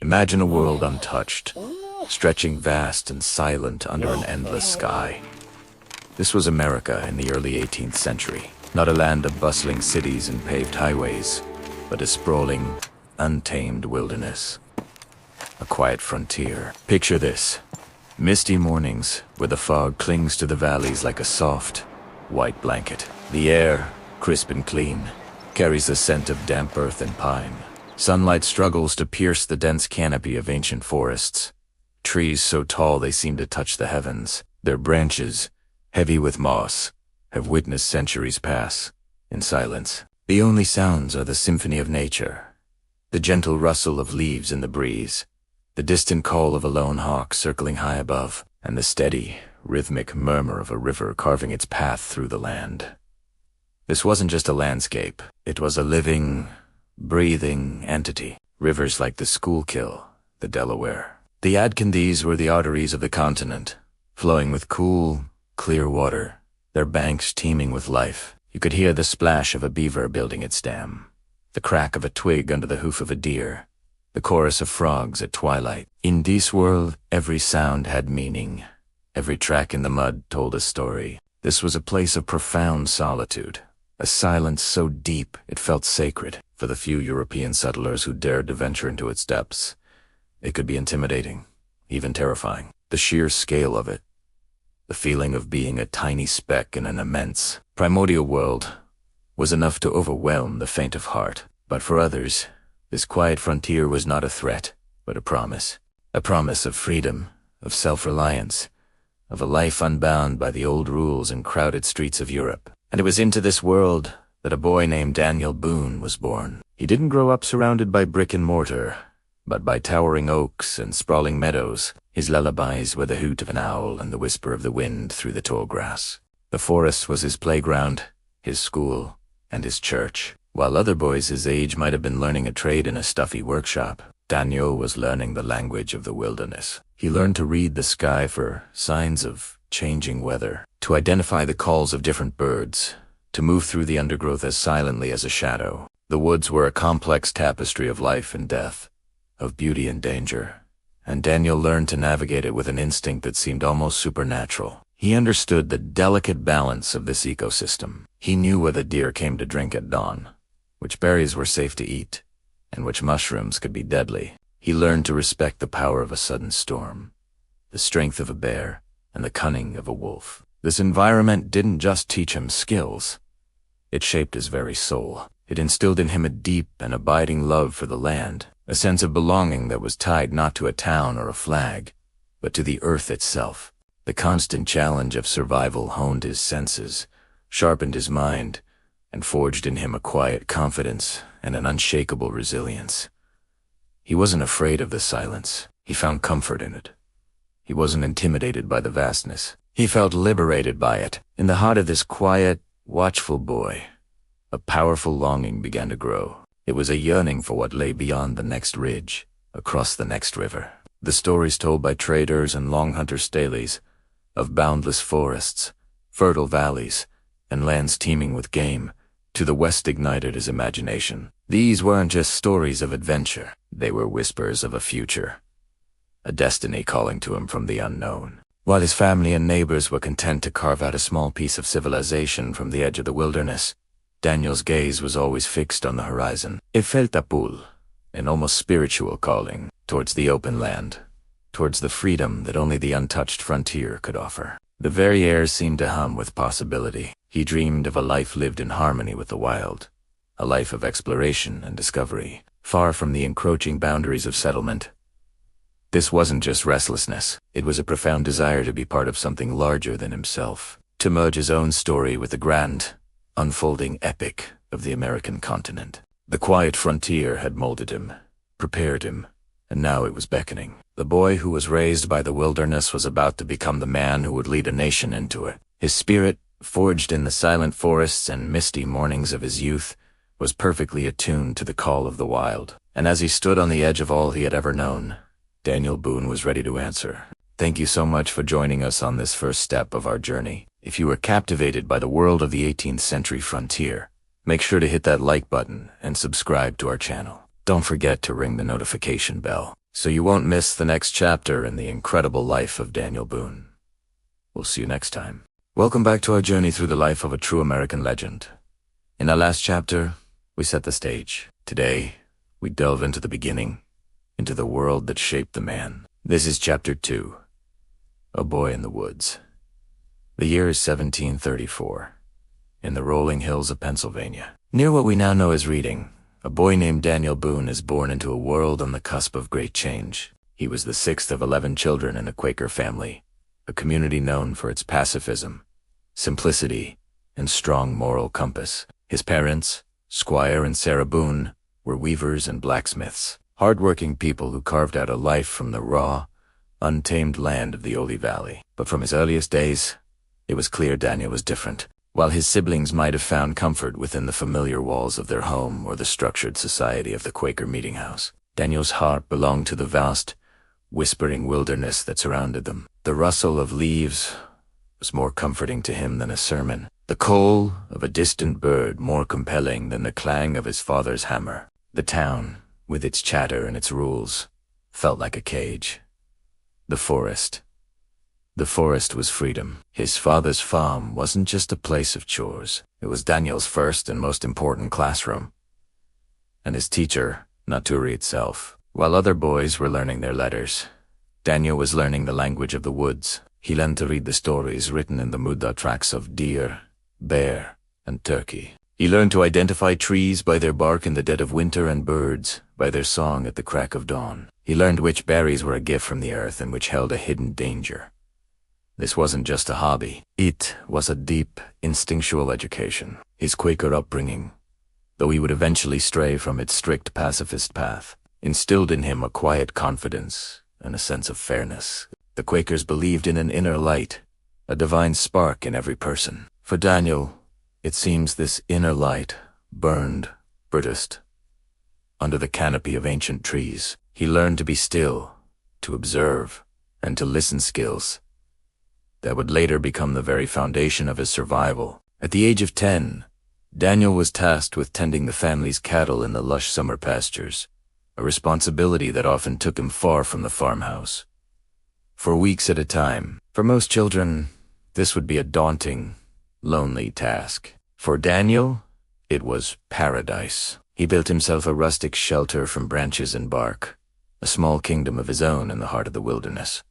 Imagine a world untouched, stretching vast and silent under an endless sky. This was America in the early 18th century, not a land of bustling cities and paved highways, but a sprawling, untamed wilderness. A quiet frontier. Picture this. Misty mornings where the fog clings to the valleys like a soft, white blanket. The air, crisp and clean, carries the scent of damp earth and pine. Sunlight struggles to pierce the dense canopy of ancient forests. Trees so tall they seem to touch the heavens. Their branches, heavy with moss, have witnessed centuries pass in silence. The only sounds are the symphony of nature, the gentle rustle of leaves in the breeze, the distant call of a lone hawk circling high above, and the steady, rhythmic murmur of a river carving its path through the land. This wasn't just a landscape. It was a living, breathing entity. Rivers like the Schuylkill, the Delaware. The Yadkindis were the arteries of the continent, flowing with cool, clear water, their banks teeming with life. You could hear the splash of a beaver building its dam, the crack of a twig under the hoof of a deer, the chorus of frogs at twilight. In this world, every sound had meaning. Every track in the mud told a story. This was a place of profound solitude, a silence so deep it felt sacred. For the few European settlers who dared to venture into its depths, it could be intimidating, even terrifying. The sheer scale of it, the feeling of being a tiny speck in an immense, primordial world, was enough to overwhelm the faint of heart. But for others, this quiet frontier was not a threat, but a promise of freedom, of self-reliance, of a life unbound by the old rules and crowded streets of Europe. And it was into this world that a boy named Daniel Boone was born. He didn't grow up surrounded by brick and mortar, but by towering oaks and sprawling meadows. His lullabies were the hoot of an owl and the whisper of the wind through the tall grass. The forest was his playground, his school, and his church. While other boys his age might have been learning a trade in a stuffy workshop, Daniel was learning the language of the wilderness. He learned to read the sky for signs of changing weather, to identify the calls of different birds, to move through the undergrowth as silently as a shadow. The woods were a complex tapestry of life and death, of beauty and danger, and Daniel learned to navigate it with an instinct that seemed almost supernatural. He understood the delicate balance of this ecosystem. He knew where the deer came to drink at dawn, which berries were safe to eat, and which mushrooms could be deadly. He learned to respect the power of a sudden storm, the strength of a bear, and the cunning of a wolf. This environment didn't just teach him skills. It shaped his very soul. It instilled in him a deep and abiding love for the land, a sense of belonging that was tied not to a town or a flag, but to the earth itself. The constant challenge of survival honed his senses, sharpened his mind, and forged in him a quiet confidence and an unshakable resilience. He wasn't afraid of the silence. He found comfort in it. He wasn't intimidated by the vastness. He felt liberated by it. In the heart of this quiet, watchful boy, a powerful longing began to grow. It was a yearning for what lay beyond the next ridge, across the next river. The stories told by traders and long hunter staleys of boundless forests, fertile valleys, and lands teeming with game, to the west ignited his imagination. These weren't just stories of adventure. They were whispers of a future, a destiny calling to him from the unknown. While his family and neighbors were content to carve out a small piece of civilization from the edge of the wilderness, Daniel's gaze was always fixed on the horizon. It felt a pull, an almost spiritual calling, towards the open land, towards the freedom that only the untouched frontier could offer. The very air seemed to hum with possibility. He dreamed of a life lived in harmony with the wild, a life of exploration and discovery, far from the encroaching boundaries of settlement. This wasn't just restlessness. It was a profound desire to be part of something larger than himself, to merge his own story with the grand, unfolding epic of the American continent. The quiet frontier had molded him, prepared him, and now it was beckoning. The boy who was raised by the wilderness was about to become the man who would lead a nation into it. His spirit, forged in the silent forests and misty mornings of his youth, was perfectly attuned to the call of the wild. And as he stood on the edge of all he had ever known, Daniel Boone was ready to answer. Thank you so much for joining us on this first step of our journey. If you were captivated by the world of the 18th century frontier, make sure to hit that like button and subscribe to our channel. Don't forget to ring the notification bell so you won't miss the next chapter in the incredible life of Daniel Boone. We'll see you next time. Welcome back to our journey through the life of a true American legend. In our last chapter, we set the stage. Today, we delve into the beginning, into the world that shaped the man. This is Chapter 2, A Boy in the Woods. The year is 1734, in the rolling hills of Pennsylvania. Near what we now know as Reading, a boy named Daniel Boone is born into a world on the cusp of great change. He was the sixth of 11 children in a Quaker family, a community known for its pacifism, simplicity, and strong moral compass. His parents, Squire and Sarah Boone, were weavers and blacksmiths, hard-working people who carved out a life from the raw, untamed land of the Ole Valley. But from his earliest days, it was clear Daniel was different. While his siblings might have found comfort within the familiar walls of their home or the structured society of the Quaker meeting house, Daniel's heart belonged to the vast, whispering wilderness that surrounded them. The rustle of leaves was more comforting to him than a sermon, the call of a distant bird more compelling than the clang of his father's hammer. The town, with its chatter and its rules, felt like a cage. The forest was freedom. His father's farm wasn't just a place of chores. It was Daniel's first and most important classroom, and his teacher, nature itself. While other boys were learning their letters, Daniel was learning the language of the woods. He learned to read the stories written in the mudra tracks of deer, bear, and turkey. He learned to identify trees by their bark in the dead of winter and birds by their song at the crack of dawn. He learned which berries were a gift from the earth and which held a hidden danger. This wasn't just a hobby. It was a deep, instinctual education. His Quaker upbringing, though he would eventually stray from its strict pacifist path, instilled in him a quiet confidence and a sense of fairness. The Quakers believed in an inner light, a divine spark in every person. For Daniel, it seems this inner light burned brightest under the canopy of ancient trees. He learned to be still, to observe, and to listen, skills that would later become the very foundation of his survival. At the age of 10, Daniel was tasked with tending the family's cattle in the lush summer pastures, a responsibility that often took him far from the farmhouse. For weeks at a time. For most children, this would be a daunting, lonely task. For Daniel, it was paradise. He built himself a rustic shelter from branches and bark, a small kingdom of his own in the heart of the wilderness.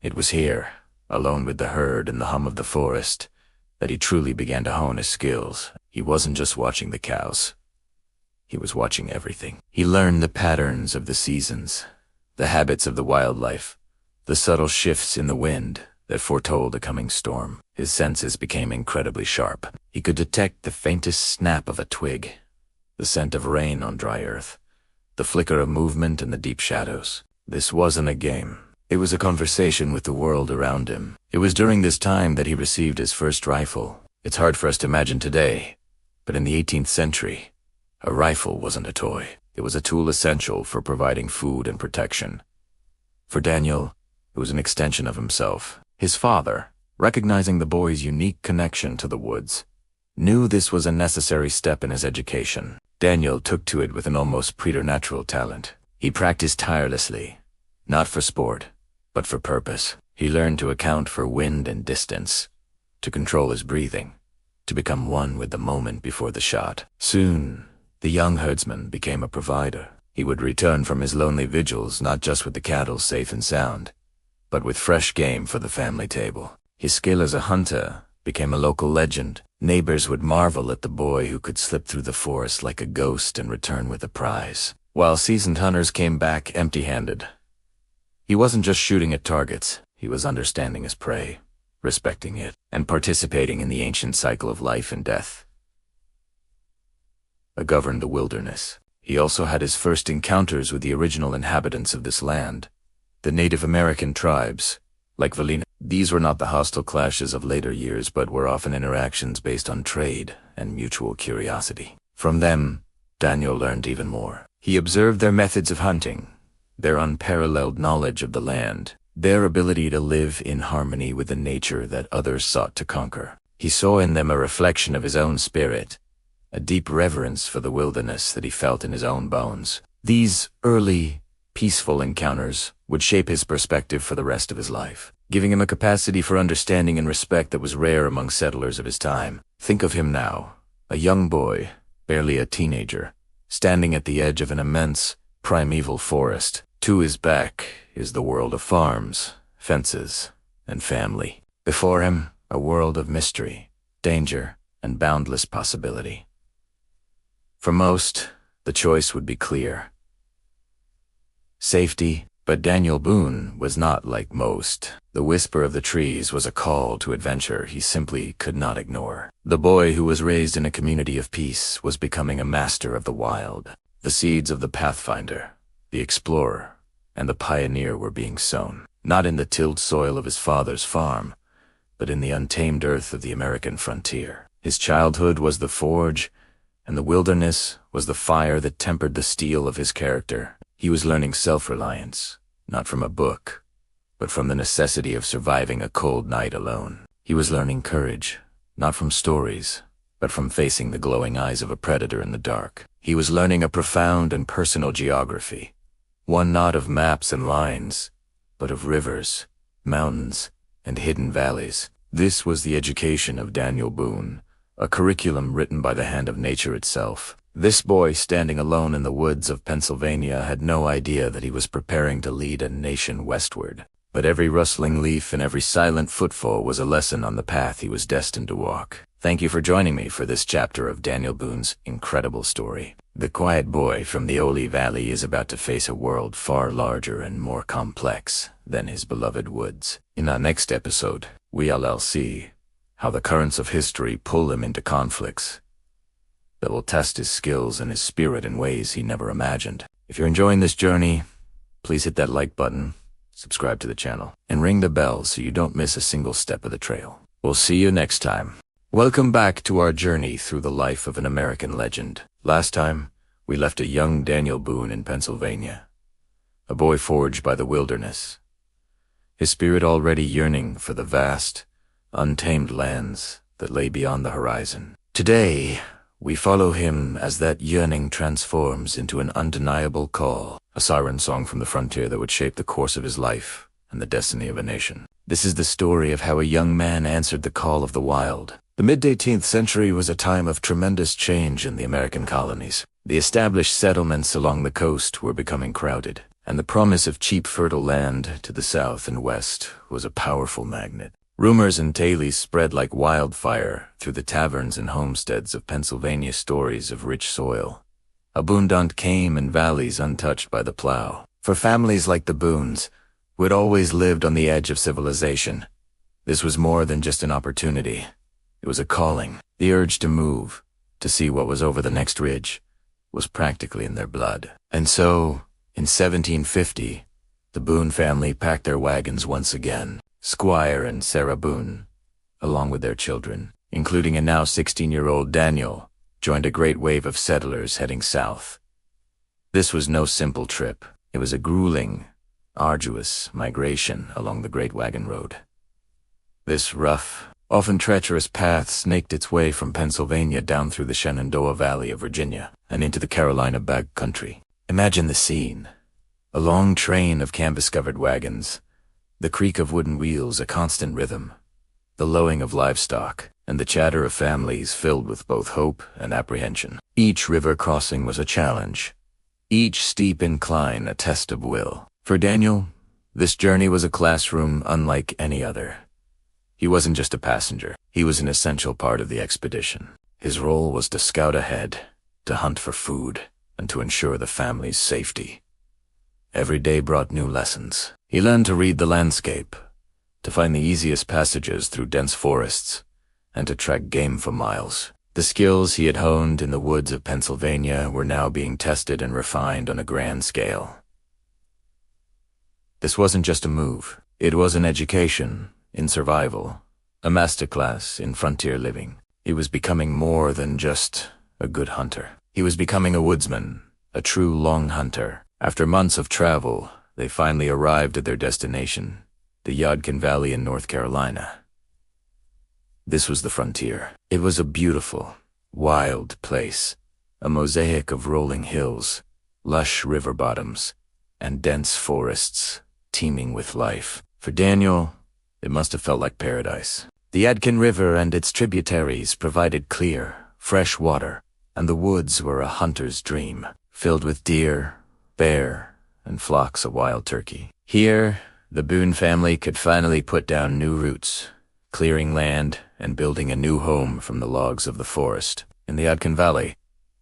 It was here, alone with the herd and the hum of the forest, that he truly began to hone his skills. He wasn't just watching the cows. He was watching everything. He learned the patterns of the seasons, the habits of the wildlife, the subtle shifts in the wind that foretold a coming storm. His senses became incredibly sharp. He could detect the faintest snap of a twig, the scent of rain on dry earth, the flicker of movement in the deep shadows. This wasn't a game. It was a conversation with the world around him. It was during this time that he received his first rifle. It's hard for us to imagine today, but in the 18th century, a rifle wasn't a toy. It was a tool essential for providing food and protection. For Daniel, it was an extension of himself. His father, recognizing the boy's unique connection to the woods, knew this was a necessary step in his education. Daniel took to it with an almost preternatural talent. He practiced tirelessly, not for sport, but for purpose. He learned to account for wind and distance, to control his breathing, to become one with the moment before the shot. Soon, the young herdsman became a provider. He would return from his lonely vigils not just with the cattle safe and sound, but with fresh game for the family table. His skill as a hunter became a local legend. Neighbors would marvel at the boy who could slip through the forest like a ghost and return with a prize, while seasoned hunters came back empty-handed. He wasn't just shooting at targets, he was understanding his prey, respecting it, and participating in the ancient cycle of life and death that governed the wilderness. He also had his first encounters with the original inhabitants of this land, the Native American tribes, like Valina. These were not the hostile clashes of later years, but were often interactions based on trade and mutual curiosity. From them, Daniel learned even more. He observed their methods of hunting, their unparalleled knowledge of the land, their ability to live in harmony with the nature that others sought to conquer. He saw in them a reflection of his own spirit, a deep reverence for the wilderness that he felt in his own bones. These early, peaceful encounters would shape his perspective for the rest of his life, giving him a capacity for understanding and respect that was rare among settlers of his time. Think of him now, a young boy, barely a teenager, standing at the edge of an immense, primeval forest. To his back is the world of farms, fences, and family. Before him, a world of mystery, danger, and boundless possibility. For most, the choice would be clear. Safety, but Daniel Boone was not like most. The whisper of the trees was a call to adventure he simply could not ignore. The boy who was raised in a community of peace was becoming a master of the wild. The seeds of the pathfinder, the explorer, and the pioneer were being sown, not in the tilled soil of his father's farm, but in the untamed earth of the American frontier. His childhood was the forge, and the wilderness was the fire that tempered the steel of his character. He was learning self-reliance, not from a book, but from the necessity of surviving a cold night alone. He was learning courage, not from stories, but from facing the glowing eyes of a predator in the dark. He was learning a profound and personal geography, one not of maps and lines, but of rivers, mountains, and hidden valleys. This was the education of Daniel Boone, a curriculum written by the hand of nature itself. This boy standing alone in the woods of Pennsylvania had no idea that he was preparing to lead a nation westward. But every rustling leaf and every silent footfall was a lesson on the path he was destined to walk. Thank you for joining me for this chapter of Daniel Boone's incredible story. The quiet boy from the Oli Valley is about to face a world far larger and more complex than his beloved woods. In our next episode, we'll see how the currents of history pull him into conflicts that will test his skills and his spirit in ways he never imagined. If you're enjoying this journey, please hit that like button, subscribe to the channel, and ring the bell so you don't miss a single step of the trail. We'll see you next time. Welcome back to our journey through the life of an American legend. Last time, we left a young Daniel Boone in Pennsylvania, a boy forged by the wilderness, his spirit already yearning for the vast, untamed lands that lay beyond the horizon. Today, we follow him as that yearning transforms into an undeniable call, a siren song from the frontier that would shape the course of his life and the destiny of a nation. This is the story of how a young man answered the call of the wild. The mid-18th century was a time of tremendous change in the American colonies. The established settlements along the coast were becoming crowded, and the promise of cheap fertile land to the south and west was a powerful magnet. Rumors and tales spread like wildfire through the taverns and homesteads of Pennsylvania, stories of rich soil, abundant game and valleys untouched by the plow. For families like the Boones, who had always lived on the edge of civilization, this was more than just an opportunity. It was a calling. The urge to move, to see what was over the next ridge, was practically in their blood. And so, in 1750, the Boone family packed their wagons once again. Squire and Sarah Boone, along with their children, including a now 16-year-old Daniel, joined a great wave of settlers heading south. This was no simple trip. It was a grueling, arduous migration along the Great Wagon Road. This rough, often treacherous path snaked its way from Pennsylvania down through the Shenandoah Valley of Virginia and into the Carolina back country. Imagine the scene. A long train of canvas-covered wagons, the creak of wooden wheels a constant rhythm, the lowing of livestock, and the chatter of families filled with both hope and apprehension. Each river crossing was a challenge, each steep incline a test of will. For Daniel, this journey was a classroom unlike any other. He wasn't just a passenger, he was an essential part of the expedition. His role was to scout ahead, to hunt for food, and to ensure the family's safety. Every day brought new lessons. He learned to read the landscape, to find the easiest passages through dense forests, and to track game for miles. The skills he had honed in the woods of Pennsylvania were now being tested and refined on a grand scale. This wasn't just a move. It was an education in survival, a masterclass in frontier living. He was becoming more than just a good hunter. He was becoming a woodsman, a true long hunter. After months of travel, they finally arrived at their destination, the Yadkin Valley in North Carolina. This was the frontier. It was a beautiful, wild place, a mosaic of rolling hills, lush river bottoms, and dense forests teeming with life. For Daniel, it must have felt like paradise. The Yadkin River and its tributaries provided clear, fresh water, and the woods were a hunter's dream, filled with deer, bear, and flocks of wild turkey. Here, the Boone family could finally put down new roots, clearing land and building a new home from the logs of the forest. In the Yadkin Valley,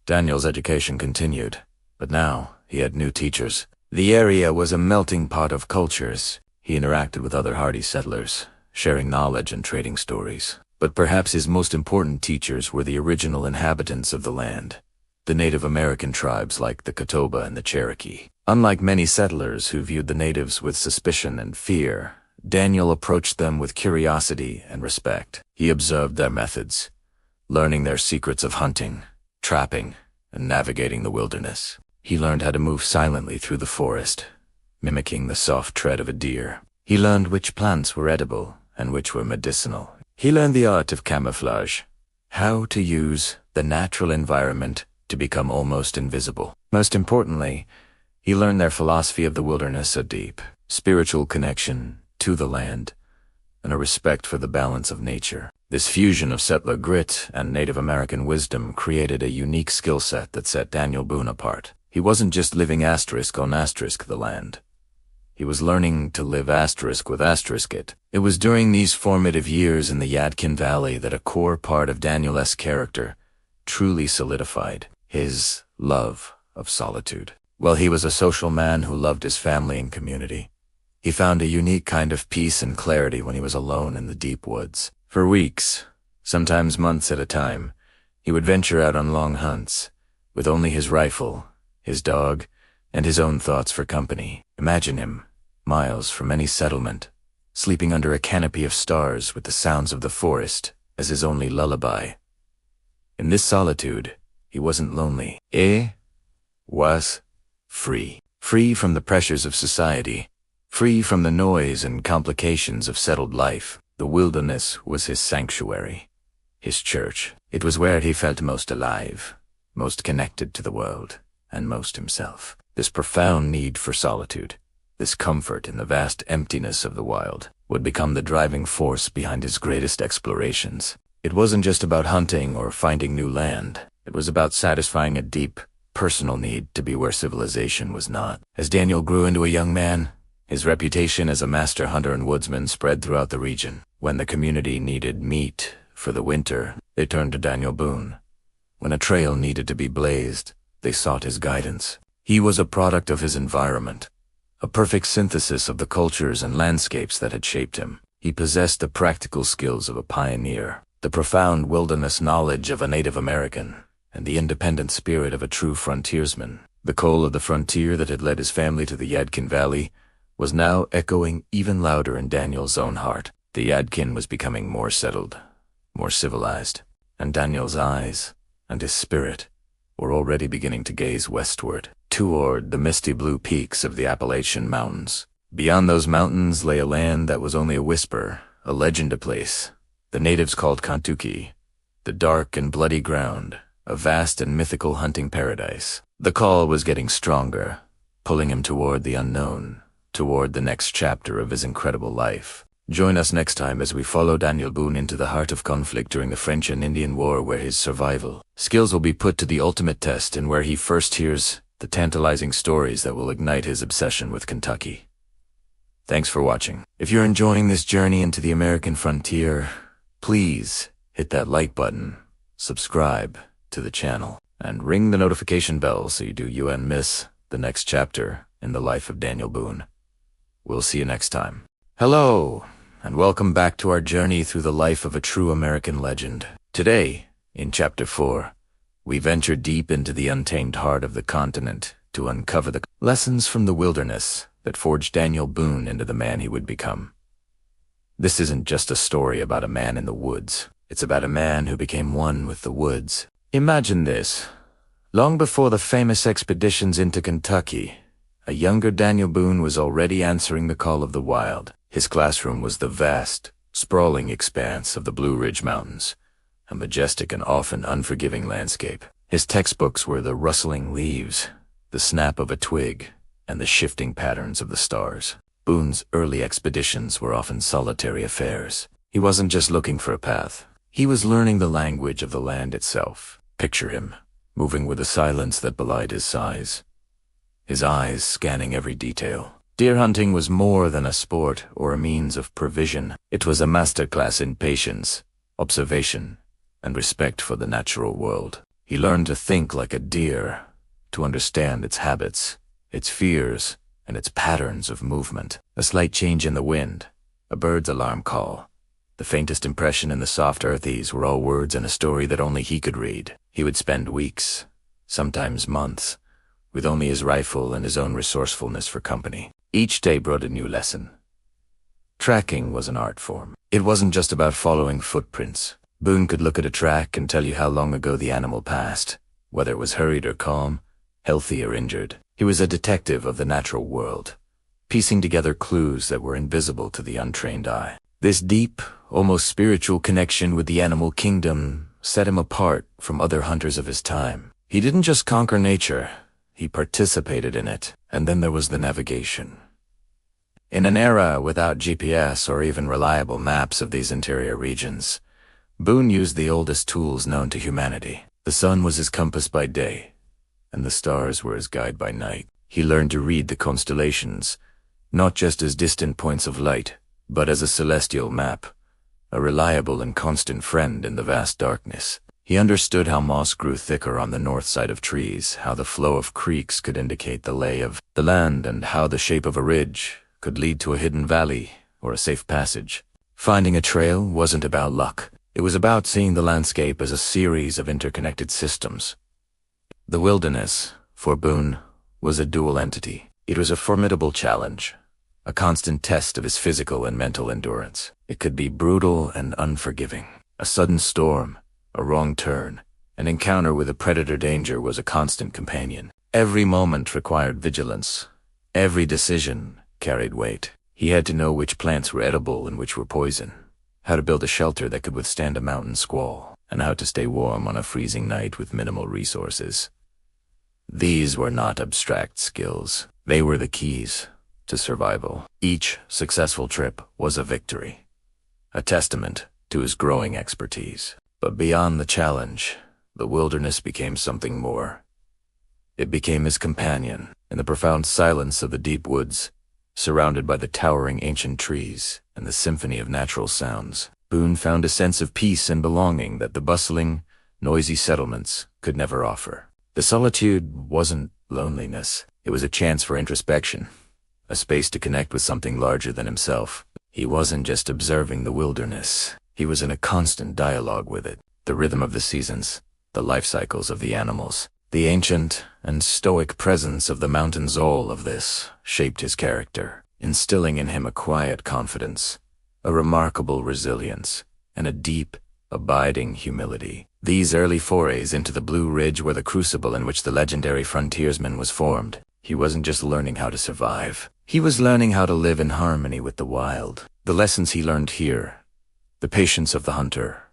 Daniel's education continued, but now he had new teachers. The area was a melting pot of cultures. He interacted with other hardy settlers, sharing knowledge and trading stories. But perhaps his most important teachers were the original inhabitants of the land, the Native American tribes like the Catawba and the Cherokee. Unlike many settlers who viewed the natives with suspicion and fear, Daniel approached them with curiosity and respect. He observed their methods, learning their secrets of hunting, trapping, and navigating the wilderness. He learned how to move silently through the forest, mimicking the soft tread of a deer. He learned which plants were edible and which were medicinal. He learned the art of camouflage, how to use the natural environment to become almost invisible. Most importantly, he learned their philosophy of the wilderness, a deep, spiritual connection to the land, and a respect for the balance of nature. This fusion of settler grit and Native American wisdom created a unique skill set that set Daniel Boone apart. He wasn't just living asterisk on asterisk the land. He was learning to live asterisk with asterisk it. It was during these formative years in the Yadkin Valley that a core part of Daniel's character truly solidified: his love of solitude. While he was a social man who loved his family and community, he found a unique kind of peace and clarity when he was alone in the deep woods. For weeks, sometimes months at a time, he would venture out on long hunts, with only his rifle, his dog, and his own thoughts for company. Imagine him, miles from any settlement, sleeping under a canopy of stars with the sounds of the forest as his only lullaby. In this solitude, he wasn't lonely. He was free. Free from the pressures of society, free from the noise and complications of settled life. The wilderness was his sanctuary, his church. It was where he felt most alive, most connected to the world, and most himself. This profound need for solitude, this comfort in the vast emptiness of the wild, would become the driving force behind his greatest explorations. It wasn't just about hunting or finding new land. It was about satisfying a deep, personal need to be where civilization was not. As Daniel grew into a young man, his reputation as a master hunter and woodsman spread throughout the region. When the community needed meat for the winter, they turned to Daniel Boone. When a trail needed to be blazed, they sought his guidance. He was a product of his environment, a perfect synthesis of the cultures and landscapes that had shaped him. He possessed the practical skills of a pioneer, the profound wilderness knowledge of a Native American, and the independent spirit of a true frontiersman. The call of the frontier that had led his family to the Yadkin Valley was now echoing even louder in Daniel's own heart. The Yadkin was becoming more settled, more civilized, and Daniel's eyes and his spirit were already beginning to gaze westward, toward the misty blue peaks of the Appalachian Mountains. Beyond those mountains lay a land that was only a whisper, a legend, a place the natives called Kentucky, the dark and bloody ground, a vast and mythical hunting paradise. The call was getting stronger, pulling him toward the unknown, toward the next chapter of his incredible life. Join us next time as we follow Daniel Boone into the heart of conflict during the French and Indian War, where his survival skills will be put to the ultimate test and where he first hears the tantalizing stories that will ignite his obsession with Kentucky. Thanks for watching. If you're enjoying this journey into the American frontier, please hit that like button, subscribe to the channel, and ring the notification bell so you won't miss the next chapter in the life of Daniel Boone. We'll see you next time. Hello, and welcome back to our journey through the life of a true American legend. Today, in Chapter 4, we venture deep into the untamed heart of the continent to uncover the lessons from the wilderness that forged Daniel Boone into the man he would become. This isn't just a story about a man in the woods. It's about a man who became one with the woods. Imagine this. Long before the famous expeditions into Kentucky, a younger Daniel Boone was already answering the call of the wild. His classroom was the vast, sprawling expanse of the Blue Ridge Mountains, a majestic and often unforgiving landscape. His textbooks were the rustling leaves, the snap of a twig, and the shifting patterns of the stars. Boone's early expeditions were often solitary affairs. He wasn't just looking for a path. He was learning the language of the land itself. Picture him, moving with a silence that belied his size, his eyes scanning every detail. Deer hunting was more than a sport or a means of provision. It was a masterclass in patience, observation, and respect for the natural world. He learned to think like a deer, to understand its habits, its fears, and its patterns of movement. A slight change in the wind, a bird's alarm call, the faintest impression in the soft earthies were all words in a story that only he could read. He would spend weeks, sometimes months, with only his rifle and his own resourcefulness for company. Each day brought a new lesson. Tracking was an art form. It wasn't just about following footprints. Boone could look at a track and tell you how long ago the animal passed, whether it was hurried or calm, healthy or injured. He was a detective of the natural world, piecing together clues that were invisible to the untrained eye. This deep, almost spiritual connection with the animal kingdom set him apart from other hunters of his time. He didn't just conquer nature, he participated in it. And then there was the navigation. In an era without GPS or even reliable maps of these interior regions, Boone used the oldest tools known to humanity. The sun was his compass by day, and the stars were his guide by night. He learned to read the constellations, not just as distant points of light, but as a celestial map, a reliable and constant friend in the vast darkness. He understood how moss grew thicker on the north side of trees, how the flow of creeks could indicate the lay of the land, and how the shape of a ridge could lead to a hidden valley or a safe passage. Finding a trail wasn't about luck. It was about seeing the landscape as a series of interconnected systems. The wilderness, for Boone, was a dual entity. It was a formidable challenge, a constant test of his physical and mental endurance. It could be brutal and unforgiving. A sudden storm, a wrong turn, an encounter with a predator danger was a constant companion. Every moment required vigilance. Every decision carried weight. He had to know which plants were edible and which were poison, how to build a shelter that could withstand a mountain squall, and how to stay warm on a freezing night with minimal resources. These were not abstract skills. They were the keys to survival. Each successful trip was a victory, a testament to his growing expertise. But beyond the challenge, the wilderness became something more. It became his companion. In the profound silence of the deep woods, surrounded by the towering ancient trees and the symphony of natural sounds, Boone found a sense of peace and belonging that the bustling, noisy settlements could never offer. The solitude wasn't loneliness. It was a chance for introspection, a space to connect with something larger than himself. He wasn't just observing the wilderness. He was in a constant dialogue with it. The rhythm of the seasons, the life cycles of the animals, the ancient and stoic presence of the mountains, all of this shaped his character, instilling in him a quiet confidence, a remarkable resilience, and a deep, abiding humility. These early forays into the Blue Ridge were the crucible in which the legendary frontiersman was formed. He wasn't just learning how to survive. He was learning how to live in harmony with the wild. The lessons he learned here, the patience of the hunter,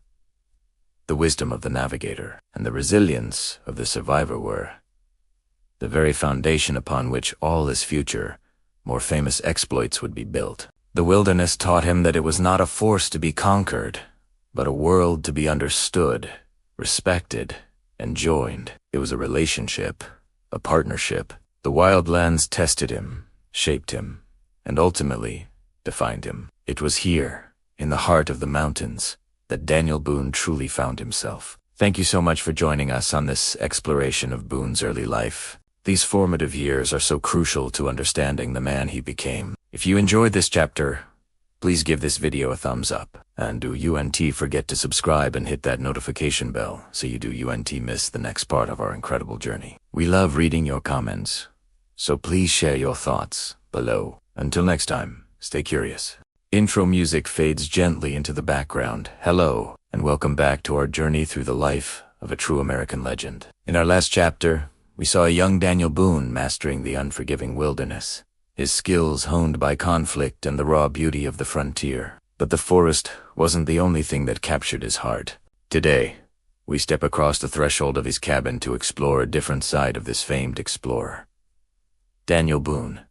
the wisdom of the navigator, and the resilience of the survivor were the very foundation upon which all his future, more famous exploits would be built. The wilderness taught him that it was not a force to be conquered, but a world to be understood, respected, and joined. It was a relationship, a partnership. The wildlands tested him, shaped him, and ultimately defined him. It was here, in the heart of the mountains, that Daniel Boone truly found himself. Thank you so much for joining us on this exploration of Boone's early life. These formative years are so crucial to understanding the man he became. If you enjoyed this chapter, please give this video a thumbs up. And do UNT forget to subscribe and hit that notification bell so you do UNT miss the next part of our incredible journey. We love reading your comments, so please share your thoughts below. Until next time, stay curious. Intro music fades gently into the background. Hello, and welcome back to our journey through the life of a true American legend. In our last chapter, we saw a young Daniel Boone mastering the unforgiving wilderness, his skills honed by conflict and the raw beauty of the frontier. But the forest wasn't the only thing that captured his heart. Today, we step across the threshold of his cabin to explore a different side of this famed explorer. Daniel Boone,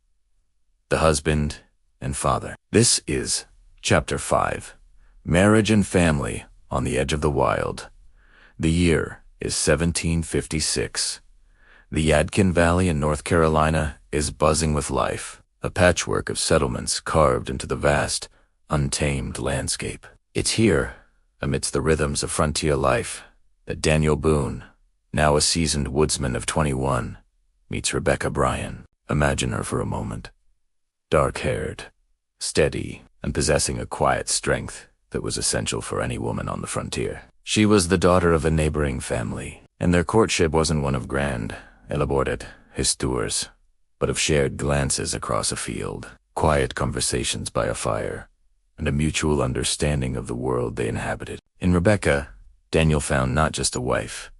the husband and father. This is Chapter 5, Marriage and Family on the Edge of the Wild. The year is 1756. The Yadkin Valley in North Carolina is buzzing with life, a patchwork of settlements carved into the vast, untamed landscape. It's here, amidst the rhythms of frontier life, that Daniel Boone, now a seasoned woodsman of 21, meets Rebecca Bryan. Imagine her for a moment. Dark-haired, steady, and possessing a quiet strength that was essential for any woman on the frontier. She was the daughter of a neighboring family, and their courtship wasn't one of grand, elaborate histoires, but of shared glances across a field, quiet conversations by a fire, and a mutual understanding of the world they inhabited. In Rebecca, Daniel found not just a wife,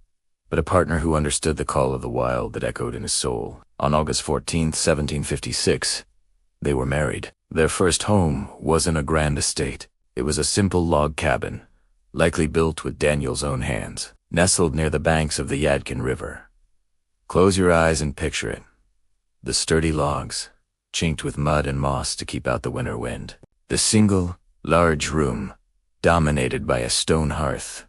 but a partner who understood the call of the wild that echoed in his soul. On August 14, 1756, they were married. Their first home wasn't a grand estate. It was a simple log cabin, likely built with Daniel's own hands, nestled near the banks of the Yadkin River. Close your eyes and picture it. The sturdy logs, chinked with mud and moss to keep out the winter wind. The single, large room, dominated by a stone hearth.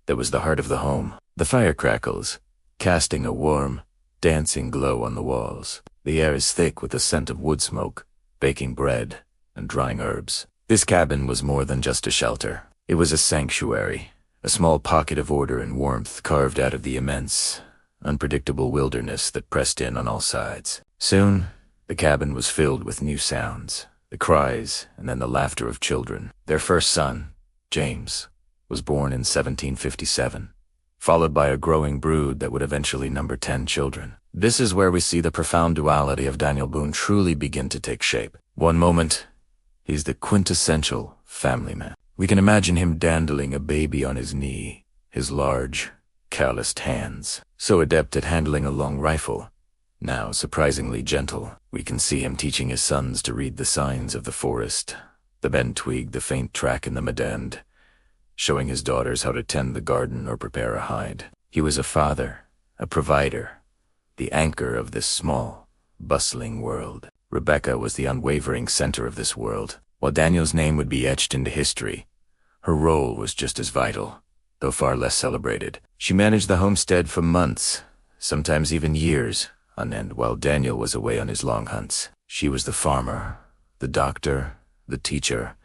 That was the heart of the home. The fire crackles, casting a warm, dancing glow on the walls. The air is thick with the scent of wood smoke, baking bread, and drying herbs. This cabin was more than just a shelter. It was a sanctuary, a small pocket of order and warmth carved out of the immense, unpredictable wilderness that pressed in on all sides. Soon, the cabin was filled with new sounds, the cries and then the laughter of children. Their first son, James, was born in 1757, followed by a growing brood that would eventually number 10 children. This is where we see the profound duality of Daniel Boone truly begin to take shape. One moment, he's the quintessential family man. We can imagine him dandling a baby on his knee, his large, calloused hands, so adept at handling a long rifle. Now surprisingly gentle, we can see him teaching his sons to read the signs of the forest, the bent twig, the faint track in the medand, showing his daughters how to tend the garden or prepare a hide. He was a father, a provider, the anchor of this small, bustling world. Rebecca was the unwavering center of this world. While Daniel's name would be etched into history, her role was just as vital, though far less celebrated. She managed the homestead for months, sometimes even years, on end while Daniel was away on his long hunts. She was the farmer, the doctor, the teacher,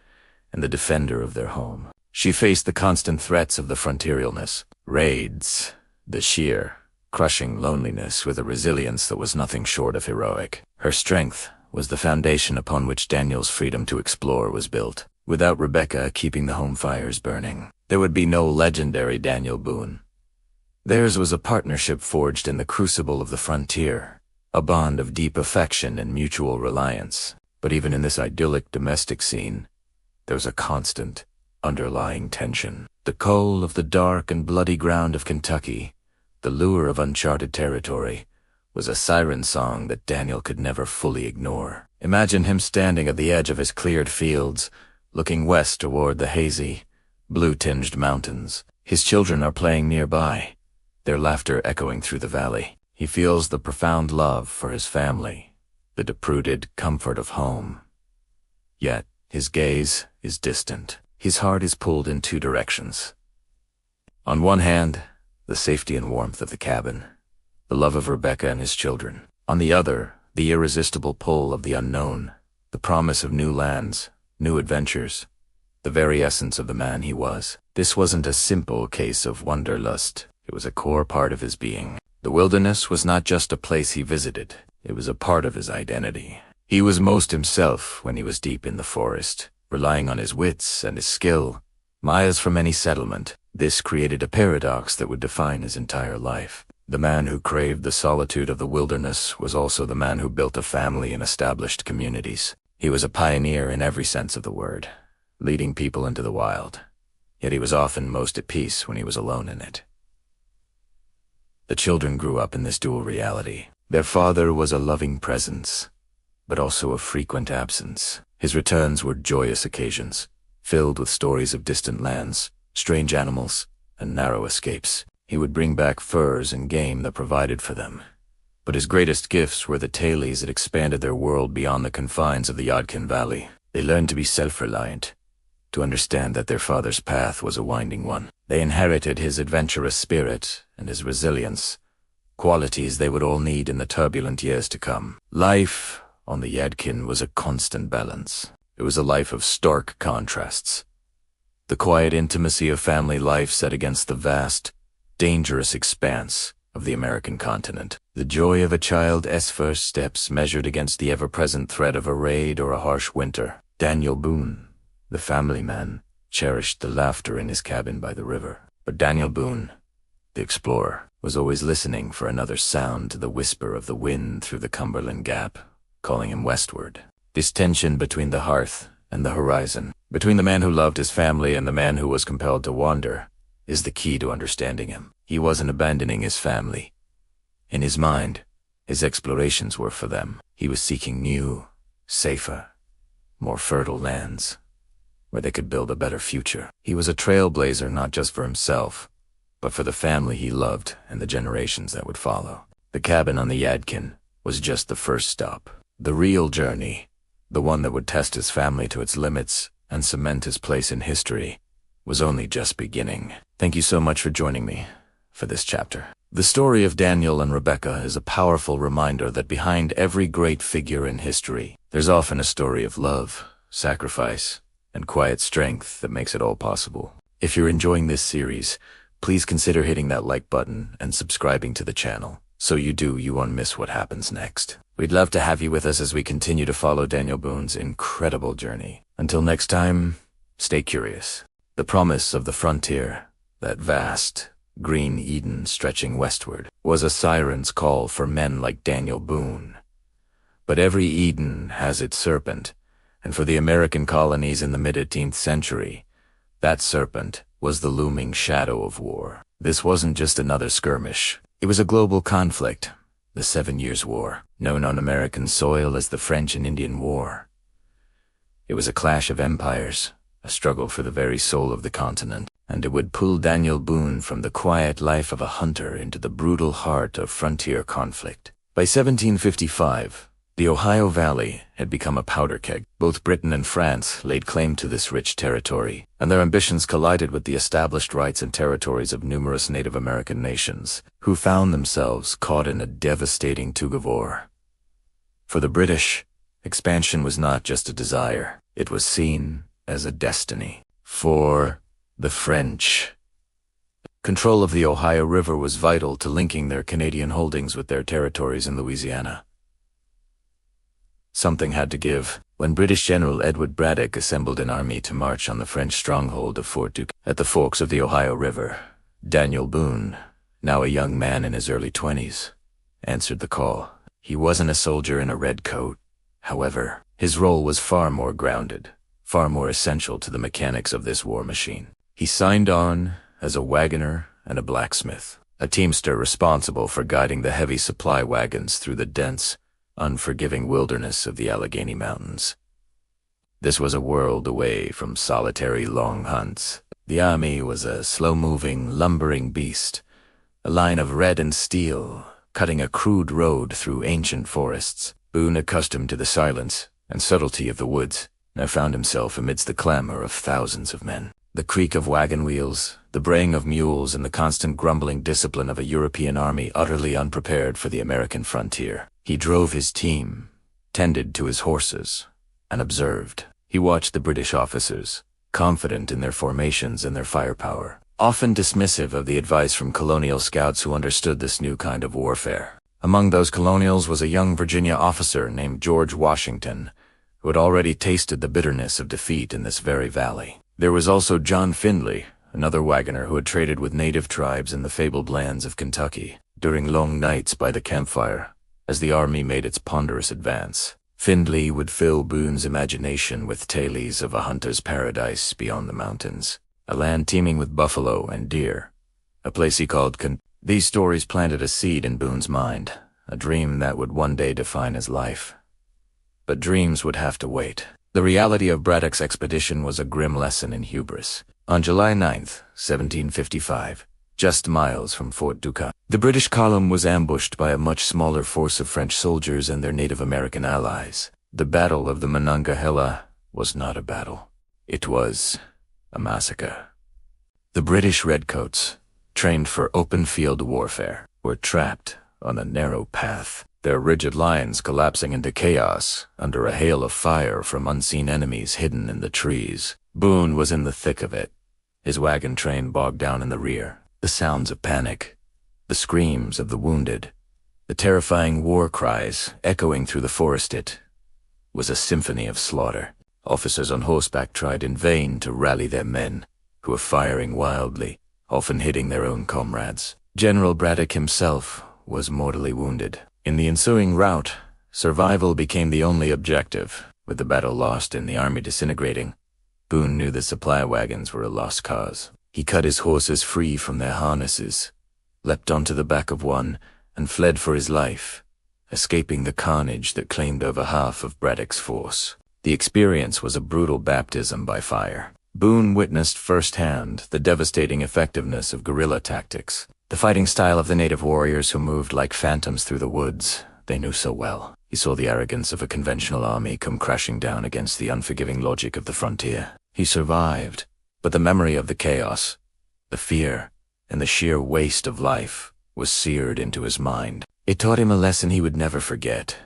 and the defender of their home. She faced the constant threats of the frontier illness, raids, the sheer, crushing loneliness with a resilience that was nothing short of heroic. Her strength was the foundation upon which Daniel's freedom to explore was built. Without Rebecca keeping the home fires burning, there would be no legendary Daniel Boone. Theirs was a partnership forged in the crucible of the frontier, a bond of deep affection and mutual reliance. But even in this idyllic domestic scene, there was a constant, underlying tension. The cold of the dark and bloody ground of Kentucky, the lure of uncharted territory, was a siren song that Daniel could never fully ignore. Imagine him standing at the edge of his cleared fields, looking west toward the hazy, blue-tinged mountains. His children are playing nearby, their laughter echoing through the valley. He feels the profound love for his family, the deep-rooted comfort of home. Yet, his gaze is distant. His heart is pulled in two directions. On one hand, the safety and warmth of the cabin, the love of Rebecca and his children. On the other, the irresistible pull of the unknown, the promise of new lands, new adventures, the very essence of the man he was. This wasn't a simple case of wanderlust. It was a core part of his being. The wilderness was not just a place he visited. It was a part of his identity. He was most himself when he was deep in the forest, relying on his wits and his skill, miles from any settlement. This created a paradox that would define his entire life. The man who craved the solitude of the wilderness was also the man who built a family and established communities. He was a pioneer in every sense of the word, leading people into the wild. Yet he was often most at peace when he was alone in it. The children grew up in this dual reality. Their father was a loving presence, but also a frequent absence. His returns were joyous occasions, filled with stories of distant lands, strange animals, and narrow escapes. He would bring back furs and game that provided for them, But his greatest gifts were the tailies that expanded their world beyond the confines of the Yadkin Valley. They learned to be self-reliant, to understand that their father's path was a winding one. They inherited his adventurous spirit and his resilience, qualities they would all need in the turbulent years to come. Life on the Yadkin was a constant balance. It was a life of stark contrasts. The quiet intimacy of family life set against the vast, dangerous expanse of the American continent. The joy of a child's first steps measured against the ever-present threat of a raid or a harsh winter. Daniel Boone, the family man, cherished the laughter in his cabin by the river. But Daniel Boone, the explorer, was always listening for another sound to the whisper of the wind through the Cumberland Gap, calling him westward. This tension between the hearth and the horizon, between the man who loved his family and the man who was compelled to wander, is the key to understanding him. He wasn't abandoning his family. In his mind, his explorations were for them. He was seeking new, safer, more fertile lands, where they could build a better future. He was a trailblazer not just for himself, but for the family he loved and the generations that would follow. The cabin on the Yadkin was just the first stop. The real journey, the one that would test his family to its limits and cement his place in history, was only just beginning. Thank you so much for joining me for this chapter. The story of Daniel and Rebecca is a powerful reminder that behind every great figure in history, there's often a story of love, sacrifice, and quiet strength that makes it all possible. If you're enjoying this series, please consider hitting that like button and subscribing to the channel, so you won't miss what happens next. We'd love to have you with us as we continue to follow Daniel Boone's incredible journey. Until next time, stay curious. The promise of the frontier, that vast, green Eden stretching westward, was a siren's call for men like Daniel Boone. But every Eden has its serpent, and for the American colonies in the mid-18th century, that serpent was the looming shadow of war. This wasn't just another skirmish. It was a global conflict, the 7 Years' War, known on American soil as the French and Indian War. It was a clash of empires, a struggle for the very soul of the continent, and it would pull Daniel Boone from the quiet life of a hunter into the brutal heart of frontier conflict. By 1755, the Ohio Valley had become a powder keg. Both Britain and France laid claim to this rich territory, and their ambitions collided with the established rights and territories of numerous Native American nations, who found themselves caught in a devastating tug-of-war. For the British, expansion was not just a desire, it was seen as a destiny. For the French, control of the Ohio River was vital to linking their Canadian holdings with their territories in Louisiana. Something had to give. When British General Edward Braddock assembled an army to march on the French stronghold of Fort Duquesne at the forks of the Ohio River, Daniel Boone, now a young man in his early 20s, answered the call. He wasn't a soldier in a red coat. However, his role was far more grounded, far more essential to the mechanics of this war machine. He signed on as a wagoner and a blacksmith, a teamster responsible for guiding the heavy supply wagons through the dense, unforgiving wilderness of the Allegheny Mountains. This was a world away from solitary long hunts. The army was a slow-moving, lumbering beast, a line of red and steel, cutting a crude road through ancient forests. Boone, accustomed to the silence and subtlety of the woods, now found himself amidst the clamor of thousands of men. The creak of wagon wheels, the braying of mules, and the constant grumbling discipline of a European army utterly unprepared for the American frontier. He drove his team, tended to his horses, and observed. He watched the British officers, confident in their formations and their firepower, often dismissive of the advice from colonial scouts who understood this new kind of warfare. Among those colonials was a young Virginia officer named George Washington, who had already tasted the bitterness of defeat in this very valley. There was also John Findlay, another wagoner who had traded with native tribes in the fabled lands of Kentucky. During long nights by the campfire, as the army made its ponderous advance, Findlay would fill Boone's imagination with tales of a hunter's paradise beyond the mountains, a land teeming with buffalo and deer, a place he called These stories planted a seed in Boone's mind, a dream that would one day define his life. But dreams would have to wait. The reality of Braddock's expedition was a grim lesson in hubris. On July 9th, 1755, just miles from Fort Duquesne. The British column was ambushed by a much smaller force of French soldiers and their Native American allies. The Battle of the Monongahela was not a battle. It was a massacre. The British redcoats, trained for open-field warfare, were trapped on a narrow path, their rigid lines collapsing into chaos under a hail of fire from unseen enemies hidden in the trees. Boone was in the thick of it, his wagon train bogged down in the rear. The sounds of panic, the screams of the wounded, the terrifying war cries echoing through the forest. It was a symphony of slaughter. Officers on horseback tried in vain to rally their men, who were firing wildly, often hitting their own comrades. General Braddock himself was mortally wounded. In the ensuing rout, survival became the only objective. With the battle lost and the army disintegrating, Boone knew the supply wagons were a lost cause. He cut his horses free from their harnesses, leapt onto the back of one, and fled for his life, escaping the carnage that claimed over half of Braddock's force. The experience was a brutal baptism by fire. Boone witnessed firsthand the devastating effectiveness of guerrilla tactics, the fighting style of the native warriors who moved like phantoms through the woods they knew so well. He saw the arrogance of a conventional army come crashing down against the unforgiving logic of the frontier. He survived, but the memory of the chaos, the fear, and the sheer waste of life was seared into his mind. It taught him a lesson he would never forget.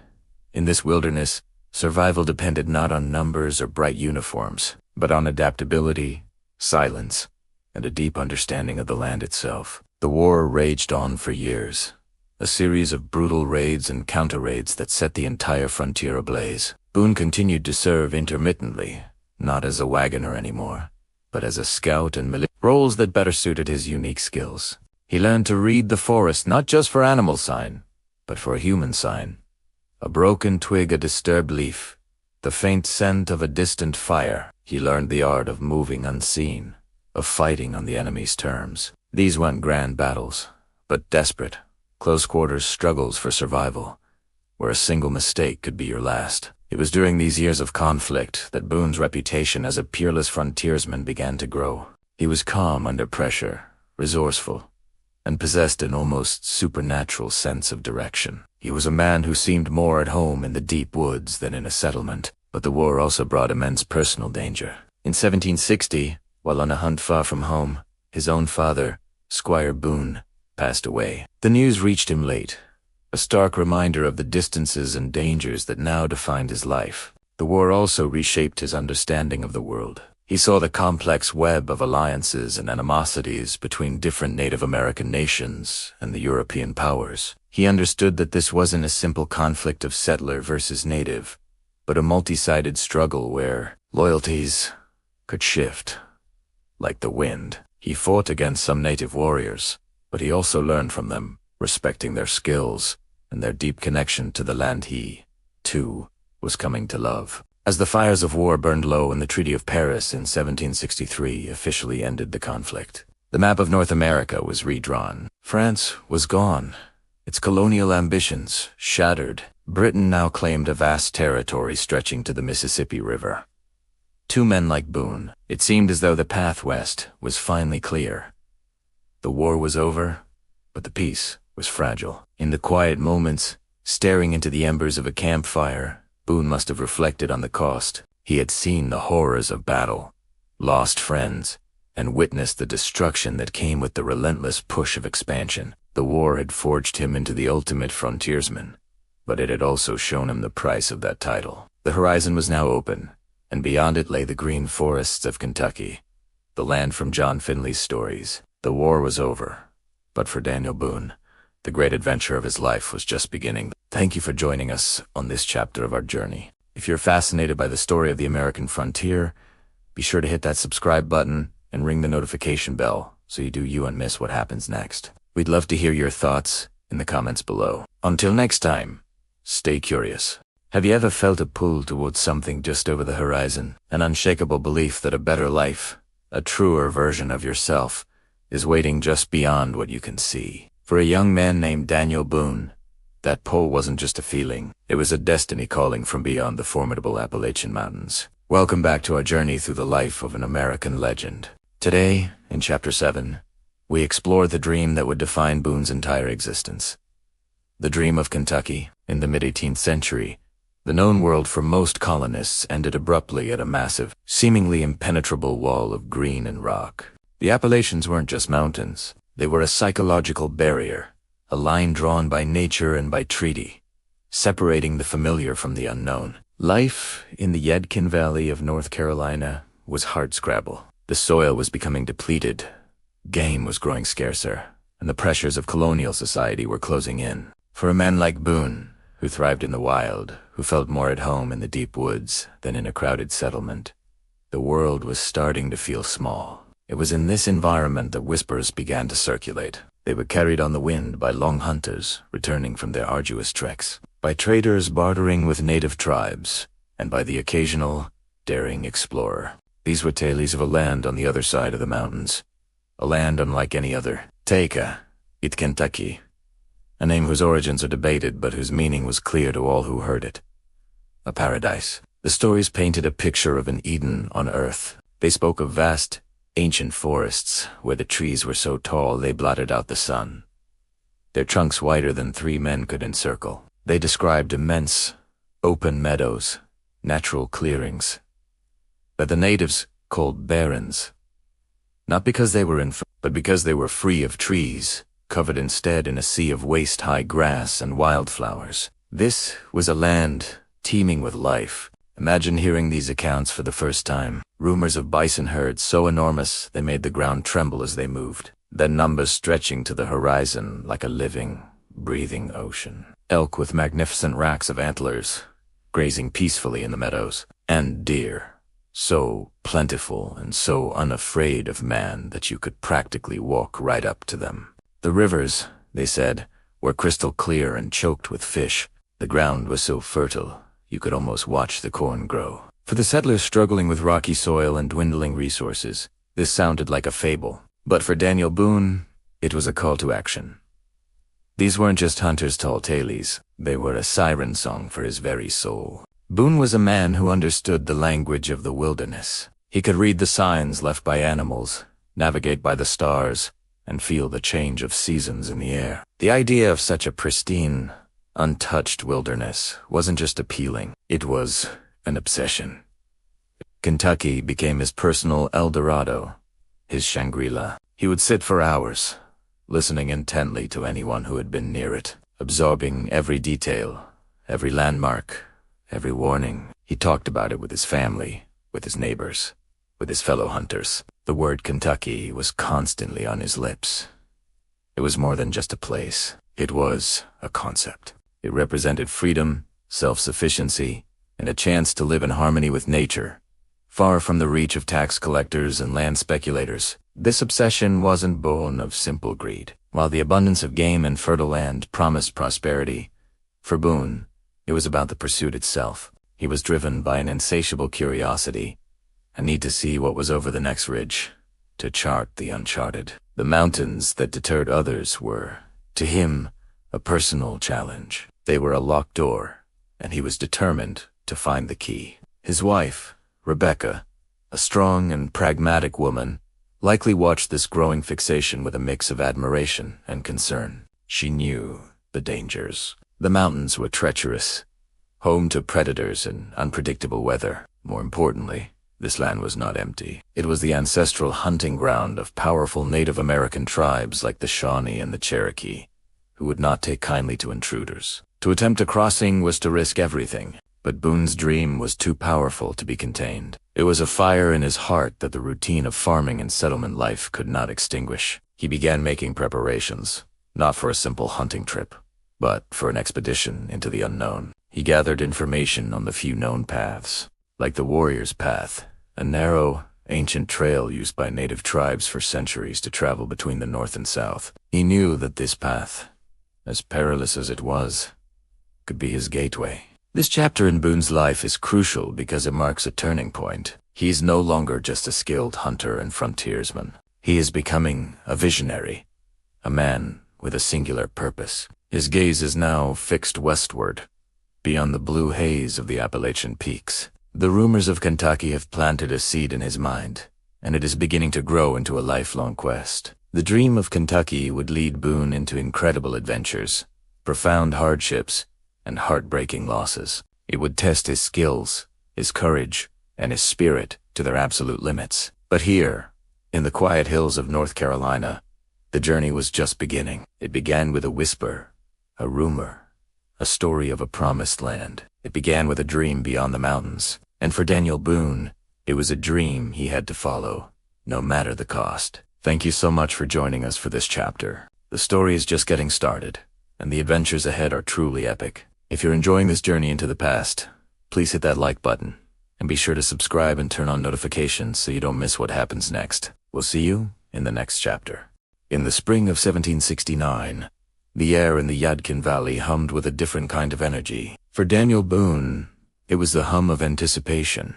In this wilderness, survival depended not on numbers or bright uniforms, but on adaptability, silence, and a deep understanding of the land itself. The war raged on for years, a series of brutal raids and counter-raids that set the entire frontier ablaze. Boone continued to serve intermittently, not as a wagoner anymore, but as a scout and military, roles that better suited his unique skills. He learned to read the forest not just for animal sign, but for a human sign. A broken twig, a disturbed leaf, the faint scent of a distant fire. He learned the art of moving unseen, of fighting on the enemy's terms. These weren't grand battles, but desperate, close-quarters struggles for survival, where a single mistake could be your last. It was during these years of conflict that Boone's reputation as a peerless frontiersman began to grow. He was calm under pressure, resourceful, and possessed an almost supernatural sense of direction. He was a man who seemed more at home in the deep woods than in a settlement, but the war also brought immense personal danger. In 1760, while on a hunt far from home, his own father, Squire Boone, passed away. The news reached him late, a stark reminder of the distances and dangers that now defined his life. The war also reshaped his understanding of the world. He saw the complex web of alliances and animosities between different Native American nations and the European powers. He understood that this wasn't a simple conflict of settler versus native, but a multi-sided struggle where loyalties could shift like the wind. He fought against some native warriors, but he also learned from them, respecting their skills and their deep connection to the land he, too, was coming to love. As the fires of war burned low and the Treaty of Paris in 1763 officially ended the conflict, the map of North America was redrawn. France was gone, its colonial ambitions shattered. Britain now claimed a vast territory stretching to the Mississippi River. Two men like Boone, it seemed as though the path west was finally clear. The war was over, but the peace was fragile. In the quiet moments, staring into the embers of a campfire, Boone must have reflected on the cost. He had seen the horrors of battle, lost friends, and witnessed the destruction that came with the relentless push of expansion. The war had forged him into the ultimate frontiersman, but it had also shown him the price of that title. The horizon was now open, and beyond it lay the green forests of Kentucky, the land from John Finley's stories. The war was over, but for Daniel Boone, the great adventure of his life was just beginning. Thank you for joining us on this chapter of our journey. If you're fascinated by the story of the American frontier, be sure to hit that subscribe button and ring the notification bell so you won't miss what happens next. We'd love to hear your thoughts in the comments below. Until next time, stay curious. Have you ever felt a pull towards something just over the horizon? An unshakable belief that a better life, a truer version of yourself, is waiting just beyond what you can see. For a young man named Daniel Boone, that pull wasn't just a feeling, it was a destiny calling from beyond the formidable Appalachian Mountains. Welcome back to our journey through the life of an American legend. Today, in Chapter 7, we explore the dream that would define Boone's entire existence. The dream of Kentucky. In the mid-18th century, the known world for most colonists ended abruptly at a massive, seemingly impenetrable wall of green and rock. The Appalachians weren't just mountains. They were a psychological barrier, a line drawn by nature and by treaty, separating the familiar from the unknown. Life in the Yadkin Valley of North Carolina was hardscrabble. The soil was becoming depleted, game was growing scarcer, and the pressures of colonial society were closing in. For a man like Boone, who thrived in the wild, who felt more at home in the deep woods than in a crowded settlement, the world was starting to feel small. It was in this environment that whispers began to circulate. They were carried on the wind by long hunters returning from their arduous treks, by traders bartering with native tribes, and by the occasional, daring explorer. These were tales of a land on the other side of the mountains, a land unlike any other. Teika, it Kentucky, a name whose origins are debated but whose meaning was clear to all who heard it. A paradise. The stories painted a picture of an Eden on earth. They spoke of vast, ancient forests where the trees were so tall they blotted out the sun, their trunks wider than 3 men could encircle. They described immense, open meadows, natural clearings, that the natives called barrens, not because they were but because they were free of trees, covered instead in a sea of waist-high grass and wildflowers. This was a land teeming with life. Imagine hearing these accounts for the first time. Rumors of bison herds so enormous they made the ground tremble as they moved, their numbers stretching to the horizon like a living, breathing ocean. Elk with magnificent racks of antlers, grazing peacefully in the meadows, and deer, so plentiful and so unafraid of man that you could practically walk right up to them. The rivers, they said, were crystal clear and choked with fish. The ground was so fertile, you could almost watch the corn grow. For the settlers struggling with rocky soil and dwindling resources, this sounded like a fable. But for Daniel Boone, it was a call to action. These weren't just hunters' tall tales, they were a siren song for his very soul. Boone was a man who understood the language of the wilderness. He could read the signs left by animals, navigate by the stars, and feel the change of seasons in the air. The idea of such a pristine, untouched wilderness wasn't just appealing, it was an obsession. Kentucky became his personal El Dorado, his Shangri-La. He would sit for hours, listening intently to anyone who had been near it, absorbing every detail, every landmark, every warning. He talked about it with his family, with his neighbors, with his fellow hunters. The word Kentucky was constantly on his lips. It was more than just a place. It was a concept. It represented freedom, self-sufficiency, and a chance to live in harmony with nature, far from the reach of tax collectors and land speculators. This obsession wasn't born of simple greed. While the abundance of game and fertile land promised prosperity, for Boone, it was about the pursuit itself. He was driven by an insatiable curiosity, a need to see what was over the next ridge, to chart the uncharted. The mountains that deterred others were, to him, a personal challenge. They were a locked door, and he was determined to find the key. His wife, Rebecca, a strong and pragmatic woman, likely watched this growing fixation with a mix of admiration and concern. She knew the dangers. The mountains were treacherous, home to predators and unpredictable weather. More importantly, this land was not empty. It was the ancestral hunting ground of powerful Native American tribes like the Shawnee and the Cherokee, who would not take kindly to intruders. To attempt a crossing was to risk everything, but Boone's dream was too powerful to be contained. It was a fire in his heart that the routine of farming and settlement life could not extinguish. He began making preparations, not for a simple hunting trip, but for an expedition into the unknown. He gathered information on the few known paths, like the warrior's path, a narrow, ancient trail used by native tribes for centuries to travel between the north and south. He knew that this path, as perilous as it was, could be his gateway. This chapter in Boone's life is crucial because it marks a turning point. He is no longer just a skilled hunter and frontiersman. He is becoming a visionary, a man with a singular purpose. His gaze is now fixed westward, beyond the blue haze of the Appalachian peaks. The rumors of Kentucky have planted a seed in his mind, and it is beginning to grow into a lifelong quest. The dream of Kentucky would lead Boone into incredible adventures, profound hardships, and heartbreaking losses. It would test his skills, his courage, and his spirit to their absolute limits. But here, in the quiet hills of North Carolina, the journey was just beginning. It began with a whisper, a rumor, a story of a promised land. It began with a dream beyond the mountains. And for Daniel Boone, it was a dream he had to follow, no matter the cost. Thank you so much for joining us for this chapter. The story is just getting started, and the adventures ahead are truly epic. If you're enjoying this journey into the past, please hit that like button, and be sure to subscribe and turn on notifications so you don't miss what happens next. We'll see you in the next chapter. In the spring of 1769, the air in the Yadkin Valley hummed with a different kind of energy. For Daniel Boone, it was the hum of anticipation,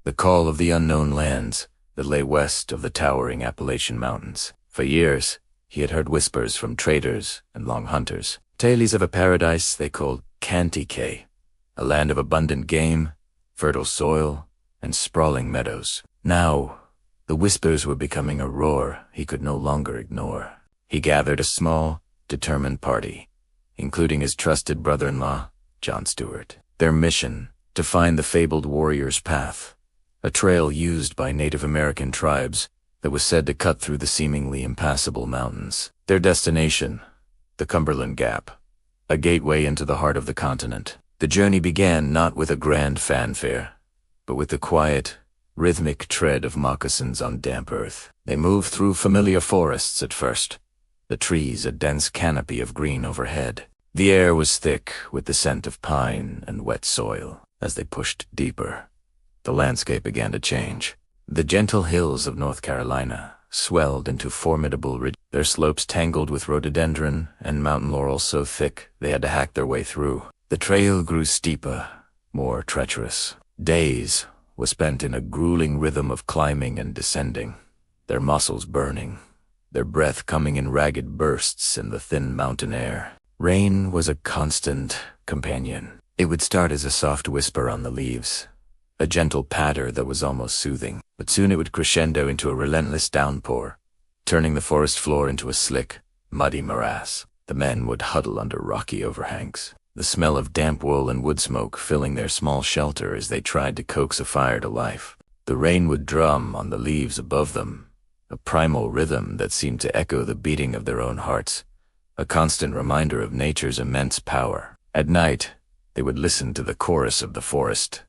the call of the unknown lands that lay west of the towering Appalachian Mountains. For years, he had heard whispers from traders and long hunters, tales of a paradise they called Kentucky, a land of abundant game, fertile soil, and sprawling meadows. Now, the whispers were becoming a roar he could no longer ignore. He gathered a small, determined party, including his trusted brother-in-law, John Stewart. Their mission, to find the fabled warrior's path, a trail used by Native American tribes that was said to cut through the seemingly impassable mountains. Their destination, the Cumberland Gap, a gateway into the heart of the continent. The journey began not with a grand fanfare, but with the quiet, rhythmic tread of moccasins on damp earth. They moved through familiar forests at first, the trees a dense canopy of green overhead. The air was thick with the scent of pine and wet soil. As they pushed deeper, the landscape began to change. The gentle hills of North Carolina swelled into formidable ridges, their slopes tangled with rhododendron and mountain laurel so thick they had to hack their way through. The trail grew steeper, more treacherous. Days were spent in a grueling rhythm of climbing and descending, their muscles burning, their breath coming in ragged bursts in the thin mountain air. Rain was a constant companion. It would start as a soft whisper on the leaves, a gentle patter that was almost soothing, but soon it would crescendo into a relentless downpour, turning the forest floor into a slick, muddy morass. The men would huddle under rocky overhangs, the smell of damp wool and wood smoke filling their small shelter as they tried to coax a fire to life. The rain would drum on the leaves above them, a primal rhythm that seemed to echo the beating of their own hearts, a constant reminder of nature's immense power. At night, they would listen to the chorus of the forest,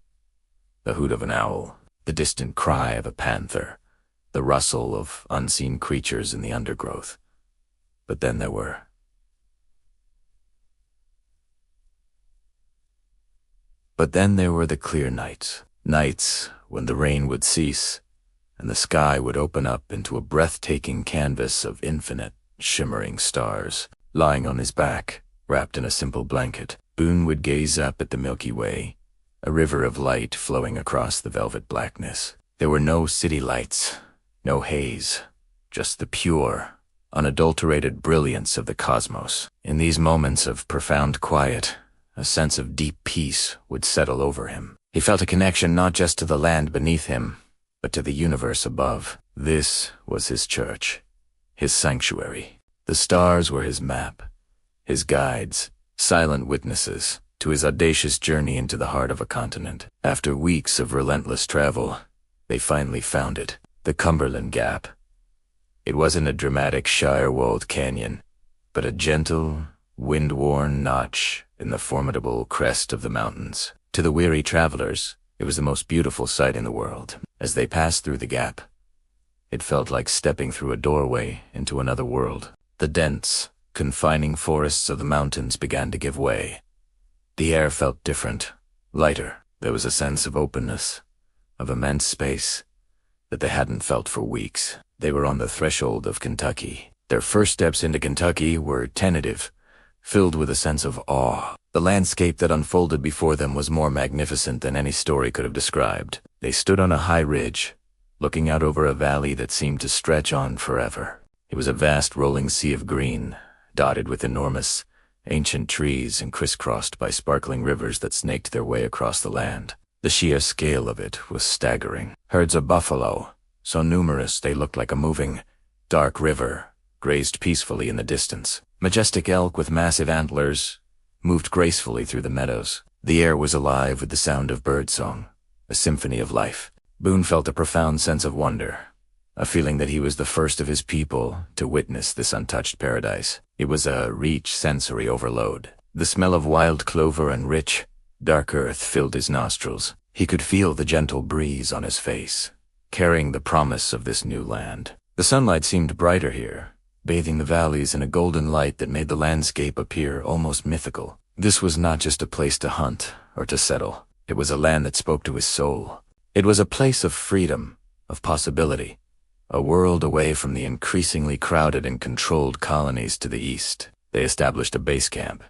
the hoot of an owl, the distant cry of a panther, the rustle of unseen creatures in the undergrowth. But then there were the clear nights when the rain would cease and the sky would open up into a breathtaking canvas of infinite, shimmering stars. Lying on his back, wrapped in a simple blanket, Boone would gaze up at the Milky Way, a river of light flowing across the velvet blackness. There were no city lights, no haze, just the pure, unadulterated brilliance of the cosmos. In these moments of profound quiet, a sense of deep peace would settle over him. He felt a connection not just to the land beneath him, but to the universe above. This was his church, his sanctuary. The stars were his map, his guides, silent witnesses to his audacious journey into the heart of a continent. After weeks of relentless travel, they finally found it, the Cumberland Gap. It wasn't a dramatic shire-walled canyon, but a gentle, wind-worn notch in the formidable crest of the mountains. To the weary travelers, it was the most beautiful sight in the world. As they passed through the gap, it felt like stepping through a doorway into another world. The dense, confining forests of the mountains began to give way. The air felt different, lighter. There was a sense of openness, of immense space, that they hadn't felt for weeks. They were on the threshold of Kentucky. Their first steps into Kentucky were tentative, filled with a sense of awe. The landscape that unfolded before them was more magnificent than any story could have described. They stood on a high ridge, looking out over a valley that seemed to stretch on forever. It was a vast rolling sea of green, dotted with enormous, ancient trees and crisscrossed by sparkling rivers that snaked their way across the land. The sheer scale of it was staggering. Herds of buffalo, so numerous they looked like a moving, dark river, grazed peacefully in the distance. Majestic elk with massive antlers moved gracefully through the meadows. The air was alive with the sound of birdsong, a symphony of life. Boone felt a profound sense of wonder, a feeling that he was the first of his people to witness this untouched paradise. It was a rich sensory overload. The smell of wild clover and rich, dark earth filled his nostrils. He could feel the gentle breeze on his face, carrying the promise of this new land. The sunlight seemed brighter here, bathing the valleys in a golden light that made the landscape appear almost mythical. This was not just a place to hunt or to settle. It was a land that spoke to his soul. It was a place of freedom, of possibility, a world away from the increasingly crowded and controlled colonies to the east. They established a base camp,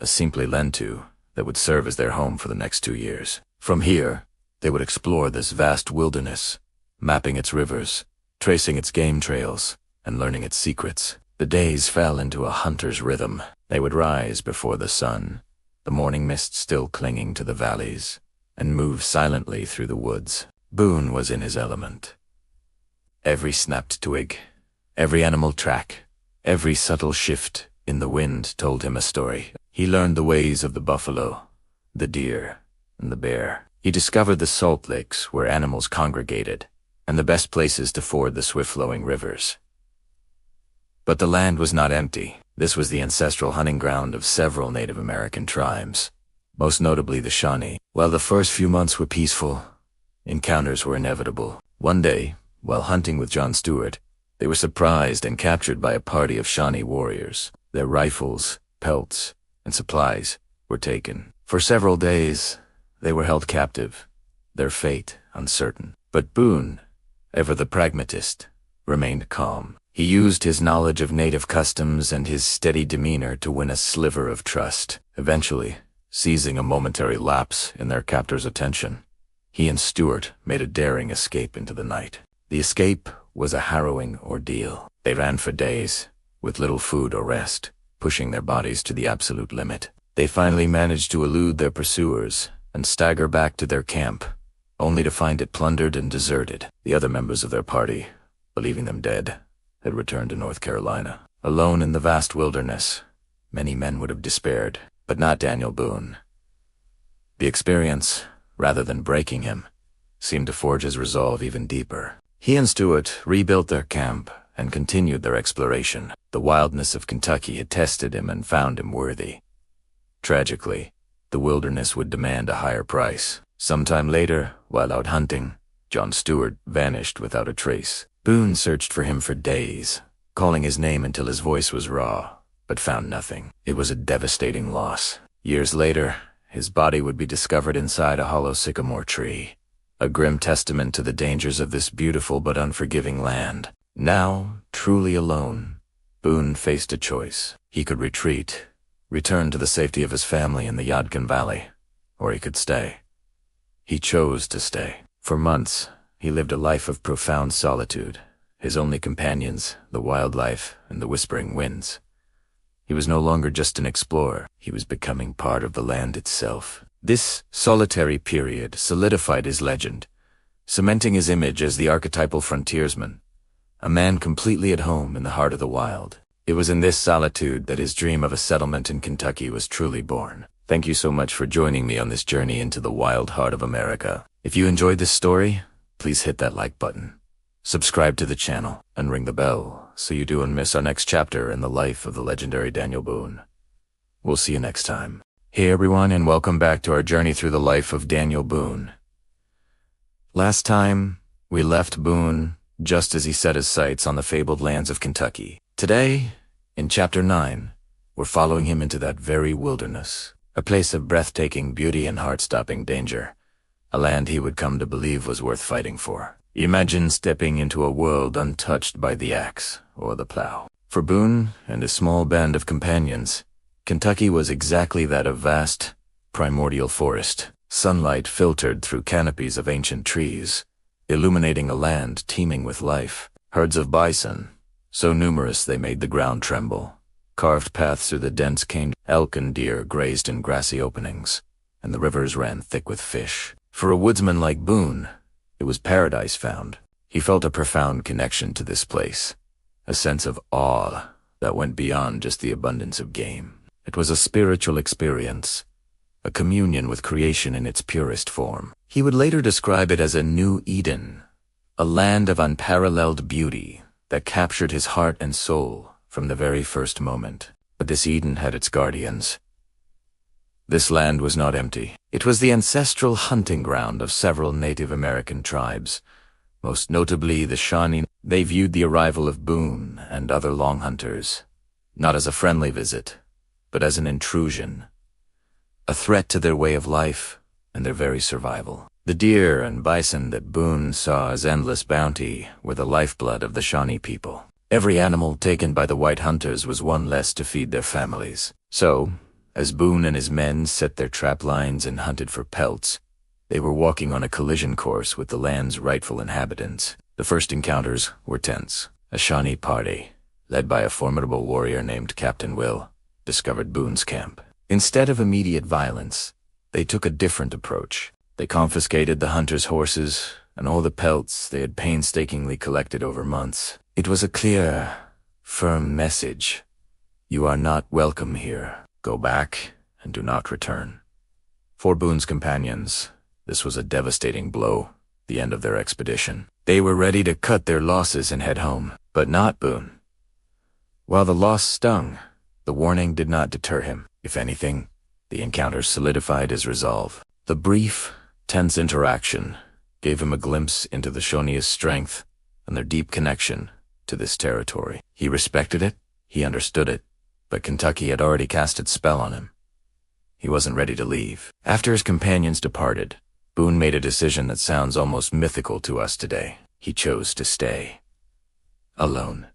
a simply lean-to that would serve as their home for the next 2 years. From here, they would explore this vast wilderness, mapping its rivers, tracing its game trails, and learning its secrets. The days fell into a hunter's rhythm. They would rise before the sun, the morning mist still clinging to the valleys, and move silently through the woods. Boone was in his element. Every snapped twig, every animal track, every subtle shift in the wind told him a story. He learned the ways of the buffalo, the deer, and the bear. He discovered the salt licks where animals congregated, and the best places to ford the swift-flowing rivers. But the land was not empty. This was the ancestral hunting ground of several Native American tribes, most notably the Shawnee. While the first few months were peaceful, encounters were inevitable. One day, while hunting with John Stewart, they were surprised and captured by a party of Shawnee warriors. Their rifles, pelts, and supplies were taken. For several days, they were held captive, their fate uncertain. But Boone, ever the pragmatist, remained calm. He used his knowledge of native customs and his steady demeanor to win a sliver of trust. Eventually, seizing a momentary lapse in their captor's attention, he and Stewart made a daring escape into the night. The escape was a harrowing ordeal. They ran for days, with little food or rest, pushing their bodies to the absolute limit. They finally managed to elude their pursuers and stagger back to their camp, only to find it plundered and deserted. The other members of their party, believing them dead, had returned to North Carolina. Alone in the vast wilderness, many men would have despaired, but not Daniel Boone. The experience, rather than breaking him, seemed to forge his resolve even deeper. He and Stewart rebuilt their camp and continued their exploration. The wildness of Kentucky had tested him and found him worthy. Tragically, the wilderness would demand a higher price. Sometime later, while out hunting, John Stewart vanished without a trace. Boone searched for him for days, calling his name until his voice was raw, but found nothing. It was a devastating loss. Years later, his body would be discovered inside a hollow sycamore tree, a grim testament to the dangers of this beautiful but unforgiving land. Now, truly alone, Boone faced a choice. He could retreat, return to the safety of his family in the Yadkin Valley, or he could stay. He chose to stay. For months, he lived a life of profound solitude, his only companions, the wildlife and the whispering winds. He was no longer just an explorer, he was becoming part of the land itself. This solitary period solidified his legend, cementing his image as the archetypal frontiersman, a man completely at home in the heart of the wild. It was in this solitude that his dream of a settlement in Kentucky was truly born. Thank you so much for joining me on this journey into the wild heart of America. If you enjoyed this story, please hit that like button, subscribe to the channel, and ring the bell so you don't miss our next chapter in the life of the legendary Daniel Boone. We'll see you next time. Hey everyone, and welcome back to our journey through the life of Daniel Boone. Last time, we left Boone just as he set his sights on the fabled lands of Kentucky. Today, in Chapter 9, we're following him into that very wilderness, a place of breathtaking beauty and heart-stopping danger. A land he would come to believe was worth fighting for. Imagine stepping into a world untouched by the axe or the plow. For Boone and his small band of companions, Kentucky was exactly that, a vast, primordial forest. Sunlight filtered through canopies of ancient trees, illuminating a land teeming with life. Herds of bison, so numerous they made the ground tremble, carved paths through the dense cane. Elk and deer grazed in grassy openings, and the rivers ran thick with fish. For a woodsman like Boone, it was paradise found. He felt a profound connection to this place, a sense of awe that went beyond just the abundance of game. It was a spiritual experience, a communion with creation in its purest form. He would later describe it as a new Eden, a land of unparalleled beauty that captured his heart and soul from the very first moment. But this Eden had its guardians. This land was not empty. It was the ancestral hunting ground of several Native American tribes, most notably the Shawnee. They viewed the arrival of Boone and other long hunters not as a friendly visit, but as an intrusion, a threat to their way of life and their very survival. The deer and bison that Boone saw as endless bounty were the lifeblood of the Shawnee people. Every animal taken by the white hunters was one less to feed their families. So, as Boone and his men set their trap lines and hunted for pelts, they were walking on a collision course with the land's rightful inhabitants. The first encounters were tense. A Shawnee party, led by a formidable warrior named Captain Will, discovered Boone's camp. Instead of immediate violence, they took a different approach. They confiscated the hunters' horses and all the pelts they had painstakingly collected over months. It was a clear, firm message. You are not welcome here. Go back and do not return. For Boone's companions, this was a devastating blow, the end of their expedition. They were ready to cut their losses and head home, but not Boone. While the loss stung, the warning did not deter him. If anything, the encounter solidified his resolve. The brief, tense interaction gave him a glimpse into the Shawnee's strength and their deep connection to this territory. He respected it, he understood it, but Kentucky had already cast its spell on him. He wasn't ready to leave. After his companions departed, Boone made a decision that sounds almost mythical to us today. He chose to stay. Alone.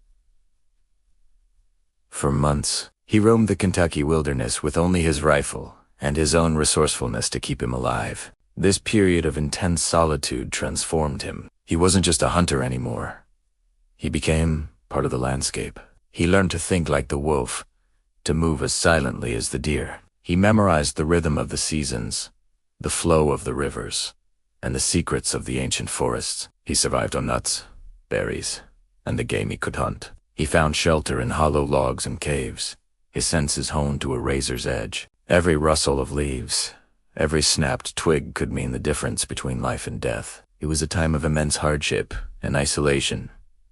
For months, he roamed the Kentucky wilderness with only his rifle and his own resourcefulness to keep him alive. This period of intense solitude transformed him. He wasn't just a hunter anymore. He became part of the landscape. He learned to think like the wolf, to move as silently as the deer. He memorized the rhythm of the seasons, the flow of the rivers, and the secrets of the ancient forests. He survived on nuts, berries, and the game he could hunt. He found shelter in hollow logs and caves, his senses honed to a razor's edge. Every rustle of leaves, every snapped twig could mean the difference between life and death. It was a time of immense hardship and isolation,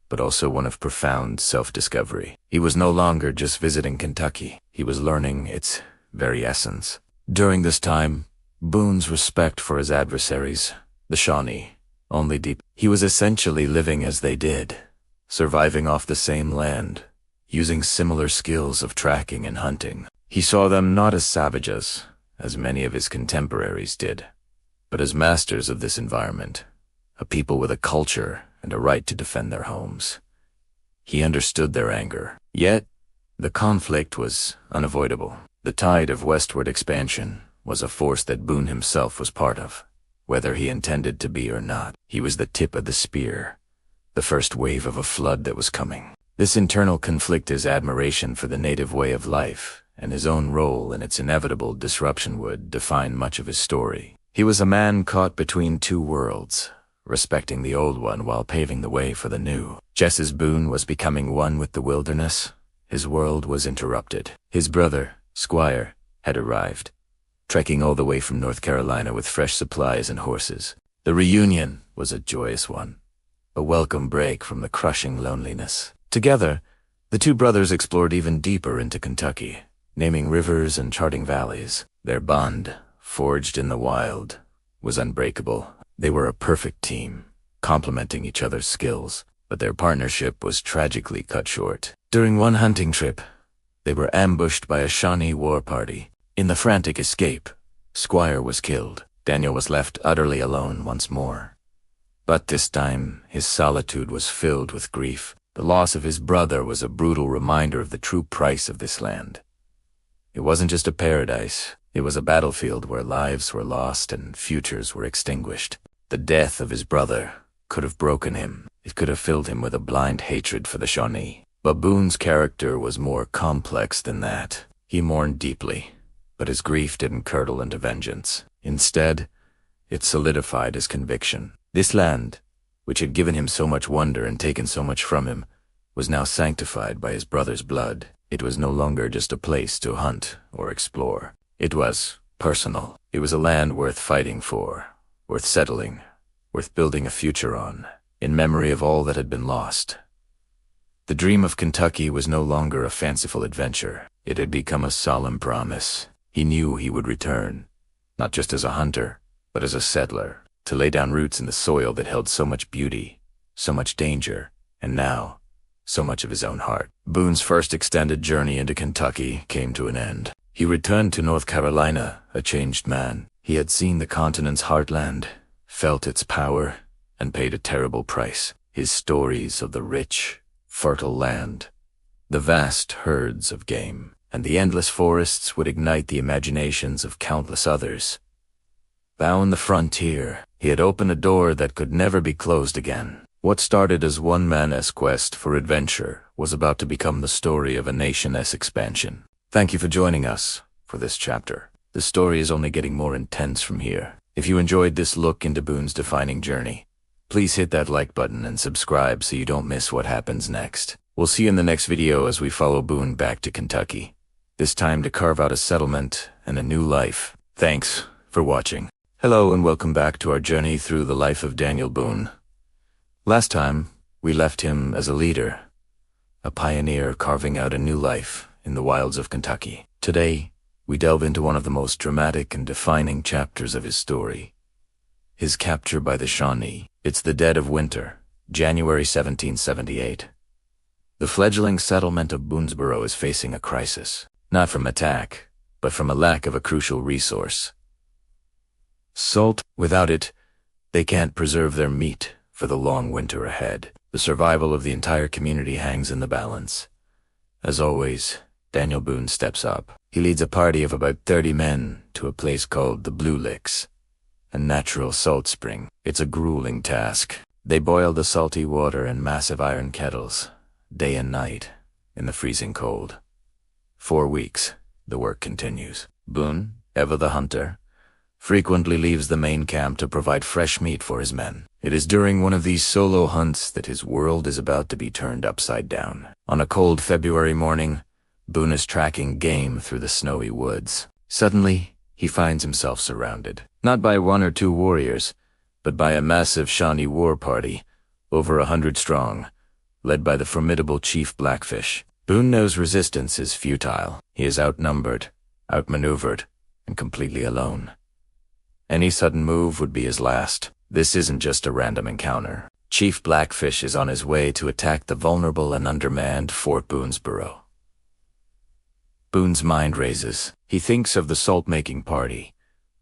but also one of profound self-discovery. He was no longer just visiting Kentucky. He was learning its very essence. During this time, Boone's respect for his adversaries, the Shawnee, only deep. He was essentially living as they did, surviving off the same land, using similar skills of tracking and hunting. He saw them not as savages, as many of his contemporaries did, but as masters of this environment, a people with a culture and a right to defend their homes. He understood their anger. Yet, the conflict was unavoidable. The tide of westward expansion was a force that Boone himself was part of, whether he intended to be or not. He was the tip of the spear, the first wave of a flood that was coming. This internal conflict, his admiration for the native way of life, and his own role in its inevitable disruption would define much of his story. He was a man caught between two worlds, respecting the old one while paving the way for the new. Just as Boone was becoming one with the wilderness, his world was interrupted. His brother, Squire, had arrived, trekking all the way from North Carolina with fresh supplies and horses. The reunion was a joyous one, a welcome break from the crushing loneliness. Together, the two brothers explored even deeper into Kentucky, naming rivers and charting valleys. Their bond, forged in the wild, was unbreakable. They were a perfect team, complementing each other's skills, but their partnership was tragically cut short. During one hunting trip, they were ambushed by a Shawnee war party. In the frantic escape, Squire was killed. Daniel was left utterly alone once more. But this time, his solitude was filled with grief. The loss of his brother was a brutal reminder of the true price of this land. It wasn't just a paradise. It was a battlefield where lives were lost and futures were extinguished. The death of his brother could have broken him. It could have filled him with a blind hatred for the Shawnee. But Boone's character was more complex than that. He mourned deeply, but his grief didn't curdle into vengeance. Instead, it solidified his conviction. This land, which had given him so much wonder and taken so much from him, was now sanctified by his brother's blood. It was no longer just a place to hunt or explore. It was personal. It was a land worth fighting for, worth settling, worth building a future on, in memory of all that had been lost. The dream of Kentucky was no longer a fanciful adventure. It had become a solemn promise. He knew he would return, not just as a hunter, but as a settler, to lay down roots in the soil that held so much beauty, so much danger, and now, so much of his own heart. Boone's first extended journey into Kentucky came to an end. He returned to North Carolina, a changed man. He had seen the continent's heartland, felt its power, and paid a terrible price. His stories of the rich, fertile land, the vast herds of game, and the endless forests would ignite the imaginations of countless others. Bound the frontier, he had opened a door that could never be closed again. What started as one man's quest for adventure was about to become the story of a nation's expansion. Thank you for joining us for this chapter. The story is only getting more intense from here. If you enjoyed this look into Boone's defining journey, please hit that like button and subscribe so you don't miss what happens next. We'll see you in the next video as we follow Boone back to Kentucky, this time to carve out a settlement and a new life. Thanks for watching. Hello and welcome back to our journey through the life of Daniel Boone. Last time, we left him as a leader, a pioneer carving out a new life in the wilds of Kentucky. Today, we delve into one of the most dramatic and defining chapters of his story, his capture by the Shawnee. It's the dead of winter, January 1778. The fledgling settlement of Boonesborough is facing a crisis, not from attack, but from a lack of a crucial resource. Salt. Without it, they can't preserve their meat for the long winter ahead. The survival of the entire community hangs in the balance. As always, Daniel Boone steps up. He leads a party of about 30 men to a place called the Blue Licks, a natural salt spring. It's a grueling task. They boil the salty water in massive iron kettles, day and night, in the freezing cold. 4 weeks, the work continues. Boone, ever the hunter, frequently leaves the main camp to provide fresh meat for his men. It is during one of these solo hunts that his world is about to be turned upside down. On a cold February morning, Boone is tracking game through the snowy woods. Suddenly, he finds himself surrounded, not by 1 or 2 warriors, but by a massive Shawnee war party, over 100 strong, led by the formidable Chief Blackfish. Boone knows resistance is futile. He is outnumbered, outmaneuvered, and completely alone. Any sudden move would be his last. This isn't just a random encounter. Chief Blackfish is on his way to attack the vulnerable and undermanned Fort Boonesborough. Boone's mind races. He thinks of the salt-making party,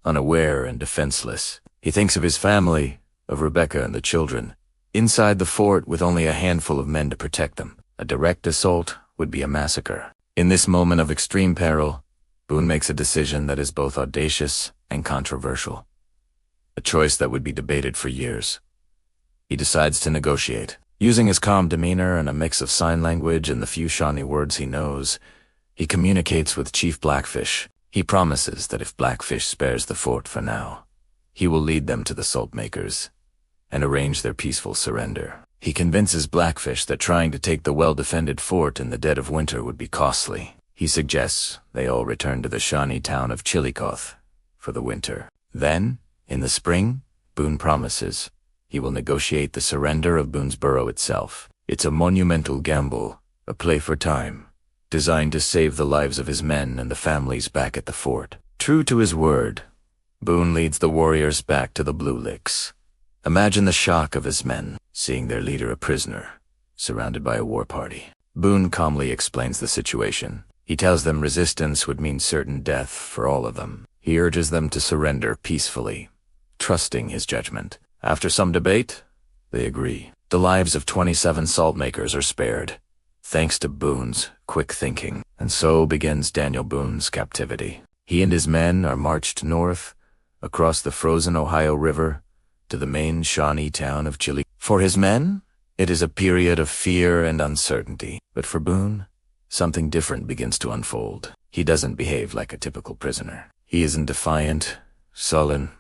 unaware and defenseless. He thinks of his family, of Rebecca and the children, inside the fort with only a handful of men to protect them. A direct assault would be a massacre. In this moment of extreme peril, Boone makes a decision that is both audacious and controversial. A choice that would be debated for years. He decides to negotiate. Using his calm demeanor and a mix of sign language and the few Shawnee words he knows, he communicates with Chief Blackfish. He promises that if Blackfish spares the fort for now, he will lead them to the salt makers and arrange their peaceful surrender. He convinces Blackfish that trying to take the well-defended fort in the dead of winter would be costly. He suggests they all return to the Shawnee town of Chillicothe for the winter. Then, in the spring, Boone promises he will negotiate the surrender of Boonesborough itself. It's a monumental gamble, a play for time, designed to save the lives of his men and the families back at the fort. True to his word, Boone leads the warriors back to the Blue Licks. Imagine the shock of his men, seeing their leader a prisoner, surrounded by a war party. Boone calmly explains the situation. He tells them resistance would mean certain death for all of them. He urges them to surrender peacefully, trusting his judgment. After some debate, they agree. The lives of 27 salt makers are spared, thanks to Boone's quick thinking. And so begins Daniel Boone's captivity. He and his men are marched north, across the frozen Ohio River, to the main Shawnee town of Chillicothe. For his men, it is a period of fear and uncertainty. But for Boone, something different begins to unfold. He doesn't behave like a typical prisoner. He isn't defiant, sullen,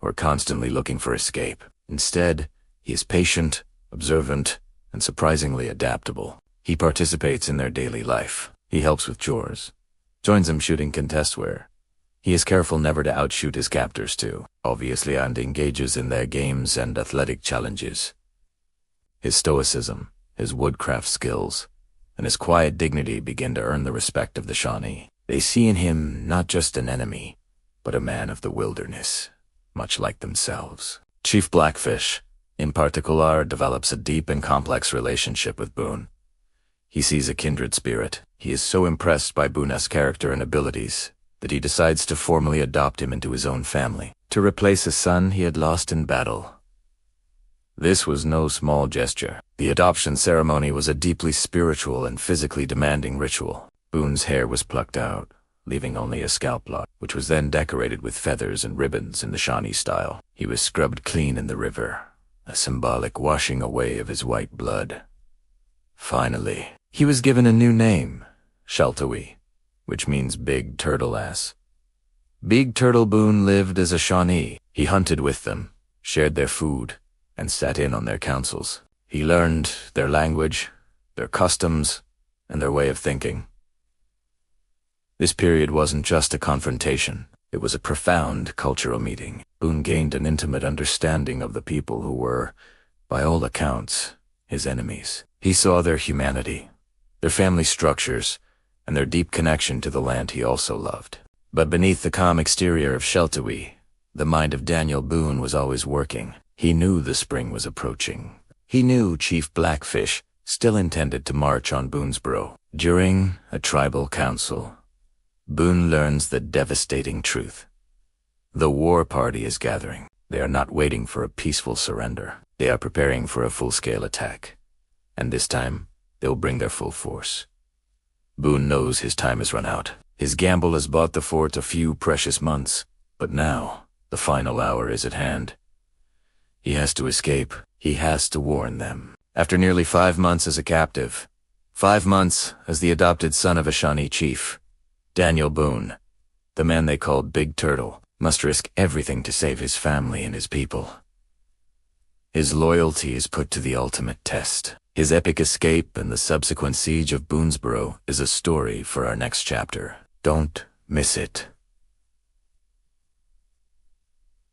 or constantly looking for escape. Instead, he is patient, observant, and surprisingly adaptable. He participates in their daily life. He helps with chores, joins them shooting contest where he is careful never to outshoot his captors too, obviously, and engages in their games and athletic challenges. His stoicism, his woodcraft skills, and his quiet dignity begin to earn the respect of the Shawnee. They see in him not just an enemy, but a man of the wilderness, much like themselves. Chief Blackfish, in particular, develops a deep and complex relationship with Boone. He sees a kindred spirit. He is so impressed by Boone's character and abilities that he decides to formally adopt him into his own family, to replace a son he had lost in battle. This was no small gesture. The adoption ceremony was a deeply spiritual and physically demanding ritual. Boone's hair was plucked out, leaving only a scalp lock, which was then decorated with feathers and ribbons in the Shawnee style. He was scrubbed clean in the river, a symbolic washing away of his white blood. Finally, he was given a new name, Sheltowee, which means Big Turtle Ass. Big Turtle Boone lived as a Shawnee. He hunted with them, shared their food, and sat in on their councils. He learned their language, their customs, and their way of thinking. This period wasn't just a confrontation. It was a profound cultural meeting. Boone gained an intimate understanding of the people who were, by all accounts, his enemies. He saw their humanity, their family structures, and their deep connection to the land he also loved. But beneath the calm exterior of Sheltowee, the mind of Daniel Boone was always working. He knew the spring was approaching. He knew Chief Blackfish still intended to march on Boonesborough. During a tribal council, Boone learns the devastating truth. The war party is gathering. They are not waiting for a peaceful surrender. They are preparing for a full-scale attack. And this time, they'll bring their full force. Boone knows his time has run out. His gamble has bought the fort a few precious months, but now, the final hour is at hand. He has to escape. He has to warn them. After nearly 5 months as a captive, 5 months as the adopted son of a Shawnee chief, Daniel Boone, the man they called Big Turtle, must risk everything to save his family and his people. His loyalty is put to the ultimate test. His epic escape and the subsequent siege of Boonesborough is a story for our next chapter. Don't miss it.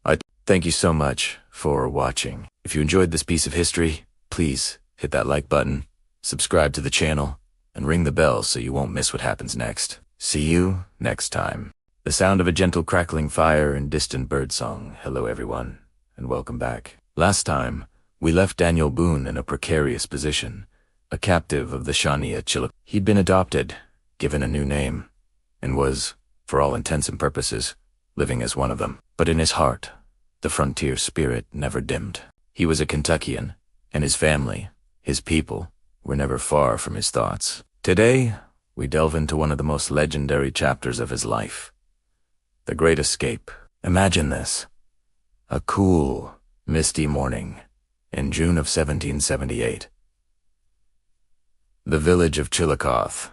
I thank you so much for watching. If you enjoyed this piece of history, please hit that like button, subscribe to the channel, and ring the bell so you won't miss what happens next. See you next time. The sound of a gentle crackling fire and distant birdsong. Hello everyone, and welcome back. Last time, we left Daniel Boone in a precarious position, a captive of the Shawnee at Chillicothe. He'd been adopted, given a new name, and was, for all intents and purposes, living as one of them. But in his heart, the frontier spirit never dimmed. He was a Kentuckian, and his family, his people, were never far from his thoughts. Today, we delve into one of the most legendary chapters of his life, the Great Escape. Imagine this: a cool, misty morning in June of 1778. The village of Chillicothe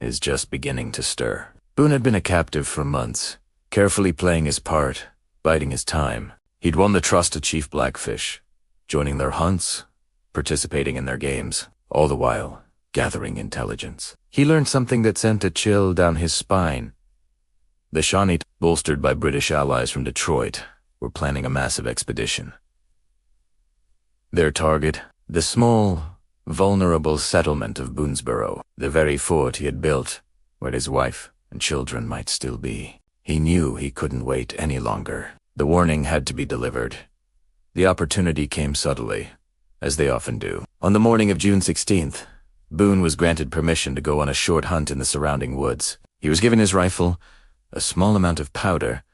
is just beginning to stir. Boone had been a captive for months, carefully playing his part, biding his time. He'd won the trust of Chief Blackfish, joining their hunts, participating in their games, all the while gathering intelligence. He learned something that sent a chill down his spine. The Shawnee, bolstered by British allies from Detroit, were planning a massive expedition. Their target, the small, vulnerable settlement of Boonesborough, the very fort he had built, where his wife and children might still be. He knew he couldn't wait any longer. The warning had to be delivered. The opportunity came subtly, as they often do. On the morning of June 16th, Boone was granted permission to go on a short hunt in the surrounding woods. He was given his rifle, a small amount of powder,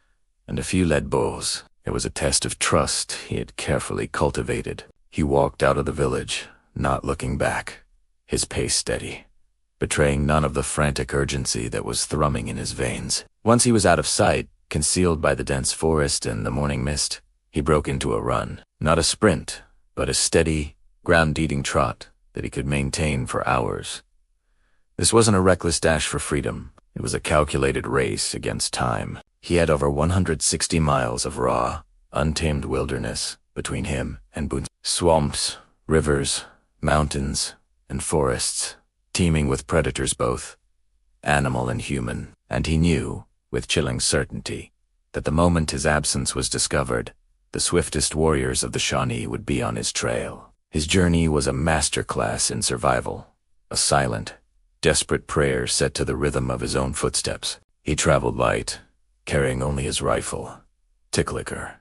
and a few lead balls. It was a test of trust he had carefully cultivated. He walked out of the village, not looking back, his pace steady, betraying none of the frantic urgency that was thrumming in his veins. Once he was out of sight, concealed by the dense forest and the morning mist, he broke into a run. Not a sprint, but a steady, ground-eating trot that he could maintain for hours. This wasn't a reckless dash for freedom. It was a calculated race against time. He had over 160 miles of raw, untamed wilderness between him and Boone. Swamps, rivers, mountains, and forests teeming with predators both animal and human, and he knew, with chilling certainty, that the moment his absence was discovered, the swiftest warriors of the Shawnee would be on his trail. His journey was a masterclass in survival, a silent, desperate prayer set to the rhythm of his own footsteps. He traveled light, carrying only his rifle, tick liquor,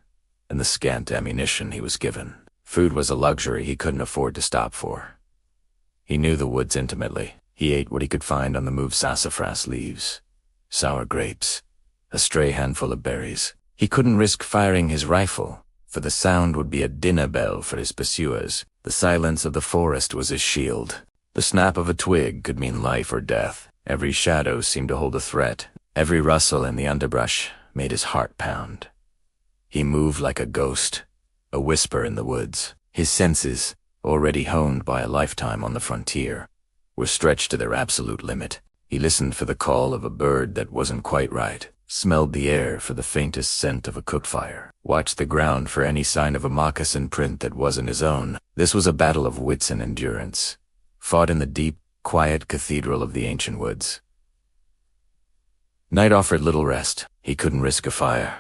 and the scant ammunition he was given. Food was a luxury he couldn't afford to stop for. He knew the woods intimately. He ate what he could find on the move: sassafras leaves, sour grapes, a stray handful of berries. He couldn't risk firing his rifle, for the sound would be a dinner bell for his pursuers. The silence of the forest was his shield. The snap of a twig could mean life or death. Every shadow seemed to hold a threat. Every rustle in the underbrush made his heart pound. He moved like a ghost, a whisper in the woods. His senses, already honed by a lifetime on the frontier, were stretched to their absolute limit. He listened for the call of a bird that wasn't quite right, smelled the air for the faintest scent of a cook fire, watched the ground for any sign of a moccasin print that wasn't his own. This was a battle of wits and endurance, fought in the deep, quiet cathedral of the ancient woods. Night offered little rest. He couldn't risk a fire,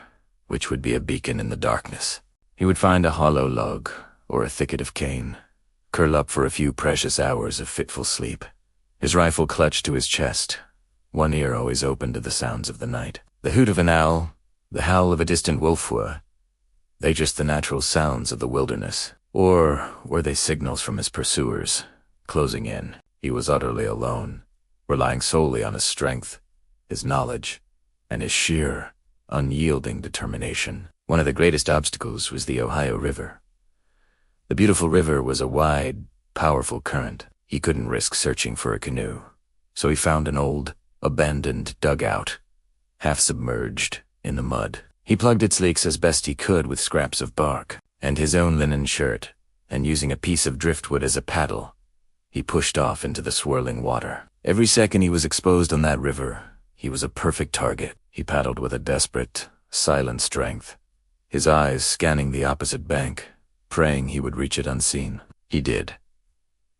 which would be a beacon in the darkness. He would find a hollow log or a thicket of cane, curl up for a few precious hours of fitful sleep, his rifle clutched to his chest, one ear always open to the sounds of the night. The hoot of an owl, the howl of a distant wolf were they just the natural sounds of the wilderness? Or were they signals from his pursuers, closing in? He was utterly alone, relying solely on his strength, his knowledge, and his sheer, unyielding determination. One of the greatest obstacles was the Ohio River. The beautiful river was a wide, powerful current. He couldn't risk searching for a canoe, so he found an old, abandoned dugout, half submerged in the mud. He plugged its leaks as best he could with scraps of bark and his own linen shirt, and using a piece of driftwood as a paddle, he pushed off into the swirling water. Every second he was exposed on that river, he was a perfect target. He paddled with a desperate, silent strength, his eyes scanning the opposite bank, praying he would reach it unseen. He did.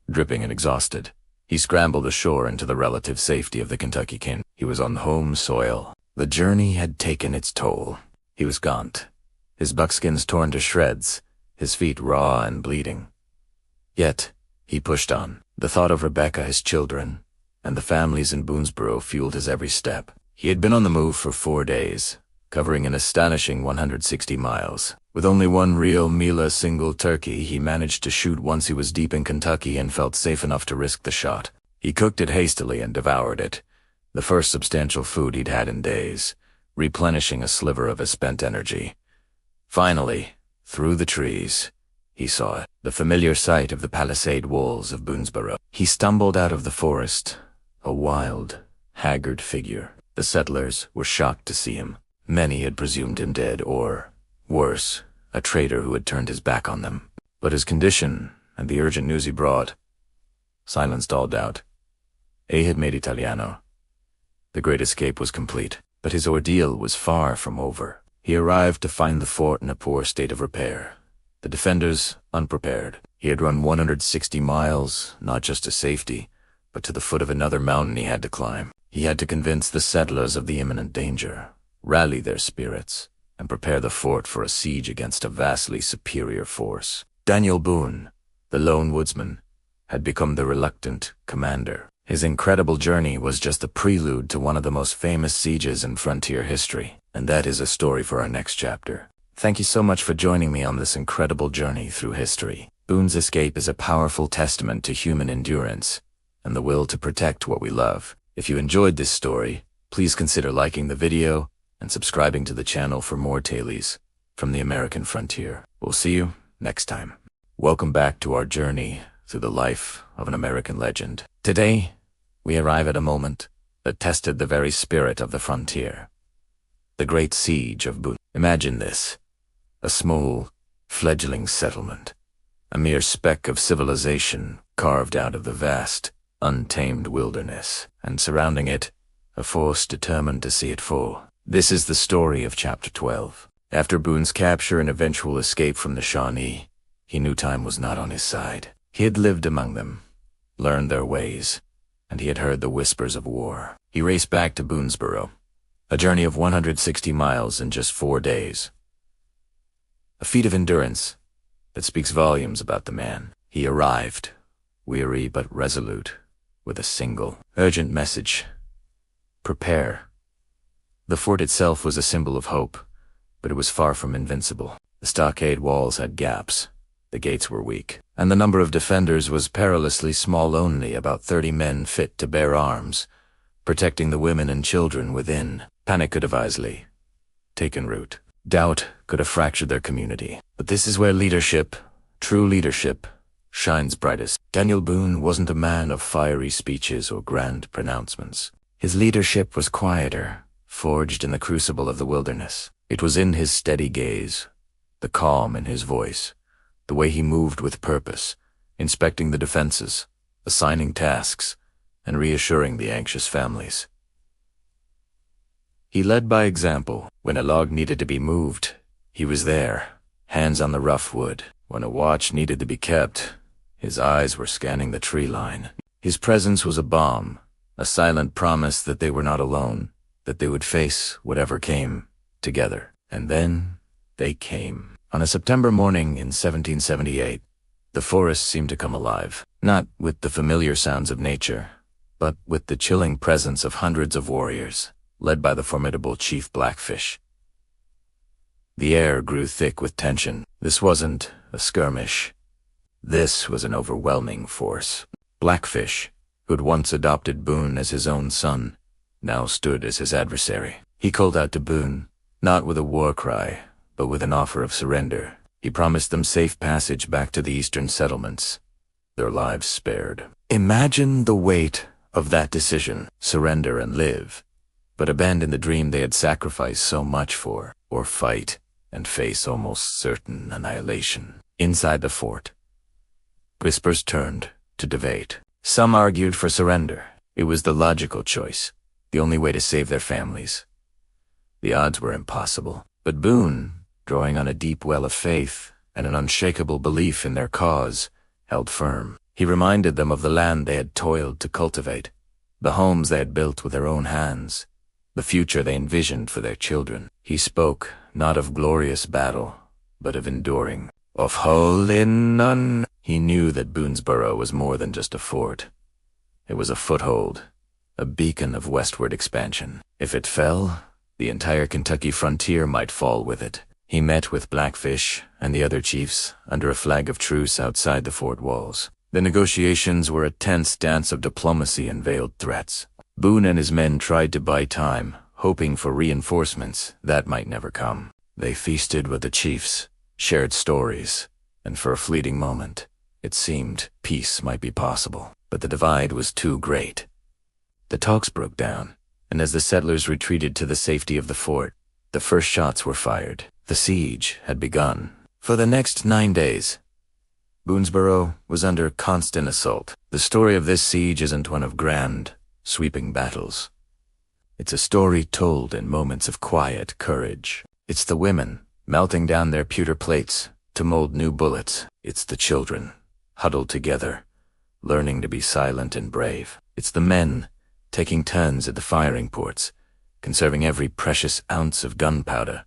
Dripping and exhausted, he scrambled ashore into the relative safety of the Kentucky canyon. He was on home soil. The journey had taken its toll. He was gaunt, his buckskins torn to shreds, his feet raw and bleeding. Yet, he pushed on. The thought of Rebecca, his children, and the families in Boonesborough fueled his every step. He had been on the move for 4 days, covering an astonishing 160 miles. With only one real Mila single turkey he managed to shoot once he was deep in Kentucky and felt safe enough to risk the shot. He cooked it hastily and devoured it, the first substantial food he'd had in days, replenishing a sliver of his spent energy. Finally, through the trees, he saw it, the familiar sight of the palisade walls of Boonesborough. He stumbled out of the forest, a wild, haggard figure. The settlers were shocked to see him. Many had presumed him dead or, worse, a traitor who had turned his back on them. But his condition and the urgent news he brought silenced all doubt. Had made Italiano. The great escape was complete, but his ordeal was far from over. He arrived to find the fort in a poor state of repair, the defenders unprepared. He had run 160 miles, not just to safety, but to the foot of another mountain he had to climb. He had to convince the settlers of the imminent danger, rally their spirits, and prepare the fort for a siege against a vastly superior force. Daniel Boone, the lone woodsman, had become the reluctant commander. His incredible journey was just the prelude to one of the most famous sieges in frontier history, and that is a story for our next chapter. Thank you so much for joining me on this incredible journey through history. Boone's escape is a powerful testament to human endurance and the will to protect what we love. If you enjoyed this story, please consider liking the video and subscribing to the channel for more tales from the American frontier. We'll see you next time. Welcome back to our journey through the life of an American legend. Today, we arrive at a moment that tested the very spirit of the frontier. The Great Siege of Boone. Imagine this: a small, fledgling settlement, a mere speck of civilization carved out of the vast, untamed wilderness, and surrounding it, a force determined to see it fall. This is the story of Chapter 12. After Boone's capture and eventual escape from the Shawnee, he knew time was not on his side. He had lived among them, learned their ways, and he had heard the whispers of war. He raced back to Boonesborough, a journey of 160 miles in just 4 days. A feat of endurance that speaks volumes about the man. He arrived, weary but resolute, with a single, urgent message: prepare. The fort itself was a symbol of hope, but it was far from invincible. The stockade walls had gaps, the gates were weak, and the number of defenders was perilously small, only about 30 men fit to bear arms, protecting the women and children within. Panic could have easily taken root. Doubt could have fractured their community. But this is where leadership, true leadership, shines brightest. Daniel Boone wasn't a man of fiery speeches or grand pronouncements. His leadership was quieter, forged in the crucible of the wilderness. It was in his steady gaze, the calm in his voice, the way he moved with purpose, inspecting the defenses, assigning tasks, and reassuring the anxious families. He led by example. When a log needed to be moved, he was there, hands on the rough wood. When a watch needed to be kept, his eyes were scanning the tree line. His presence was a balm, a silent promise that they were not alone, that they would face whatever came, together. And then they came. On a September morning in 1778, the forest seemed to come alive, not with the familiar sounds of nature, but with the chilling presence of hundreds of warriors, led by the formidable Chief Blackfish. The air grew thick with tension. This wasn't a skirmish. This was an overwhelming force. Blackfish, who had once adopted Boone as his own son, now stood as his adversary. He called out to Boone, not with a war cry, but with an offer of surrender. He promised them safe passage back to the eastern settlements, their lives spared. Imagine the weight of that decision: surrender and live, but abandon the dream they had sacrificed so much for, or fight and face almost certain annihilation. Inside the fort, whispers turned to debate. Some argued for surrender. It was the logical choice, the only way to save their families. The odds were impossible, but Boone, drawing on a deep well of faith and an unshakable belief in their cause, held firm. He reminded them of the land they had toiled to cultivate, the homes they had built with their own hands, the future they envisioned for their children. He spoke not of glorious battle, but of enduring, of holding none. He knew that Boonesborough was more than just a fort. It was a foothold, a beacon of westward expansion. If it fell, the entire Kentucky frontier might fall with it. He met with Blackfish and the other chiefs under a flag of truce outside the fort walls. The negotiations were a tense dance of diplomacy and veiled threats. Boone and his men tried to buy time, hoping for reinforcements that might never come. They feasted with the chiefs, shared stories, and for a fleeting moment, it seemed peace might be possible. But the divide was too great. The talks broke down, and as the settlers retreated to the safety of the fort, the first shots were fired. The siege had begun. For the next 9 days, Boonesborough was under constant assault. The story of this siege isn't one of grand, sweeping battles. It's a story told in moments of quiet courage. It's the women melting down their pewter plates to mold new bullets. It's the children, huddled together, learning to be silent and brave. It's the men taking turns at the firing ports, conserving every precious ounce of gunpowder,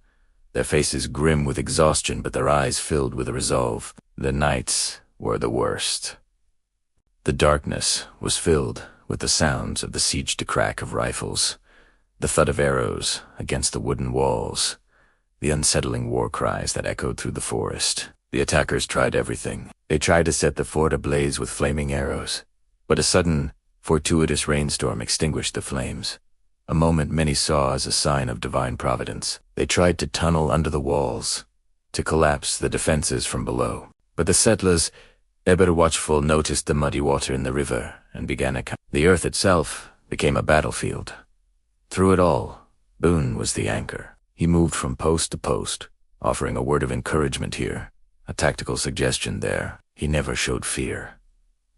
their faces grim with exhaustion but their eyes filled with a resolve. The nights were the worst. The darkness was filled with the sounds of the siege-to-crack of rifles, the thud of arrows against the wooden walls, the unsettling war cries that echoed through the forest. The attackers tried everything. They tried to set the fort ablaze with flaming arrows, but a sudden, fortuitous rainstorm extinguished the flames, a moment many saw as a sign of divine providence. They tried to tunnel under the walls, to collapse the defenses from below. But the settlers, ever watchful, noticed the muddy water in the river and began a The earth itself became a battlefield. Through it all, Boone was the anchor. He moved from post to post, offering a word of encouragement here, a tactical suggestion there. He never showed fear,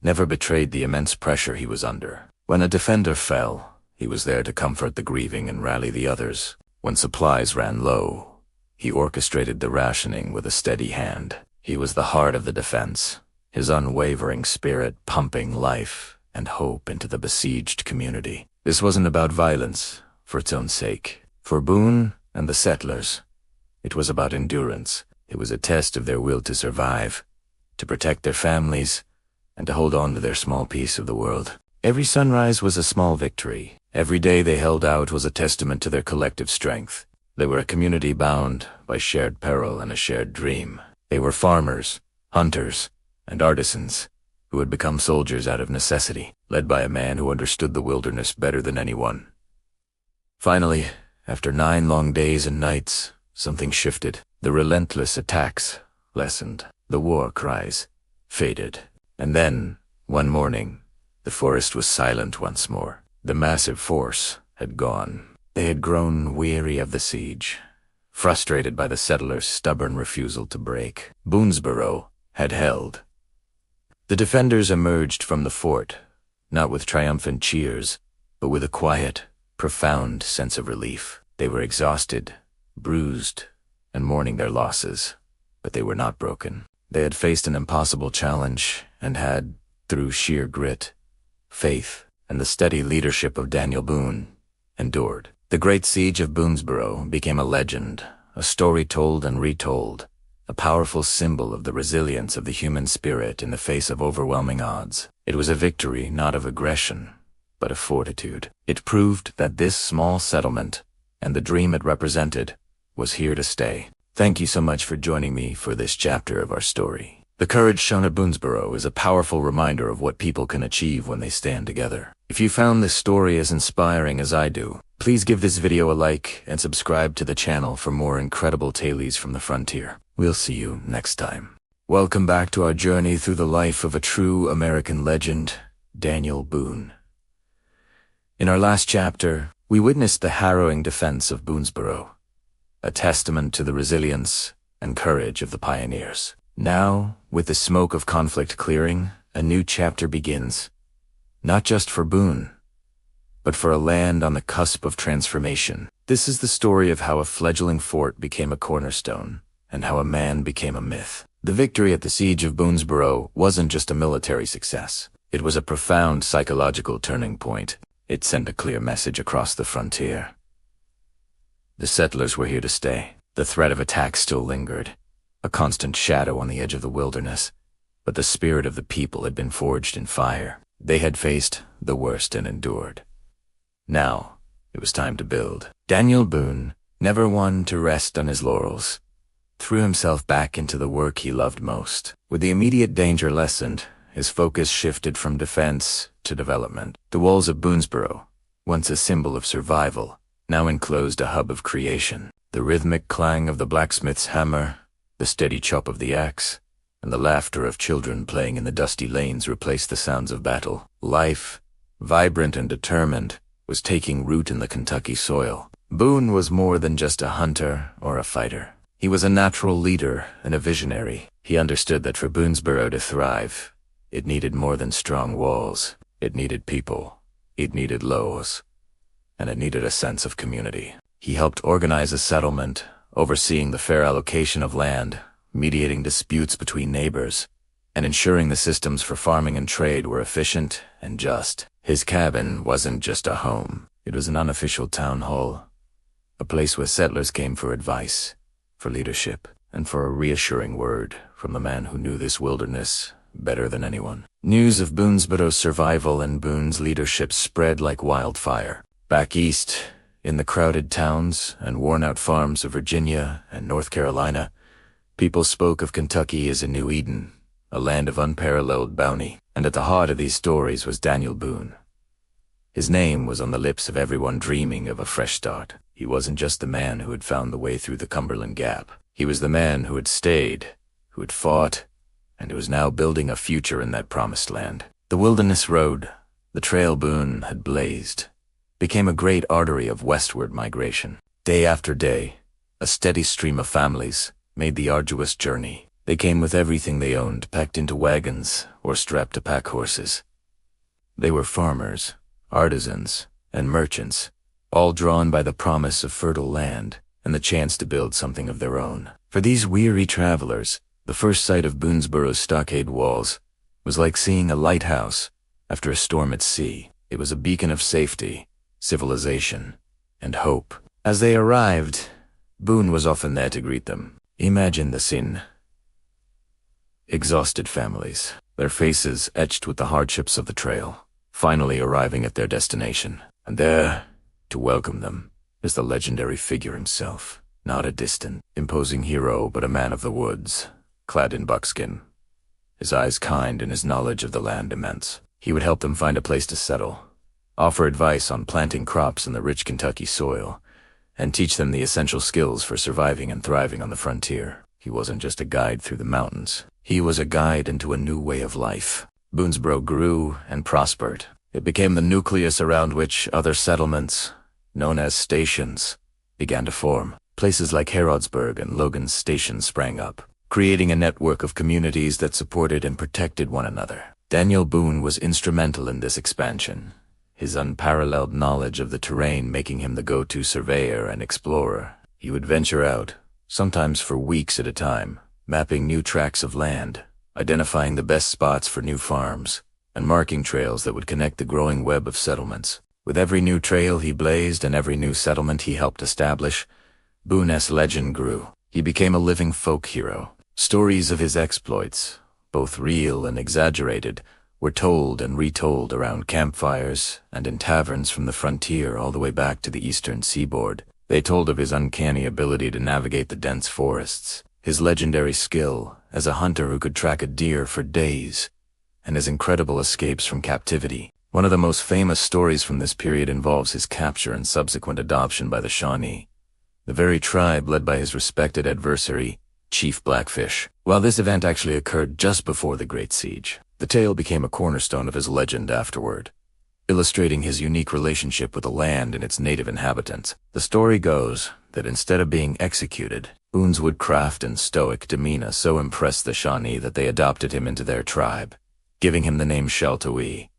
never betrayed the immense pressure he was under. When a defender fell, he was there to comfort the grieving and rally the others. When supplies ran low, he orchestrated the rationing with a steady hand. He was the heart of the defense, his unwavering spirit pumping life and hope into the besieged community. This wasn't about violence for its own sake. For Boone and the settlers, it was about endurance. It was a test of their will to survive, to protect their families, and to hold on to their small piece of the world. Every sunrise was a small victory. Every day they held out was a testament to their collective strength. They were a community bound by shared peril and a shared dream. They were farmers, hunters, and artisans who had become soldiers out of necessity, led by a man who understood the wilderness better than anyone. Finally, after 9 long days and nights, something shifted. The relentless attacks lessened. The war cries faded. And then, one morning, the forest was silent once more. The massive force had gone. They had grown weary of the siege, frustrated by the settlers' stubborn refusal to break. Boonesborough had held. The defenders emerged from the fort, not with triumphant cheers, but with a quiet, profound sense of relief. They were exhausted, bruised, and mourning their losses, but they were not broken. They had faced an impossible challenge and had, through sheer grit, faith, and the steady leadership of Daniel Boone, endured. The great siege of Boonesborough became a legend, a story told and retold, a powerful symbol of the resilience of the human spirit in the face of overwhelming odds. It was a victory not of aggression, but of fortitude. It proved that this small settlement, and the dream it represented, was here to stay. Thank you so much for joining me for this chapter of our story. The courage shown at Boonesborough is a powerful reminder of what people can achieve when they stand together. If you found this story as inspiring as I do, please give this video a like and subscribe to the channel for more incredible tales from the frontier. We'll see you next time. Welcome back to our journey through the life of a true American legend, Daniel Boone. In our last chapter, we witnessed the harrowing defense of Boonesborough, a testament to the resilience and courage of the pioneers. Now, with the smoke of conflict clearing, a new chapter begins. Not just for Boone, but for a land on the cusp of transformation. This is the story of how a fledgling fort became a cornerstone, and how a man became a myth. The victory at the siege of Boonesborough wasn't just a military success. It was a profound psychological turning point. It sent a clear message across the frontier. The settlers were here to stay. The threat of attack still lingered, a constant shadow on the edge of the wilderness, but the spirit of the people had been forged in fire. They had faced the worst and endured. Now, it was time to build. Daniel Boone, never one to rest on his laurels, threw himself back into the work he loved most. With the immediate danger lessened, his focus shifted from defense to development. The walls of Boonesborough, once a symbol of survival, now enclosed a hub of creation. The rhythmic clang of the blacksmith's hammer, the steady chop of the axe, and the laughter of children playing in the dusty lanes replaced the sounds of battle. Life, vibrant and determined, was taking root in the Kentucky soil. Boone was more than just a hunter or a fighter. He was a natural leader and a visionary. He understood that for Boonesborough to thrive, it needed more than strong walls. It needed people. It needed laws. And it needed a sense of community. He helped organize a settlement, overseeing the fair allocation of land, mediating disputes between neighbors, and ensuring the systems for farming and trade were efficient and just. His cabin wasn't just a home. It was an unofficial town hall, a place where settlers came for advice, for leadership, and for a reassuring word from the man who knew this wilderness better than anyone. News of Boonesborough's survival and Boone's leadership spread like wildfire. Back east, in the crowded towns and worn-out farms of Virginia and North Carolina, people spoke of Kentucky as a New Eden, a land of unparalleled bounty. And at the heart of these stories was Daniel Boone. His name was on the lips of everyone dreaming of a fresh start. He wasn't just the man who had found the way through the Cumberland Gap. He was the man who had stayed, who had fought, and who was now building a future in that promised land. The wilderness road, the trail Boone had blazed, became a great artery of westward migration. Day after day, a steady stream of families made the arduous journey. They came with everything they owned, packed into wagons or strapped to pack horses. They were farmers, artisans, and merchants, all drawn by the promise of fertile land and the chance to build something of their own. For these weary travelers, the first sight of Boonesborough's stockade walls was like seeing a lighthouse After a storm at sea, it was a beacon of safety, civilization, and hope. As they arrived, Boone was often there to greet them. Imagine the scene. Exhausted families, their faces etched with the hardships of the trail, finally arriving at their destination. And there, to welcome them, is the legendary figure himself. Not a distant, imposing hero, but a man of the woods, clad in buckskin. His eyes kind and his knowledge of the land immense. He would help them find a place to settle, offer advice on planting crops in the rich Kentucky soil, and teach them the essential skills for surviving and thriving on the frontier. He wasn't just a guide through the mountains. He was a guide into a new way of life. Boonesborough grew and prospered. It became the nucleus around which other settlements, known as stations, began to form. Places like Harrodsburg and Logan's Station sprang up, creating a network of communities that supported and protected one another. Daniel Boone was instrumental in this expansion, his unparalleled knowledge of the terrain making him the go-to surveyor and explorer. He would venture out, sometimes for weeks at a time, mapping new tracts of land, identifying the best spots for new farms, and marking trails that would connect the growing web of settlements. With every new trail he blazed and every new settlement he helped establish, Boone's legend grew. He became a living folk hero. Stories of his exploits, both real and exaggerated, were told and retold around campfires and in taverns from the frontier all the way back to the eastern seaboard. They told of his uncanny ability to navigate the dense forests, his legendary skill as a hunter who could track a deer for days, and his incredible escapes from captivity. One of the most famous stories from this period involves his capture and subsequent adoption by the Shawnee, the very tribe led by his respected adversary, Chief Blackfish. While this event actually occurred just before the Great Siege, the tale became a cornerstone of his legend afterward, illustrating his unique relationship with the land and its native inhabitants. The story goes that instead of being executed, Boone's woodcraft and stoic demeanor so impressed the Shawnee that they adopted him into their tribe, giving him the name Sheltowee,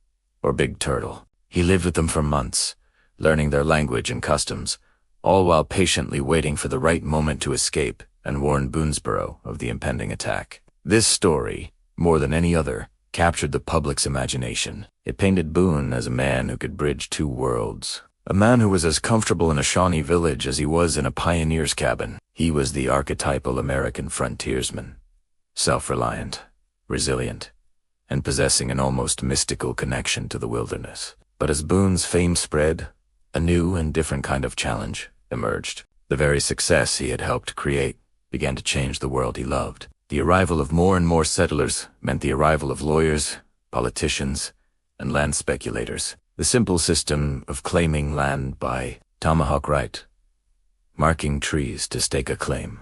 or Big Turtle. He lived with them for months, learning their language and customs, all while patiently waiting for the right moment to escape and warn Boonesborough of the impending attack. This story, more than any other, captured the public's imagination. It painted Boone as a man who could bridge two worlds, a man who was as comfortable in a Shawnee village as he was in a pioneer's cabin. He was the archetypal American frontiersman, self-reliant, resilient, and possessing an almost mystical connection to the wilderness. But as Boone's fame spread, a new and different kind of challenge emerged. The very success he had helped create began to change the world he loved. The arrival of more and more settlers meant the arrival of lawyers, politicians, and land speculators. The simple system of claiming land by tomahawk right, marking trees to stake a claim,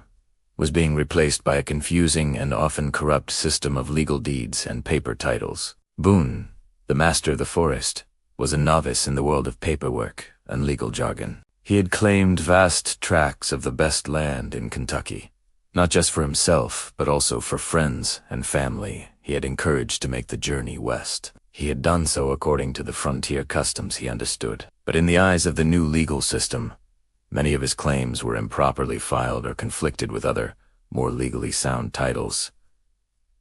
was being replaced by a confusing and often corrupt system of legal deeds and paper titles. Boone, the master of the forest, was a novice in the world of paperwork and legal jargon. He had claimed vast tracts of the best land in Kentucky, not just for himself, but also for friends and family he had encouraged to make the journey west. He had done so according to the frontier customs he understood. But in the eyes of the new legal system, many of his claims were improperly filed or conflicted with other, more legally sound titles.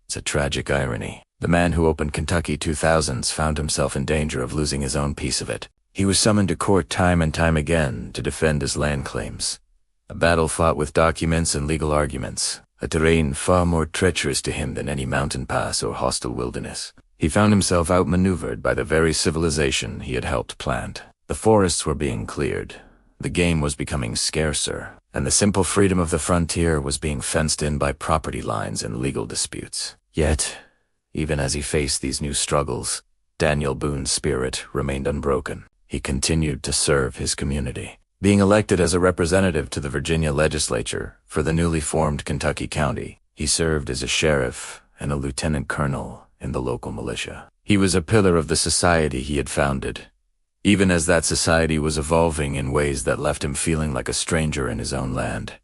It's a tragic irony. The man who opened Kentucky 2000s found himself in danger of losing his own piece of it. He was summoned to court time and time again to defend his land claims. A battle fought with documents and legal arguments, a terrain far more treacherous to him than any mountain pass or hostile wilderness. He found himself outmaneuvered by the very civilization he had helped plant. The forests were being cleared, the game was becoming scarcer, and the simple freedom of the frontier was being fenced in by property lines and legal disputes. Yet, even as he faced these new struggles, Daniel Boone's spirit remained unbroken. He continued to serve his community. Being elected as a representative to the Virginia legislature for the newly formed Kentucky County, he served as a sheriff and a lieutenant colonel in the local militia. He was a pillar of the society he had founded, even as that society was evolving in ways that left him feeling like a stranger in his own land.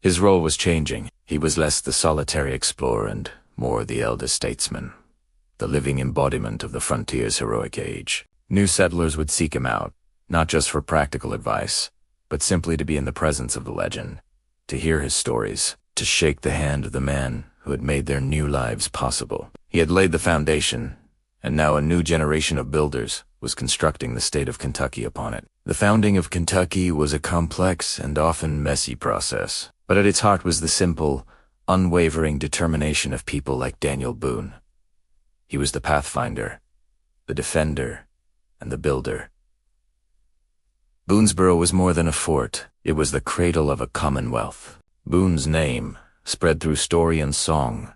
His role was changing. He was less the solitary explorer and more the elder statesman, the living embodiment of the frontier's heroic age. New settlers would seek him out, not just for practical advice, but simply to be in the presence of the legend, to hear his stories, to shake the hand of the man who had made their new lives possible. He had laid the foundation, and now a new generation of builders was constructing the state of Kentucky upon it. The founding of Kentucky was a complex and often messy process, but at its heart was the simple, unwavering determination of people like Daniel Boone. He was the pathfinder, the defender, and the builder. Boonesborough was more than a fort. It was the cradle of a commonwealth. Boone's name, spread through story and song,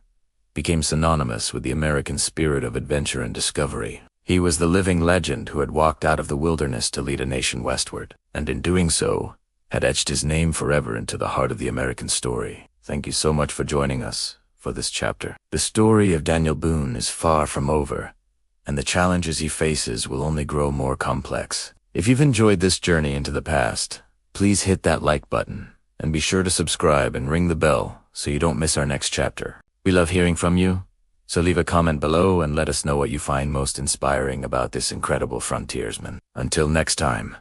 became synonymous with the American spirit of adventure and discovery. He was the living legend who had walked out of the wilderness to lead a nation westward, and in doing so, had etched his name forever into the heart of the American story. Thank you so much for joining us for this chapter. The story of Daniel Boone is far from over, and the challenges he faces will only grow more complex. If you've enjoyed this journey into the past, please hit that like button, and be sure to subscribe and ring the bell so you don't miss our next chapter. We love hearing from you, so leave a comment below and let us know what you find most inspiring about this incredible frontiersman. Until next time,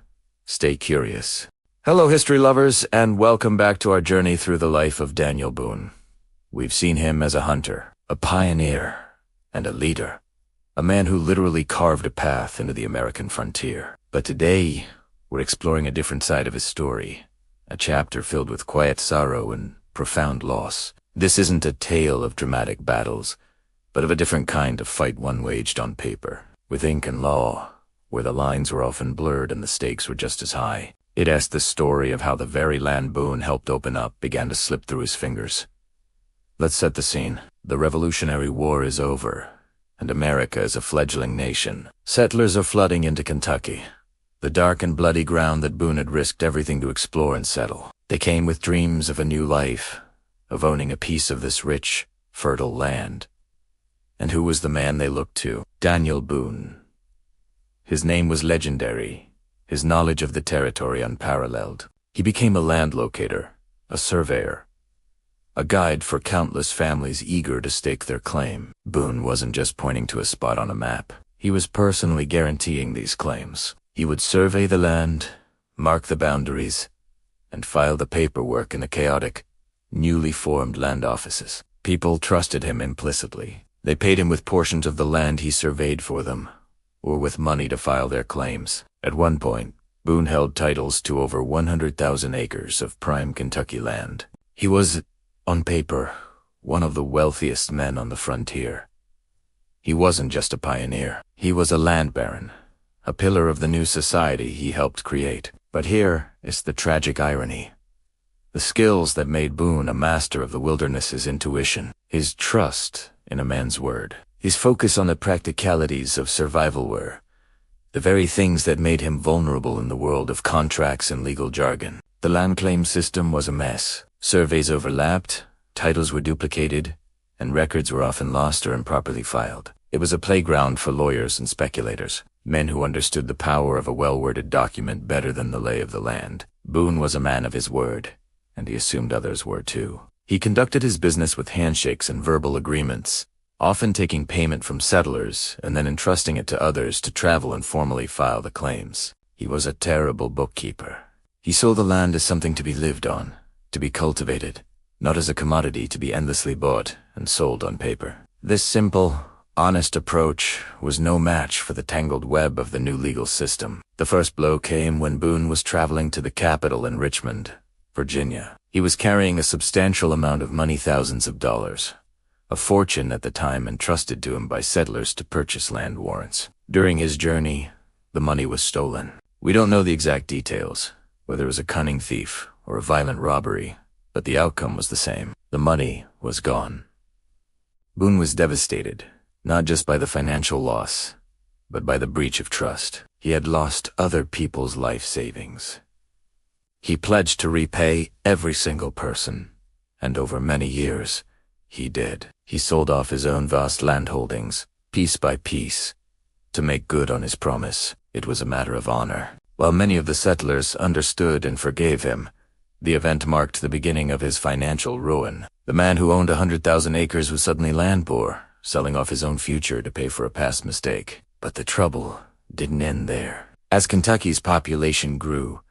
stay curious. Hello history lovers, and welcome back to our journey through the life of Daniel Boone. We've seen him as a hunter, a pioneer, and a leader. A man who literally carved a path into the American frontier. But today, we're exploring a different side of his story, a chapter filled with quiet sorrow and profound loss. This isn't a tale of dramatic battles, but of a different kind of fight one waged on paper, with ink and law, where the lines were often blurred and the stakes were just as high. It asked the story of how the very land Boone helped open up began to slip through his fingers. Let's set the scene. The Revolutionary War is over, and America is a fledgling nation. Settlers are flooding into Kentucky, the dark and bloody ground that Boone had risked everything to explore and settle. They came with dreams of a new life, of owning a piece of this rich, fertile land. And who was the man they looked to? Daniel Boone. His name was legendary, his knowledge of the territory unparalleled. He became a land locator, a surveyor, a guide for countless families eager to stake their claim. Boone wasn't just pointing to a spot on a map. He was personally guaranteeing these claims. He would survey the land, mark the boundaries, and file the paperwork in the chaotic, newly formed land offices. People trusted him implicitly. They paid him with portions of the land he surveyed for them, or with money to file their claims. At one point, Boone held titles to over 100,000 acres of prime Kentucky land. He was, on paper, one of the wealthiest men on the frontier. He wasn't just a pioneer. He was a land baron, a pillar of the new society he helped create. But here is the tragic irony. The skills that made Boone a master of the wilderness's intuition, his trust in a man's word, his focus on the practicalities of survival were the very things that made him vulnerable in the world of contracts and legal jargon. The land claim system was a mess. Surveys overlapped, titles were duplicated, and records were often lost or improperly filed. It was a playground for lawyers and speculators, men who understood the power of a well-worded document better than the lay of the land. Boone was a man of his word, and he assumed others were too. He conducted his business with handshakes and verbal agreements, often taking payment from settlers and then entrusting it to others to travel and formally file the claims. He was a terrible bookkeeper. He saw the land as something to be lived on, to be cultivated, not as a commodity to be endlessly bought and sold on paper. This simple, honest approach was no match for the tangled web of the new legal system. The first blow came when Boone was traveling to the capital in Richmond, Virginia. He was carrying a substantial amount of money, thousands of dollars, a fortune at the time entrusted to him by settlers to purchase land warrants. During his journey, the money was stolen. We don't know the exact details, whether it was a cunning thief or a violent robbery, but the outcome was the same. The money was gone. Boone was devastated, not just by the financial loss, but by the breach of trust. He had lost other people's life savings. He pledged to repay every single person, and over many years, he did. He sold off his own vast landholdings, piece by piece, to make good on his promise. It was a matter of honor. While many of the settlers understood and forgave him, the event marked the beginning of his financial ruin. The man who owned 100,000 acres was suddenly land poor, selling off his own future to pay for a past mistake. But the trouble didn't end there. As Kentucky's population grew,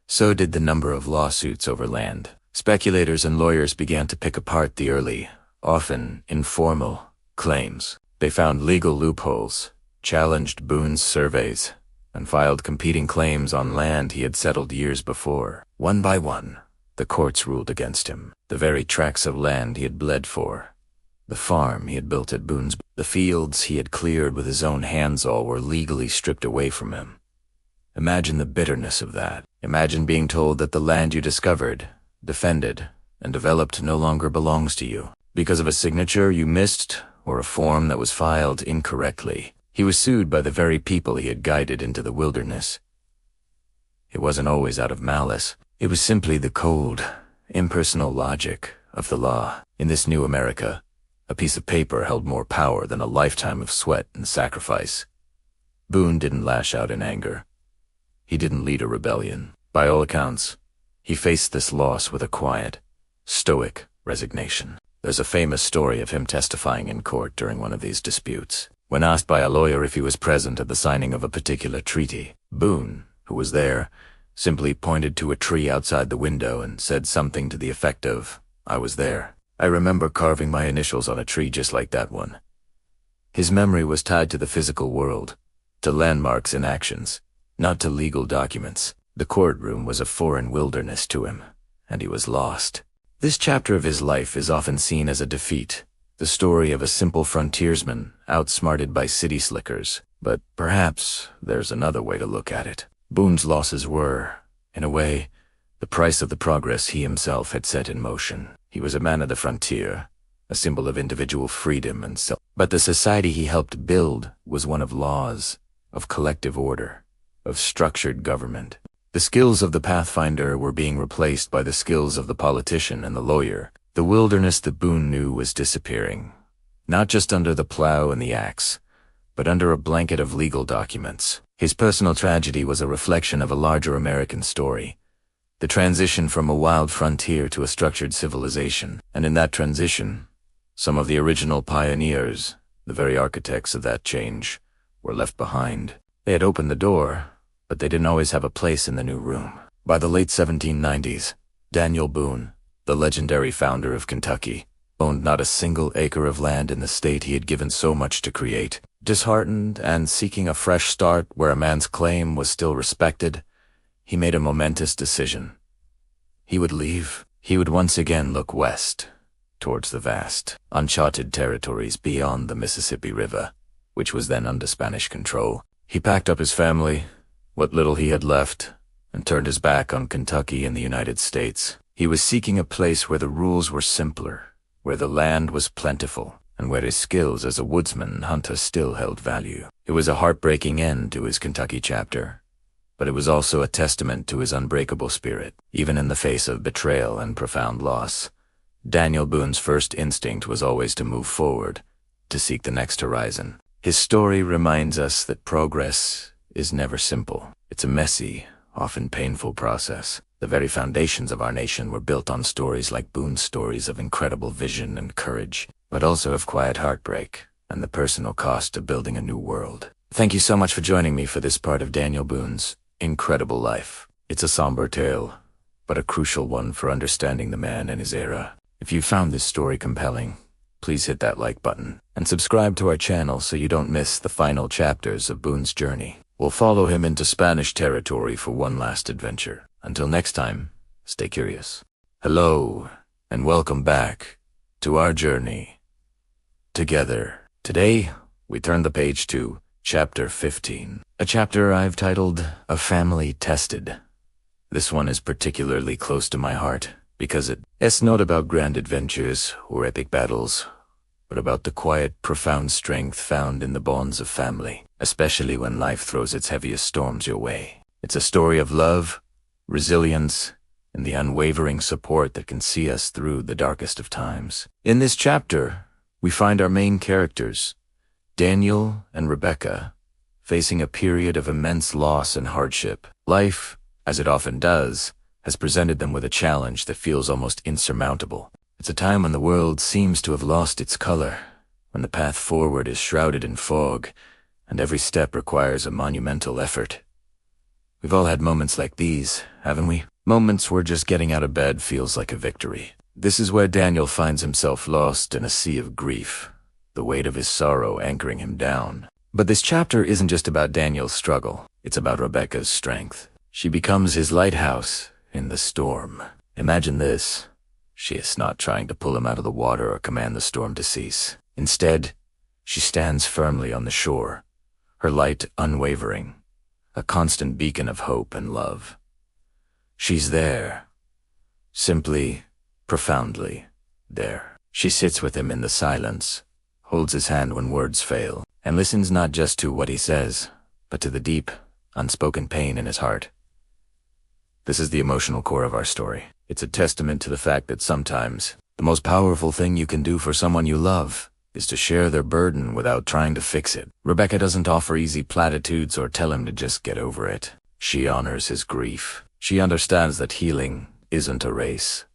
so did the number of lawsuits over land. Speculators and lawyers began to pick apart the early, often informal, claims. They found legal loopholes, challenged Boone's surveys, and filed competing claims on land he had settled years before. One by one, the courts ruled against him. The very tracts of land he had bled for, the farm he had built at Boonesborough, the fields he had cleared with his own hands, all were legally stripped away from him. Imagine the bitterness of that. Imagine being told that the land you discovered, defended, and developed no longer belongs to you, because of a signature you missed or a form that was filed incorrectly. He was sued by the very people he had guided into the wilderness. It wasn't always out of malice. It was simply the cold, impersonal logic of the law. In this new America, a piece of paper held more power than a lifetime of sweat and sacrifice. Boone didn't lash out in anger. He didn't lead a rebellion. By all accounts, he faced this loss with a quiet, stoic resignation. There's a famous story of him testifying in court during one of these disputes. When asked by a lawyer if he was present at the signing of a particular treaty, Boone, who was there, simply pointed to a tree outside the window and said something to the effect of, "I was there. I remember carving my initials on a tree just like that one." His memory was tied to the physical world, to landmarks and actions, not to legal documents. The courtroom was a foreign wilderness to him, and he was lost. This chapter of his life is often seen as a defeat, the story of a simple frontiersman outsmarted by city slickers. But perhaps there's another way to look at it. Boone's losses were, in a way, the price of the progress he himself had set in motion. He was a man of the frontier, a symbol of individual freedom and self. But the society he helped build was one of laws, of collective order, of structured government. The skills of the pathfinder were being replaced by the skills of the politician and the lawyer. The wilderness that Boone knew was disappearing, not just under the plow and the axe, but under a blanket of legal documents. His personal tragedy was a reflection of a larger American story, the transition from a wild frontier to a structured civilization. And in that transition, some of the original pioneers, the very architects of that change, were left behind. They had opened the door, but they didn't always have a place in the new room. By the late 1790s, Daniel Boone, the legendary founder of Kentucky, owned not a single acre of land in the state he had given so much to create. Disheartened and seeking a fresh start where a man's claim was still respected, he made a momentous decision. He would leave. He would once again look west, towards the vast, uncharted territories beyond the Mississippi River, which was then under Spanish control. He packed up his family, what little he had left, and turned his back on Kentucky and the United States. He was seeking a place where the rules were simpler, where the land was plentiful, and where his skills as a woodsman and hunter still held value. It was a heartbreaking end to his Kentucky chapter, but it was also a testament to his unbreakable spirit. Even in the face of betrayal and profound loss, Daniel Boone's first instinct was always to move forward, to seek the next horizon. His story reminds us that progress is never simple. It's a messy, often painful process. The very foundations of our nation were built on stories like Boone's stories of incredible vision and courage, but also of quiet heartbreak and the personal cost of building a new world. Thank you so much for joining me for this part of Daniel Boone's incredible life. It's a somber tale, but a crucial one for understanding the man and his era. If you found this story compelling, please hit that like button and subscribe to our channel so you don't miss the final chapters of Boone's journey. We'll follow him into Spanish territory for one last adventure. Until next time, stay curious. Hello, and welcome back to our journey together. Today, we turn the page to Chapter 15, a chapter I've titled A Family Tested. This one is particularly close to my heart because it's not about grand adventures or epic battles, but about the quiet, profound strength found in the bonds of family, especially when life throws its heaviest storms your way. It's a story of love, resilience, and the unwavering support that can see us through the darkest of times. In this chapter, we find our main characters, Daniel and Rebecca, facing a period of immense loss and hardship. Life, as it often does, has presented them with a challenge that feels almost insurmountable. It's a time when the world seems to have lost its color, when the path forward is shrouded in fog, and every step requires a monumental effort. We've all had moments like these, haven't we? Moments where just getting out of bed feels like a victory. This is where Daniel finds himself lost in a sea of grief, the weight of his sorrow anchoring him down. But this chapter isn't just about Daniel's struggle. It's about Rebecca's strength. She becomes his lighthouse in the storm. Imagine this. She is not trying to pull him out of the water or command the storm to cease. Instead, she stands firmly on the shore, her light unwavering, a constant beacon of hope and love. She's there, simply, profoundly there. She sits with him in the silence, holds his hand when words fail, and listens not just to what he says, but to the deep, unspoken pain in his heart. This is the emotional core of our story. It's a testament to the fact that sometimes the most powerful thing you can do for someone you love is to share their burden without trying to fix it. Rebecca doesn't offer easy platitudes or tell him to just get over it. She honors his grief. She understands that healing isn't a race.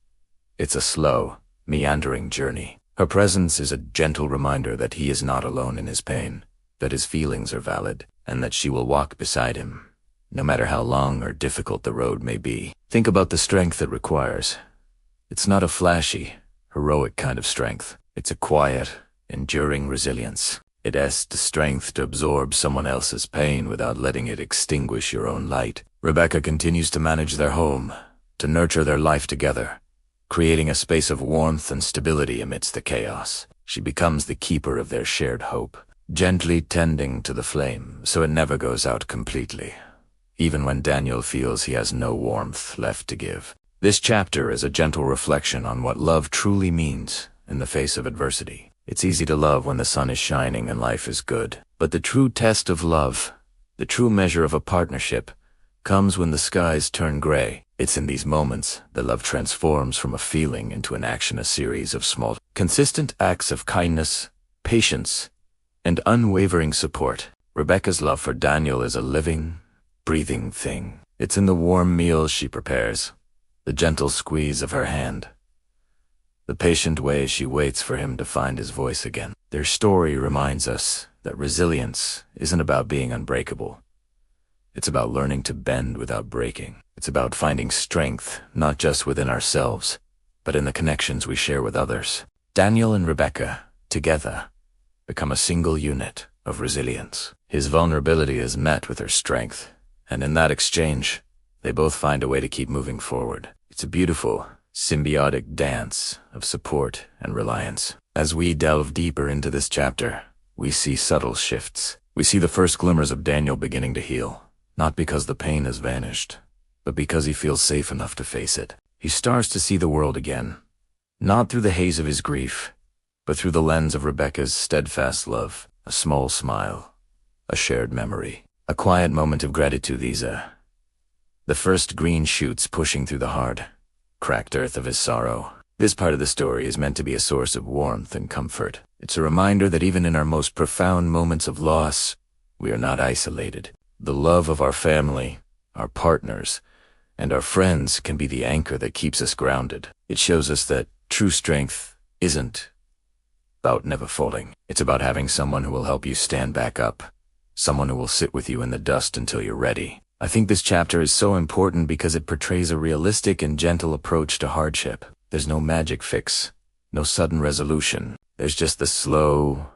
It's a slow, meandering journey. Her presence is a gentle reminder that he is not alone in his pain, that his feelings are valid, and that she will walk beside him, no matter how long or difficult the road may be. Think about the strength it requires. It's not a flashy, heroic kind of strength. It's a quiet, enduring resilience. It has the strength to absorb someone else's pain without letting it extinguish your own light. Rebecca continues to manage their home, to nurture their life together, creating a space of warmth and stability amidst the chaos. She becomes the keeper of their shared hope, gently tending to the flame so it never goes out completely, even when Daniel feels he has no warmth left to give. This chapter is a gentle reflection on what love truly means in the face of adversity. It's easy to love when the sun is shining and life is good, but the true test of love, the true measure of a partnership, comes when the skies turn gray. It's in these moments that love transforms from a feeling into an action, a series of small, consistent acts of kindness, patience, and unwavering support. Rebecca's love for Daniel is a living, breathing thing. It's in the warm meals she prepares, the gentle squeeze of her hand, the patient way she waits for him to find his voice again. Their story reminds us that resilience isn't about being unbreakable. It's about learning to bend without breaking. It's about finding strength, not just within ourselves, but in the connections we share with others. Daniel and Rebecca, together, become a single unit of resilience. His vulnerability is met with her strength, and in that exchange, they both find a way to keep moving forward. It's a beautiful, symbiotic dance of support and reliance. As we delve deeper into this chapter, we see subtle shifts. We see the first glimmers of Daniel beginning to heal, not because the pain has vanished, but because he feels safe enough to face it. He starts to see the world again, not through the haze of his grief, but through the lens of Rebecca's steadfast love, a small smile, a shared memory, a quiet moment of gratitude. These are the first green shoots pushing through the hard, cracked earth of his sorrow. This part of the story is meant to be a source of warmth and comfort. It's a reminder that even in our most profound moments of loss, we are not isolated. The love of our family, our partners, and our friends can be the anchor that keeps us grounded. It shows us that true strength isn't about never falling. It's about having someone who will help you stand back up, someone who will sit with you in the dust until you're ready. I think this chapter is so important because it portrays a realistic and gentle approach to hardship. There's no magic fix, no sudden resolution. There's just the slow,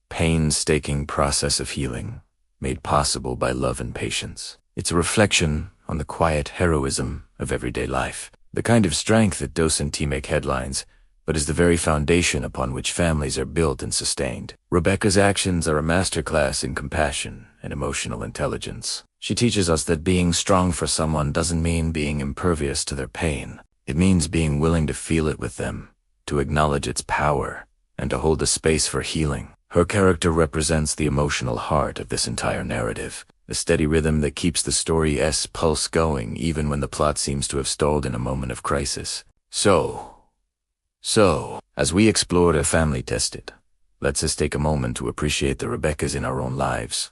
painstaking process of healing, made possible by love and patience. It's a reflection on the quiet heroism of everyday life, the kind of strength that doesn't make headlines, but is the very foundation upon which families are built and sustained. Rebecca's actions are a masterclass in compassion and emotional intelligence. She teaches us that being strong for someone doesn't mean being impervious to their pain. It means being willing to feel it with them, to acknowledge its power, and to hold a space for healing. Her character represents the emotional heart of this entire narrative, the steady rhythm that keeps the story's pulse going even when the plot seems to have stalled in a moment of crisis. So, as we explore the family tested, let's just take a moment to appreciate the Rebeccas in our own lives.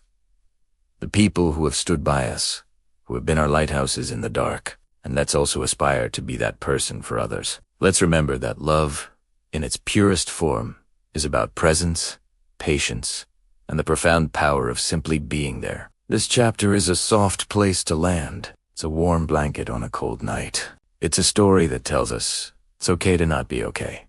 The people who have stood by us, who have been our lighthouses in the dark, and let's also aspire to be that person for others. Let's remember that love, in its purest form, is about presence, patience, and the profound power of simply being there. This chapter is a soft place to land. It's a warm blanket on a cold night. It's a story that tells us it's okay to not be okay.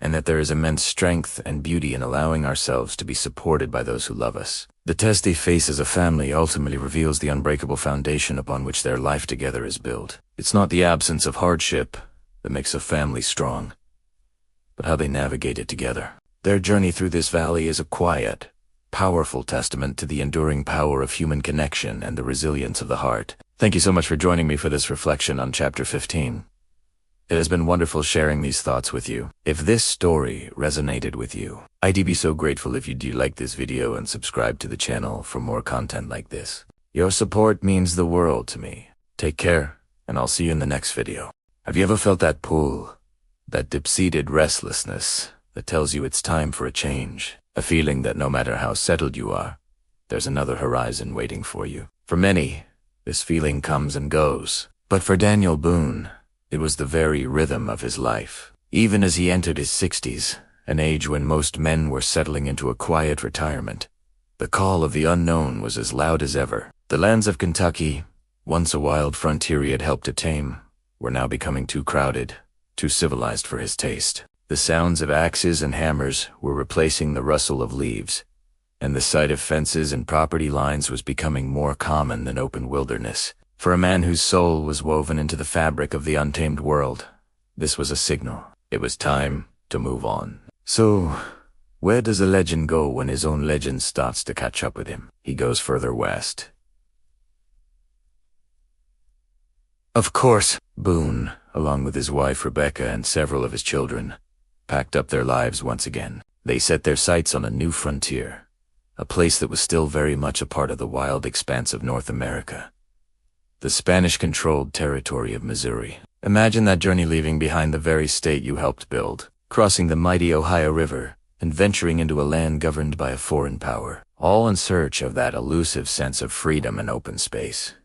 and that there is immense strength and beauty in allowing ourselves to be supported by those who love us. The test they face as a family ultimately reveals the unbreakable foundation upon which their life together is built. It's not the absence of hardship that makes a family strong, but how they navigate it together. Their journey through this valley is a quiet, powerful testament to the enduring power of human connection and the resilience of the heart. Thank you so much for joining me for this reflection on Chapter 15. It has been wonderful sharing these thoughts with you. If this story resonated with you, I'd be so grateful if you do like this video and subscribe to the channel for more content like this. Your support means the world to me. Take care, and I'll see you in the next video. Have you ever felt that pull, that deep-seated restlessness that tells you it's time for a change? A feeling that no matter how settled you are, there's another horizon waiting for you. For many, this feeling comes and goes. But for Daniel Boone, it was the very rhythm of his life. Even as he entered his 60s, an age when most men were settling into a quiet retirement, the call of the unknown was as loud as ever. The lands of Kentucky, once a wild frontier he had helped to tame, were now becoming too crowded, too civilized for his taste. The sounds of axes and hammers were replacing the rustle of leaves, and the sight of fences and property lines was becoming more common than open wilderness. For a man whose soul was woven into the fabric of the untamed world, this was a signal. It was time to move on. So, where does a legend go when his own legend starts to catch up with him? He goes further west. Of course, Boone, along with his wife Rebecca and several of his children, packed up their lives once again. They set their sights on a new frontier, a place that was still very much a part of the wild expanse of North America. The Spanish-controlled territory of Missouri. Imagine that journey, leaving behind the very state you helped build, crossing the mighty Ohio River, and venturing into a land governed by a foreign power, all in search of that elusive sense of freedom and open space.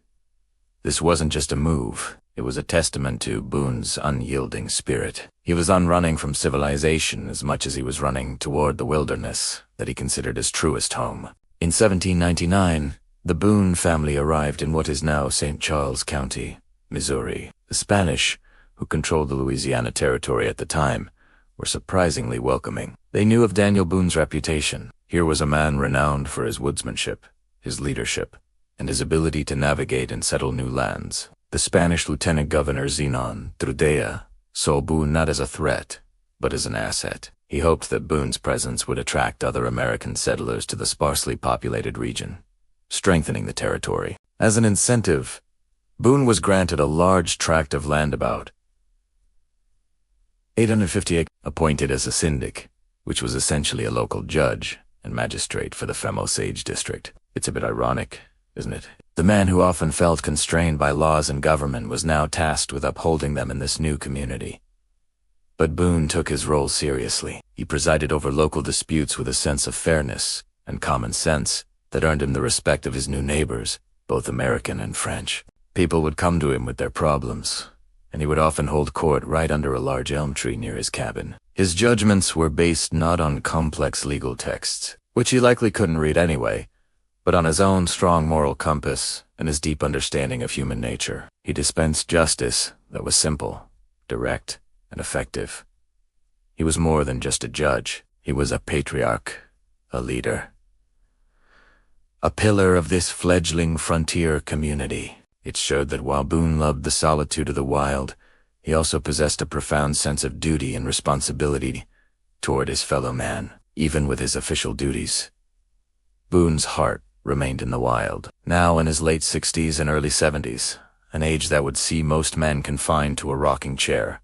This wasn't just a move. It was a testament to Boone's unyielding spirit. He was on running from civilization as much as he was running toward the wilderness that he considered his truest home. In 1799, the Boone family arrived in what is now St. Charles County, Missouri. The Spanish, who controlled the Louisiana Territory at the time, were surprisingly welcoming. They knew of Daniel Boone's reputation. Here was a man renowned for his woodsmanship, his leadership, and his ability to navigate and settle new lands. The Spanish Lieutenant Governor Zenon Trudea saw Boone not as a threat, but as an asset. He hoped that Boone's presence would attract other American settlers to the sparsely populated region, strengthening the territory. As an incentive, Boone was granted a large tract of land, about 850 acres, appointed as a syndic, which was essentially a local judge and magistrate for the Femme Osage district. It's a bit ironic, isn't it? The man who often felt constrained by laws and government was now tasked with upholding them in this new community. But Boone took his role seriously. He presided over local disputes with a sense of fairness and common sense that earned him the respect of his new neighbors, both American and French. People would come to him with their problems, and he would often hold court right under a large elm tree near his cabin. His judgments were based not on complex legal texts, which he likely couldn't read anyway, but on his own strong moral compass and his deep understanding of human nature. He dispensed justice that was simple, direct, and effective. He was more than just a judge. He was a patriarch, a leader, a pillar of this fledgling frontier community. It showed that while Boone loved the solitude of the wild, he also possessed a profound sense of duty and responsibility toward his fellow man. Even with his official duties, Boone's heart remained in the wild. Now in his late 60s and early 70s, an age that would see most men confined to a rocking chair,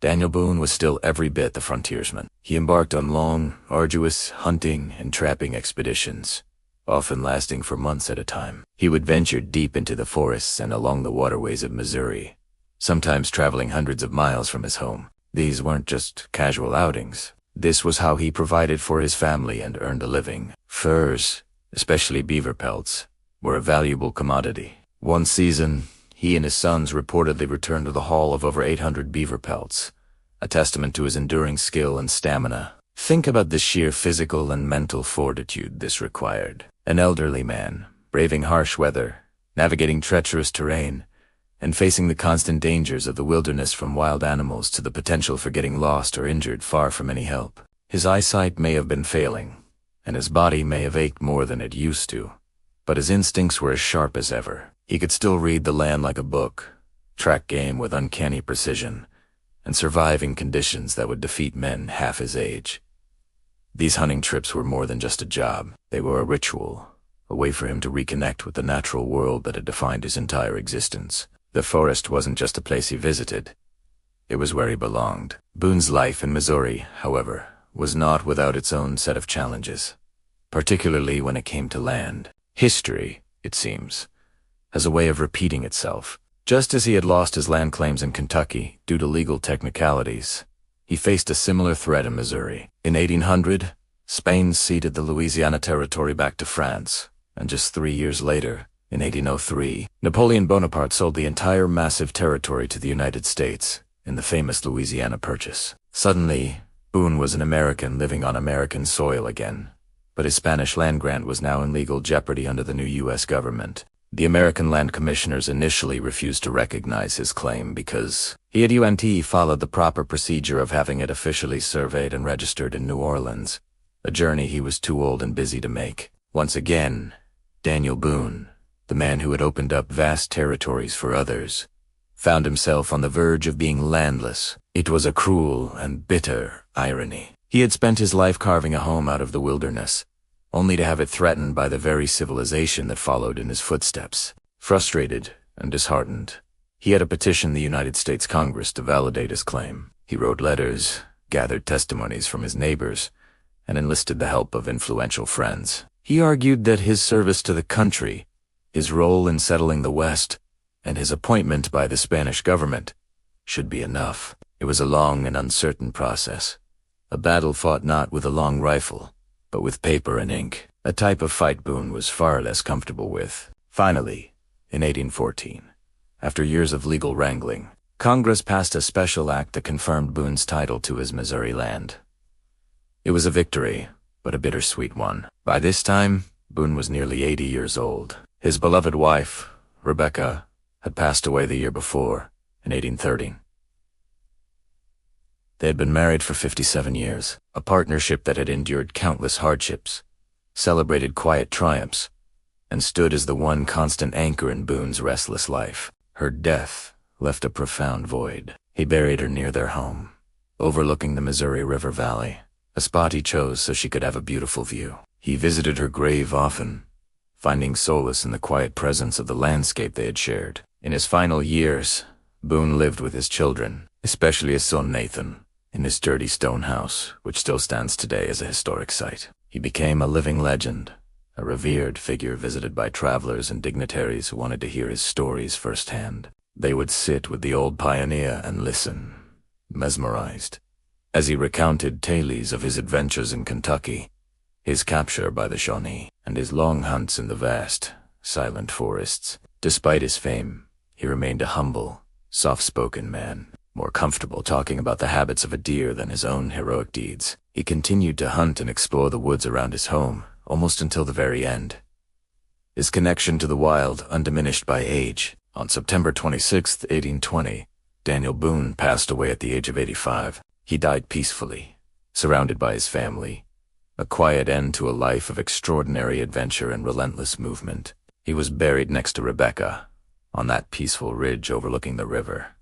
Daniel Boone was still every bit the frontiersman. He embarked on long, arduous hunting and trapping expeditions, often lasting for months at a time. He would venture deep into the forests and along the waterways of Missouri, sometimes traveling hundreds of miles from his home. These weren't just casual outings. This was how he provided for his family and earned a living. Furs, especially beaver pelts, were a valuable commodity. One season, he and his sons reportedly returned to the haul of over 800 beaver pelts, a testament to his enduring skill and stamina. Think about the sheer physical and mental fortitude this required. An elderly man, braving harsh weather, navigating treacherous terrain, and facing the constant dangers of the wilderness, from wild animals to the potential for getting lost or injured far from any help. His eyesight may have been failing, and his body may have ached more than it used to, but his instincts were as sharp as ever. He could still read the land like a book, track game with uncanny precision, and survive in conditions that would defeat men half his age. These hunting trips were more than just a job. They were a ritual, a way for him to reconnect with the natural world that had defined his entire existence. The forest wasn't just a place he visited. It was where he belonged. Boone's life in Missouri, however, was not without its own set of challenges, particularly when it came to land. History, it seems, has a way of repeating itself. Just as he had lost his land claims in Kentucky due to legal technicalities, he faced a similar threat in Missouri. In 1800, Spain ceded the Louisiana Territory back to France, and just 3 years later, in 1803, Napoleon Bonaparte sold the entire massive territory to the United States in the famous Louisiana Purchase. Suddenly, Boone was an American living on American soil again, but his Spanish land grant was now in legal jeopardy under the new U.S. government. The American land commissioners initially refused to recognize his claim because he had followed the proper procedure of having it officially surveyed and registered in New Orleans, a journey he was too old and busy to make. Once again, Daniel Boone, the man who had opened up vast territories for others, found himself on the verge of being landless. It was a cruel and bitter irony. He had spent his life carving a home out of the wilderness, only to have it threatened by the very civilization that followed in his footsteps. Frustrated and disheartened, he had to petition the United States Congress to validate his claim. He wrote letters, gathered testimonies from his neighbors, and enlisted the help of influential friends. He argued that his service to the country, his role in settling the West, and his appointment by the Spanish government should be enough. It was a long and uncertain process, a battle fought not with a long rifle, but with paper and ink, a type of fight Boone was far less comfortable with. Finally, in 1814, after years of legal wrangling, Congress passed a special act that confirmed Boone's title to his Missouri land. It was a victory, but a bittersweet one. By this time, Boone was nearly 80 years old. His beloved wife, Rebecca, had passed away the year before, in 1830. They had been married for 57 years, a partnership that had endured countless hardships, celebrated quiet triumphs, and stood as the one constant anchor in Boone's restless life. Her death left a profound void. He buried her near their home, overlooking the Missouri River Valley, a spot he chose so she could have a beautiful view. He visited her grave often, finding solace in the quiet presence of the landscape they had shared. In his final years, Boone lived with his children, especially his son Nathan, in his dirty stone house, which still stands today as a historic site. He became a living legend, a revered figure visited by travelers and dignitaries who wanted to hear his stories firsthand. They would sit with the old pioneer and listen, mesmerized, as he recounted tales of his adventures in Kentucky, his capture by the Shawnee, and his long hunts in the vast, silent forests. Despite his fame, he remained a humble, soft-spoken man, more comfortable talking about the habits of a deer than his own heroic deeds. He continued to hunt and explore the woods around his home, almost until the very end. His connection to the wild, undiminished by age. On September 26, 1820, Daniel Boone passed away at the age of 85. He died peacefully, surrounded by his family, a quiet end to a life of extraordinary adventure and relentless movement. He was buried next to Rebecca, on that peaceful ridge overlooking the river.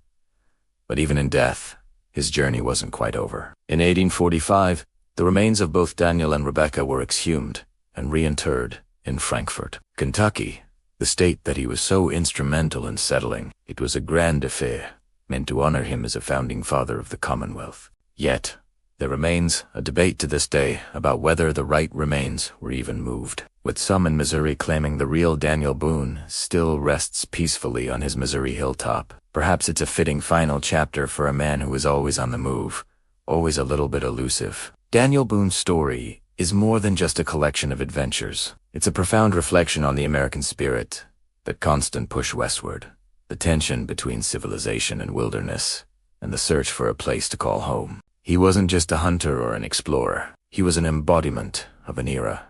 But even in death, his journey wasn't quite over. In 1845, the remains of both Daniel and Rebecca were exhumed and reinterred in Frankfort, Kentucky, the state that he was so instrumental in settling. It was a grand affair, meant to honor him as a founding father of the Commonwealth. Yet, there remains a debate to this day about whether the right remains were even moved, with some in Missouri claiming the real Daniel Boone still rests peacefully on his Missouri hilltop. Perhaps it's a fitting final chapter for a man who was always on the move, always a little bit elusive. Daniel Boone's story is more than just a collection of adventures. It's a profound reflection on the American spirit, that constant push westward, the tension between civilization and wilderness, and the search for a place to call home. He wasn't just a hunter or an explorer. He was an embodiment of an era,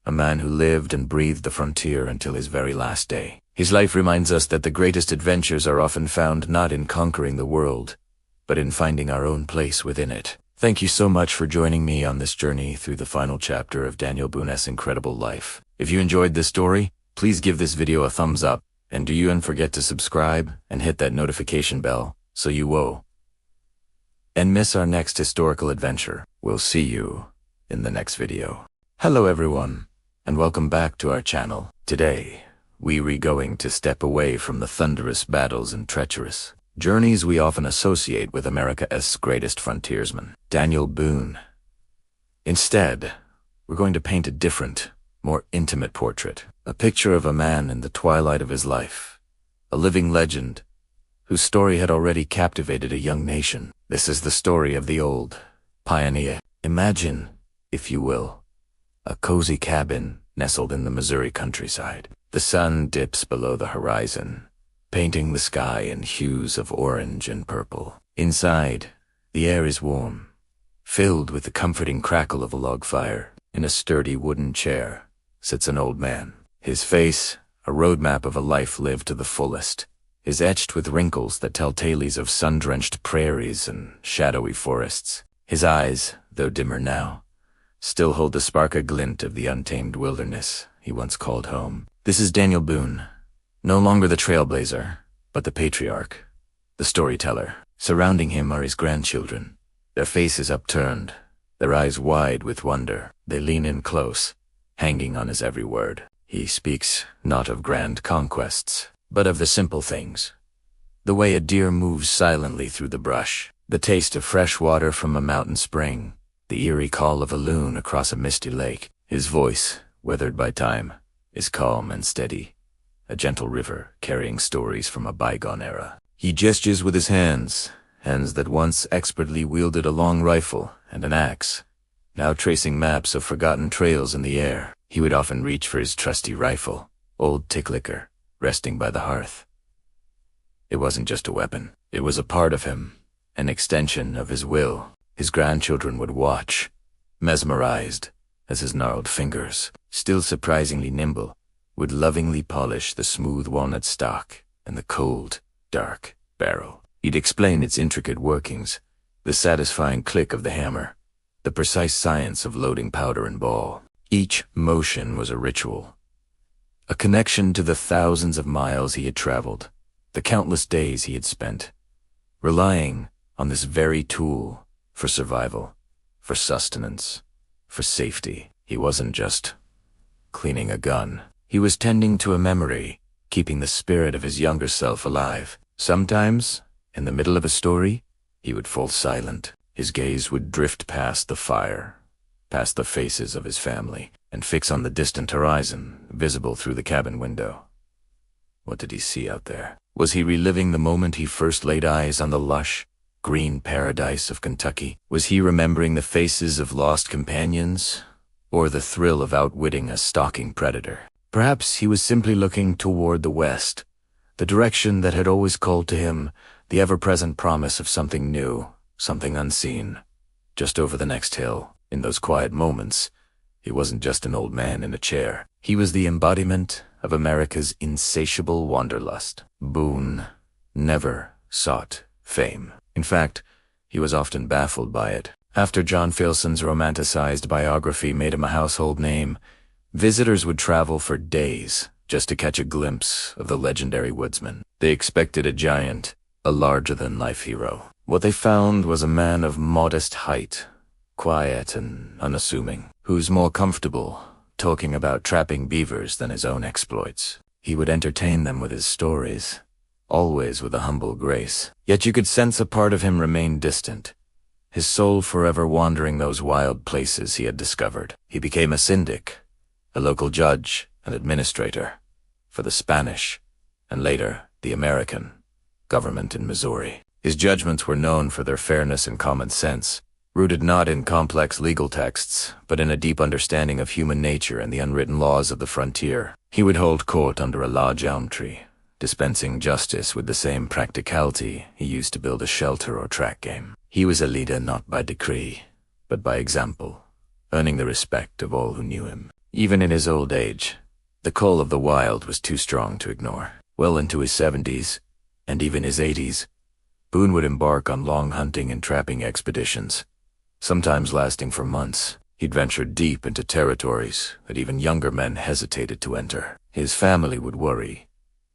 a man who lived and breathed the frontier until his very last day. His life reminds us that the greatest adventures are often found not in conquering the world, but in finding our own place within it. Thank you so much for joining me on this journey through the final chapter of Daniel Boone's incredible life. If you enjoyed this story, please give this video a thumbs up, and don't forget to subscribe and hit that notification bell so you won't miss our next historical adventure. We'll see you in the next video. Hello everyone, and welcome back to our channel. Today, we're going to step away from the thunderous battles and treacherous journeys we often associate with America's greatest frontiersman, Daniel Boone. Instead, we're going to paint a different, more intimate portrait, a picture of a man in the twilight of his life, a living legend whose story had already captivated a young nation. This is the story of the old pioneer. Imagine, if you will, a cozy cabin nestled in the Missouri countryside. The sun dips below the horizon, painting the sky in hues of orange and purple. Inside, the air is warm, filled with the comforting crackle of a log fire. In a sturdy wooden chair sits an old man, his face a roadmap of a life lived to the fullest, is etched with wrinkles that tell tales of sun-drenched prairies and shadowy forests. His eyes, though dimmer now, still hold the spark a glint of the untamed wilderness he once called home. This is Daniel Boone, no longer the trailblazer, but the patriarch, the storyteller. Surrounding him are his grandchildren, their faces upturned, their eyes wide with wonder. They lean in close, hanging on his every word. He speaks not of grand conquests, but of the simple things. The way a deer moves silently through the brush, the taste of fresh water from a mountain spring, the eerie call of a loon across a misty lake. His voice, weathered by time, is calm and steady, a gentle river carrying stories from a bygone era. He gestures with his hands that once expertly wielded a long rifle and an axe, now tracing maps of forgotten trails in the air. He would often reach for his trusty rifle, old Ticklicker, resting by the hearth. It wasn't just a weapon. It was a part of him, an extension of his will. His grandchildren would watch, mesmerized, as his gnarled fingers, still surprisingly nimble, would lovingly polish the smooth walnut stock and the cold, dark barrel. He'd explain its intricate workings, the satisfying click of the hammer, the precise science of loading powder and ball. Each motion was a ritual, a connection to the thousands of miles he had traveled, the countless days he had spent, relying on this very tool for survival, for sustenance, for safety. He wasn't just cleaning a gun. He was tending to a memory, keeping the spirit of his younger self alive. Sometimes, in the middle of a story, he would fall silent. His gaze would drift past the fire, past the faces of his family, and fix on the distant horizon, visible through the cabin window. What did he see out there? Was he reliving the moment he first laid eyes on the lush, green paradise of Kentucky? Was he remembering the faces of lost companions, or the thrill of outwitting a stalking predator? Perhaps he was simply looking toward the west, the direction that had always called to him, the ever-present promise of something new, something unseen. Just over the next hill, in those quiet moments, he wasn't just an old man in a chair. He was the embodiment of America's insatiable wanderlust. Boone never sought fame. In fact, he was often baffled by it. After John Filson's romanticized biography made him a household name, visitors would travel for days just to catch a glimpse of the legendary woodsman. They expected a giant, a larger-than-life hero. What they found was a man of modest height, quiet and unassuming, who's more comfortable talking about trapping beavers than his own exploits. He would entertain them with his stories, always with a humble grace. Yet you could sense a part of him remained distant, his soul forever wandering those wild places he had discovered. He became a syndic, a local judge and administrator for the Spanish, and later the American, government in Missouri. His judgments were known for their fairness and common sense, rooted not in complex legal texts, but in a deep understanding of human nature and the unwritten laws of the frontier. He would hold court under a large elm tree, dispensing justice with the same practicality he used to build a shelter or track game. He was a leader not by decree, but by example, earning the respect of all who knew him. Even in his old age, The call of the wild was too strong to ignore. Well into his 70s, and even his 80s, Boone would embark on long hunting and trapping expeditions, sometimes lasting for months. He'd venture deep into territories that even younger men hesitated to enter. His family would worry,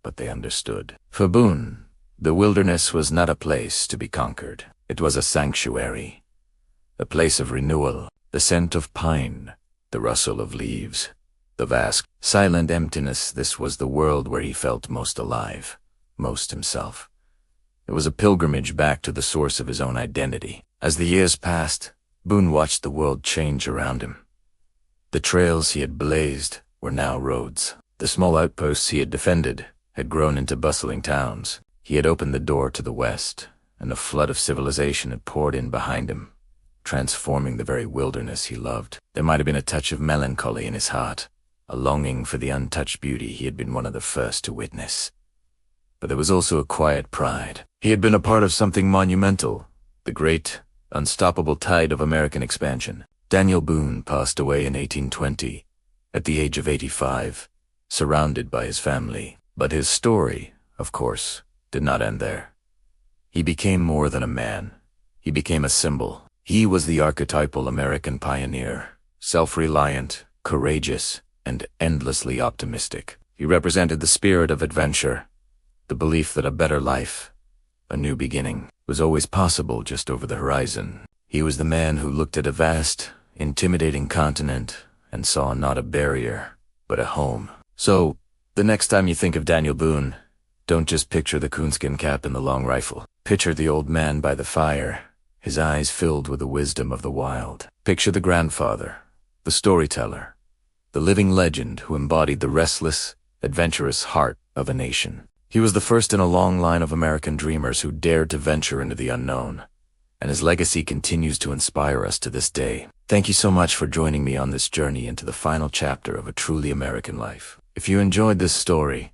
but they understood. For Boone, the wilderness was not a place to be conquered. It was a sanctuary, a place of renewal, the scent of pine, the rustle of leaves, the vast, silent emptiness. This was the world where he felt most alive, most himself. It was a pilgrimage back to the source of his own identity. As the years passed, Boone watched the world change around him. The trails he had blazed were now roads. The small outposts he had defended had grown into bustling towns. He had opened the door to the west, and a flood of civilization had poured in behind him, transforming the very wilderness he loved. There might have been a touch of melancholy in his heart, a longing for the untouched beauty he had been one of the first to witness. But there was also a quiet pride. He had been a part of something monumental, the great, unstoppable tide of American expansion. Daniel Boone passed away in 1820, at the age of 85, surrounded by his family. But his story, of course, did not end there. He became more than a man. He became a symbol. He was the archetypal American pioneer, self-reliant, courageous, and endlessly optimistic. He represented the spirit of adventure, the belief that a better life, a new beginning, was always possible just over the horizon. He was the man who looked at a vast, intimidating continent and saw not a barrier, but a home. So, the next time you think of Daniel Boone, don't just picture the coonskin cap and the long rifle. Picture the old man by the fire, his eyes filled with the wisdom of the wild. Picture the grandfather, the storyteller, the living legend who embodied the restless, adventurous heart of a nation. He was the first in a long line of American dreamers who dared to venture into the unknown, and his legacy continues to inspire us to this day. Thank you so much for joining me on this journey into the final chapter of a truly American life. If you enjoyed this story,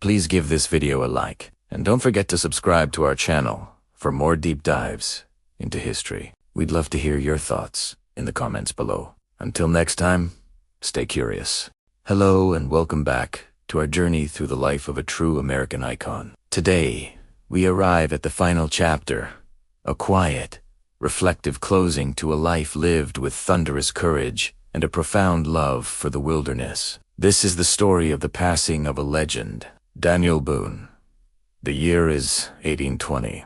please give this video a like, and don't forget to subscribe to our channel for more deep dives into history. We'd love to hear your thoughts in the comments below. Until next time, stay curious. Hello and welcome back to our journey through the life of a true American icon. Today, we arrive at the final chapter, a quiet, reflective closing to a life lived with thunderous courage and a profound love for the wilderness. This is the story of the passing of a legend, Daniel Boone. The year is 1820.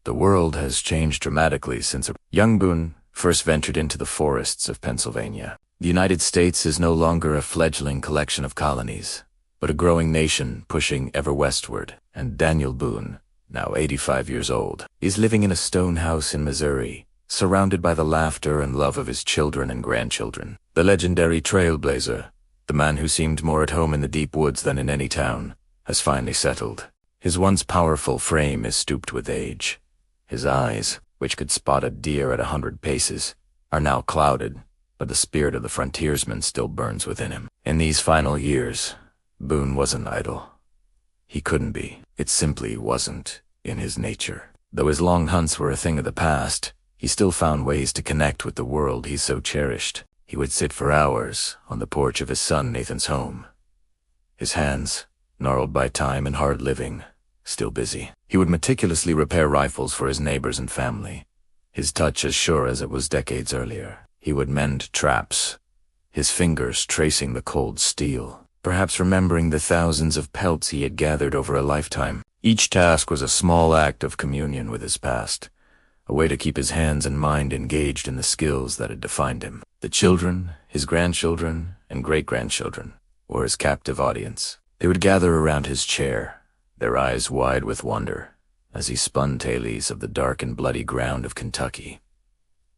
The world has changed dramatically since young Boone first ventured into the forests of Pennsylvania. The United States is no longer a fledgling collection of colonies, but a growing nation pushing ever westward. And Daniel Boone, now 85 years old, is living in a stone house in Missouri, surrounded by the laughter and love of his children and grandchildren. The legendary trailblazer, the man who seemed more at home in the deep woods than in any town, has finally settled. His once powerful frame is stooped with age. His eyes, which could spot a deer at 100 paces, are now clouded, but the spirit of the frontiersman still burns within him. In these final years, Boone wasn't idle. He couldn't be. It simply wasn't in his nature. Though his long hunts were a thing of the past, he still found ways to connect with the world he so cherished. He would sit for hours on the porch of his son Nathan's home, his hands, gnarled by time and hard living, still busy. He would meticulously repair rifles for his neighbors and family, his touch as sure as it was decades earlier. He would mend traps, his fingers tracing the cold steel, perhaps remembering the thousands of pelts he had gathered over a lifetime. Each task was a small act of communion with his past, a way to keep his hands and mind engaged in the skills that had defined him. The children, his grandchildren, and great-grandchildren were his captive audience. They would gather around his chair, their eyes wide with wonder, as he spun tales of the dark and bloody ground of Kentucky.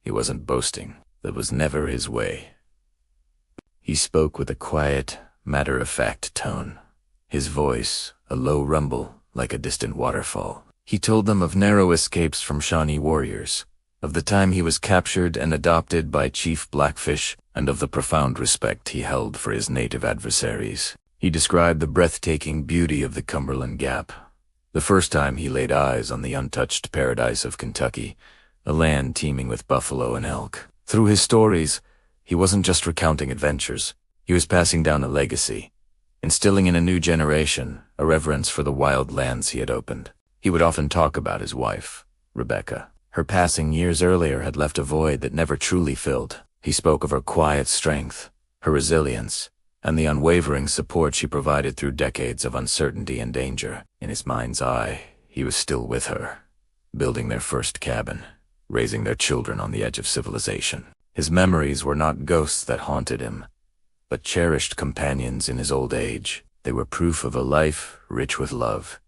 He wasn't boasting. That was never his way. He spoke with a quiet, matter-of-fact tone, his voice a low rumble like a distant waterfall. He told them of narrow escapes from Shawnee warriors, of the time he was captured and adopted by Chief Blackfish, and of the profound respect he held for his native adversaries. He described the breathtaking beauty of the Cumberland Gap, the first time he laid eyes on the untouched paradise of Kentucky, a land teeming with buffalo and elk. Through his stories, he wasn't just recounting adventures. He was passing down a legacy, instilling in a new generation a reverence for the wild lands he had opened. He would often talk about his wife, Rebecca. Her passing years earlier had left a void that never truly filled. He spoke of her quiet strength, her resilience, and the unwavering support she provided through decades of uncertainty and danger. In his mind's eye, he was still with her, building their first cabin, raising their children on the edge of civilization. His memories were not ghosts that haunted him, but cherished companions in his old age. They were proof of a life rich with love,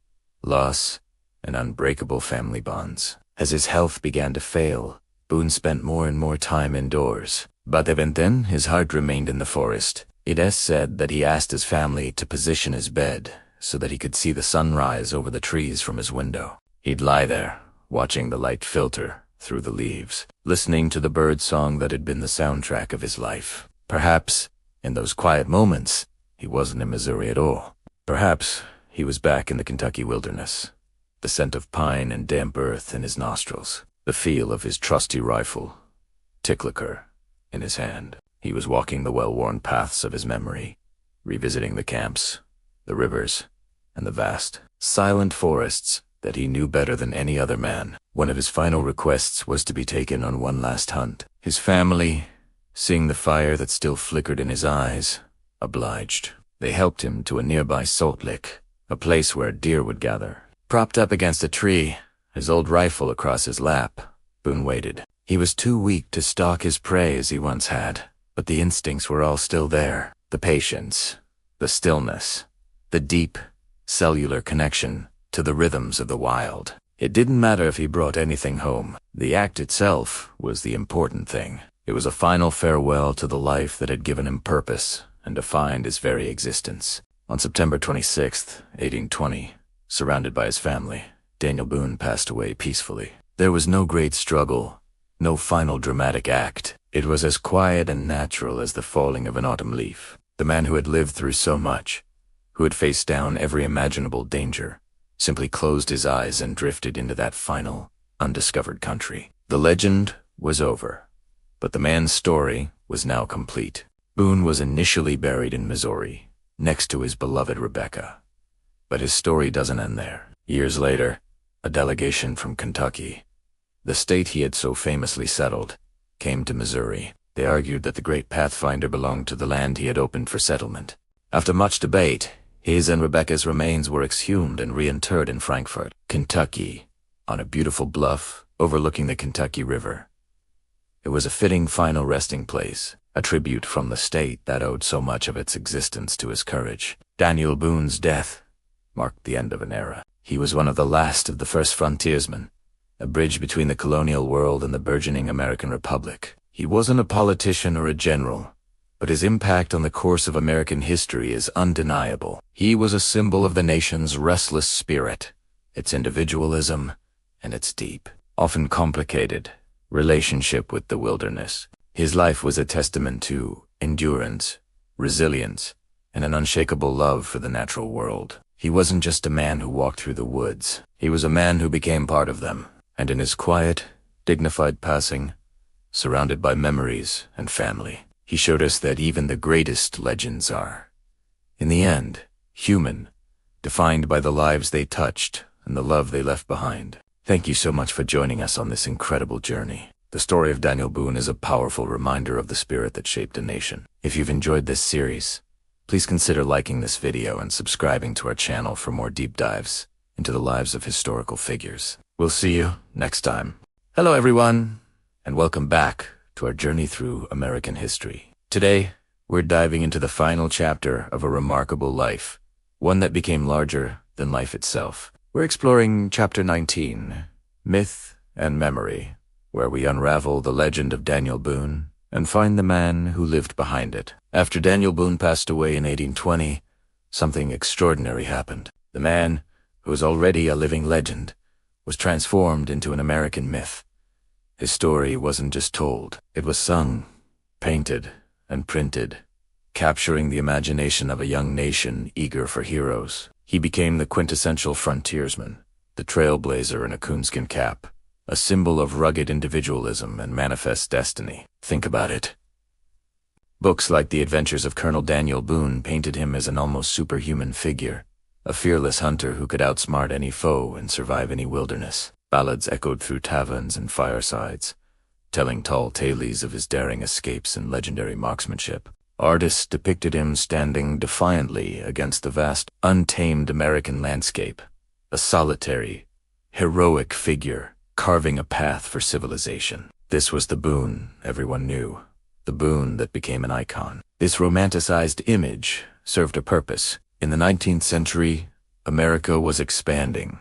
loss, and unbreakable family bonds. As his health began to fail, Boone spent more and more time indoors. But even then, his heart remained in the forest. It is said that he asked his family to position his bed so that he could see the sunrise over the trees from his window. He'd lie there, watching the light filter through the leaves, listening to the bird song that had been the soundtrack of his life. Perhaps, in those quiet moments, he wasn't in Missouri at all. Perhaps he was back in the Kentucky wilderness, the scent of pine and damp earth in his nostrils, the feel of his trusty rifle, ticklicker, in his hand. He was walking the well-worn paths of his memory, revisiting the camps, the rivers, and the vast, silent forests that he knew better than any other man. One of his final requests was to be taken on one last hunt. His family, seeing the fire that still flickered in his eyes, obliged. They helped him to a nearby salt lick, a place where deer would gather. Propped up against a tree, his old rifle across his lap, Boone waited. He was too weak to stalk his prey as he once had, but the instincts were all still there. The patience, the stillness, the deep, cellular connection to the rhythms of the wild. It didn't matter if he brought anything home. The act itself was the important thing. It was a final farewell to the life that had given him purpose and defined his very existence. On September 26, 1820, surrounded by his family, Daniel Boone passed away peacefully. There was no great struggle, no final dramatic act. It was as quiet and natural as the falling of an autumn leaf. The man who had lived through so much, who had faced down every imaginable danger, simply closed his eyes and drifted into that final, undiscovered country. The legend was over, but the man's story was now complete. Boone was initially buried in Missouri, next to his beloved Rebecca. But his story doesn't end there. Years later, a delegation from Kentucky, the state he had so famously settled, came to Missouri. They argued that the great Pathfinder belonged to the land he had opened for settlement. After much debate, his and Rebecca's remains were exhumed and reinterred in Frankfort, Kentucky, on a beautiful bluff overlooking the Kentucky River. It was a fitting final resting place, a tribute from the state that owed so much of its existence to his courage. Daniel Boone's death marked the end of an era. He was one of the last of the first frontiersmen, a bridge between the colonial world and the burgeoning American Republic. He wasn't a politician or a general, but his impact on the course of American history is undeniable. He was a symbol of the nation's restless spirit, its individualism, and its deep, often complicated, relationship with the wilderness. His life was a testament to endurance, resilience, and an unshakable love for the natural world. He wasn't just a man who walked through the woods. He was a man who became part of them, and in his quiet, dignified passing, surrounded by memories and family, he showed us that even the greatest legends are, in the end, human, defined by the lives they touched and the love they left behind. Thank you so much for joining us on this incredible journey. The story of Daniel Boone is a powerful reminder of the spirit that shaped a nation. If you've enjoyed this series, please consider liking this video and subscribing to our channel for more deep dives into the lives of historical figures. We'll see you next time. Hello everyone, and welcome back to our journey through American history. Today, we're diving into the final chapter of a remarkable life, one that became larger than life itself. We're exploring Chapter 19, Myth and Memory, where we unravel the legend of Daniel Boone and find the man who lived behind it. After Daniel Boone passed away in 1820, something extraordinary happened. The man, who was already a living legend, was transformed into an American myth. His story wasn't just told, it was sung, painted, and printed, capturing the imagination of a young nation eager for heroes. He became the quintessential frontiersman, the trailblazer in a coonskin cap, a symbol of rugged individualism and manifest destiny. Think about it. Books like The Adventures of Colonel Daniel Boone painted him as an almost superhuman figure, a fearless hunter who could outsmart any foe and survive any wilderness. Ballads echoed through taverns and firesides, telling tall tales of his daring escapes and legendary marksmanship. Artists depicted him standing defiantly against the vast, untamed American landscape, a solitary, heroic figure carving a path for civilization. This was the Boone everyone knew, the Boone that became an icon. This romanticized image served a purpose. In the 19th century, America was expanding,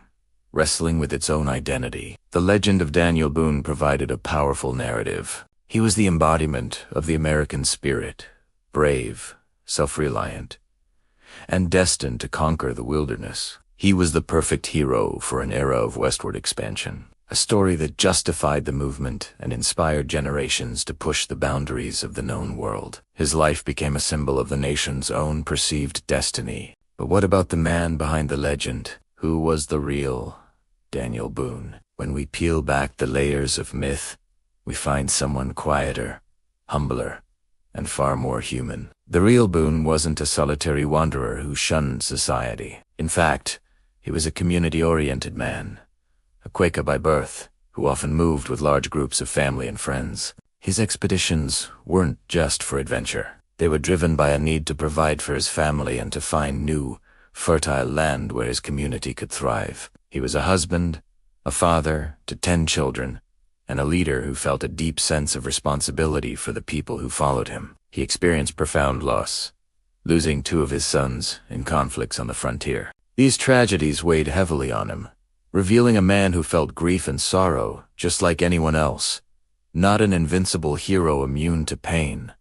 wrestling with its own identity. The legend of Daniel Boone provided a powerful narrative. He was the embodiment of the American spirit, brave, self-reliant, and destined to conquer the wilderness. He was the perfect hero for an era of westward expansion, a story that justified the movement and inspired generations to push the boundaries of the known world. His life became a symbol of the nation's own perceived destiny. But what about the man behind the legend? Who was the real Daniel Boone? When we peel back the layers of myth, we find someone quieter, humbler, and far more human. The real Boone wasn't a solitary wanderer who shunned society. In fact, he was a community-oriented man, a Quaker by birth, who often moved with large groups of family and friends. His expeditions weren't just for adventure. They were driven by a need to provide for his family and to find new, fertile land where his community could thrive. He was a husband, a father to 10 children, and a leader who felt a deep sense of responsibility for the people who followed him. He experienced profound loss, losing 2 of his sons in conflicts on the frontier. These tragedies weighed heavily on him, revealing a man who felt grief and sorrow just like anyone else, not an invincible hero immune to pain.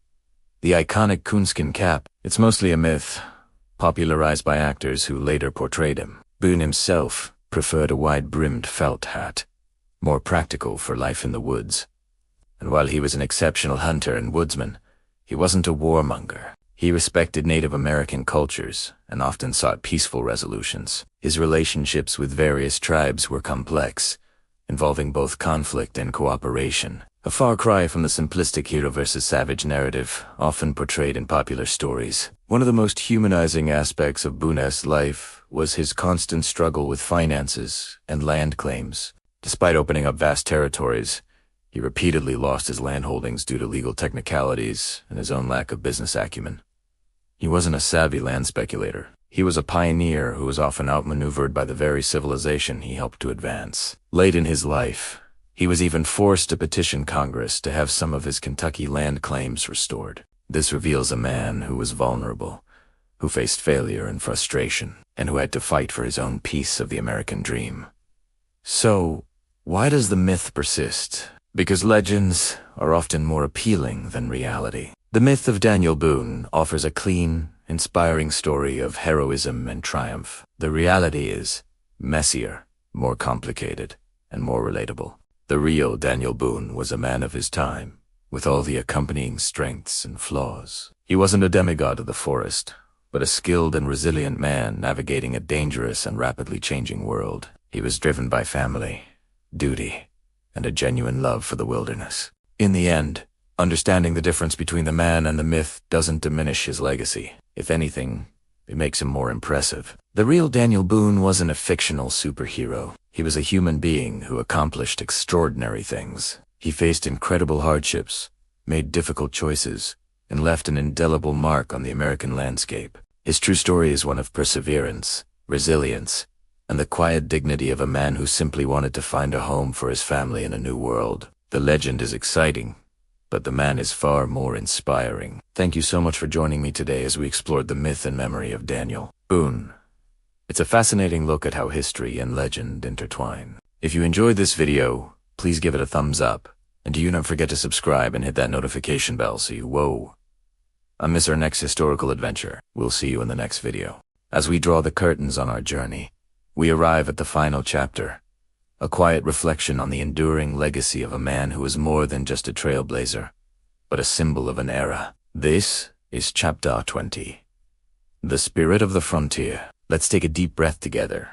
The iconic coonskin cap, it's mostly a myth, popularized by actors who later portrayed him. Boone himself preferred a wide-brimmed felt hat, more practical for life in the woods. And while he was an exceptional hunter and woodsman, he wasn't a warmonger. He respected Native American cultures and often sought peaceful resolutions. His relationships with various tribes were complex, involving both conflict and cooperation, a far cry from the simplistic hero versus savage narrative often portrayed in popular stories. One of the most humanizing aspects of Boone's life was his constant struggle with finances and land claims. Despite opening up vast territories, he repeatedly lost his landholdings due to legal technicalities and his own lack of business acumen. He wasn't a savvy land speculator. He was a pioneer who was often outmaneuvered by the very civilization he helped to advance. Late in his life, he was even forced to petition Congress to have some of his Kentucky land claims restored. This reveals a man who was vulnerable, who faced failure and frustration, and who had to fight for his own piece of the American dream. So, why does the myth persist? Because legends are often more appealing than reality. The myth of Daniel Boone offers a clean, inspiring story of heroism and triumph. The reality is messier, more complicated, and more relatable. The real Daniel Boone was a man of his time, with all the accompanying strengths and flaws. He wasn't a demigod of the forest, but a skilled and resilient man navigating a dangerous and rapidly changing world. He was driven by family, duty, and a genuine love for the wilderness. In the end, understanding the difference between the man and the myth doesn't diminish his legacy. If anything, it makes him more impressive. The real Daniel Boone wasn't a fictional superhero. He was a human being who accomplished extraordinary things. He faced incredible hardships, made difficult choices, and left an indelible mark on the American landscape. His true story is one of perseverance, resilience, and the quiet dignity of a man who simply wanted to find a home for his family in a new world. The legend is exciting, but the man is far more inspiring. Thank you so much for joining me today as we explored the myth and memory of Daniel Boone. It's a fascinating look at how history and legend intertwine. If you enjoyed this video, please give it a thumbs up, and do not forget to subscribe and hit that notification bell so you won't miss our next historical adventure. We'll see you in the next video. As we draw the curtains on our journey, we arrive at the final chapter, a quiet reflection on the enduring legacy of a man who is more than just a trailblazer, but a symbol of an era. This is Chapter 20, The Spirit of the Frontier. Let's take a deep breath together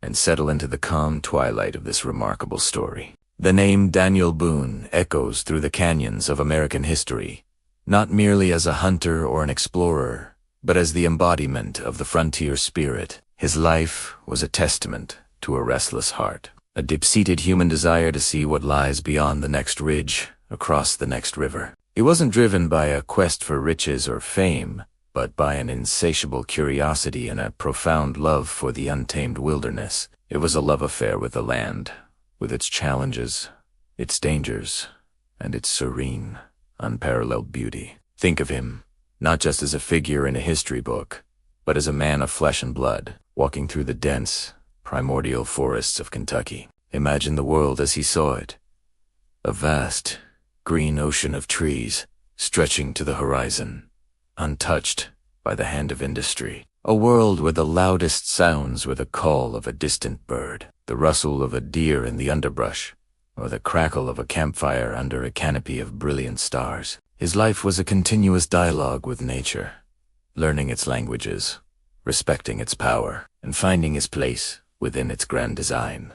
and settle into the calm twilight of this remarkable story. The name Daniel Boone echoes through the canyons of American history, not merely as a hunter or an explorer, but as the embodiment of the frontier spirit. His life was a testament to a restless heart, a deep-seated human desire to see what lies beyond the next ridge, across the next river. He wasn't driven by a quest for riches or fame, but by an insatiable curiosity and a profound love for the untamed wilderness. It was a love affair with the land, with its challenges, its dangers, and its serene, unparalleled beauty. Think of him, not just as a figure in a history book, but as a man of flesh and blood, walking through the dense, primordial forests of Kentucky. Imagine the world as he saw it. A vast, green ocean of trees, stretching to the horizon, untouched by the hand of industry. A world where the loudest sounds were the call of a distant bird, the rustle of a deer in the underbrush, or the crackle of a campfire under a canopy of brilliant stars. His life was a continuous dialogue with nature, learning its languages, respecting its power, and finding his place within its grand design.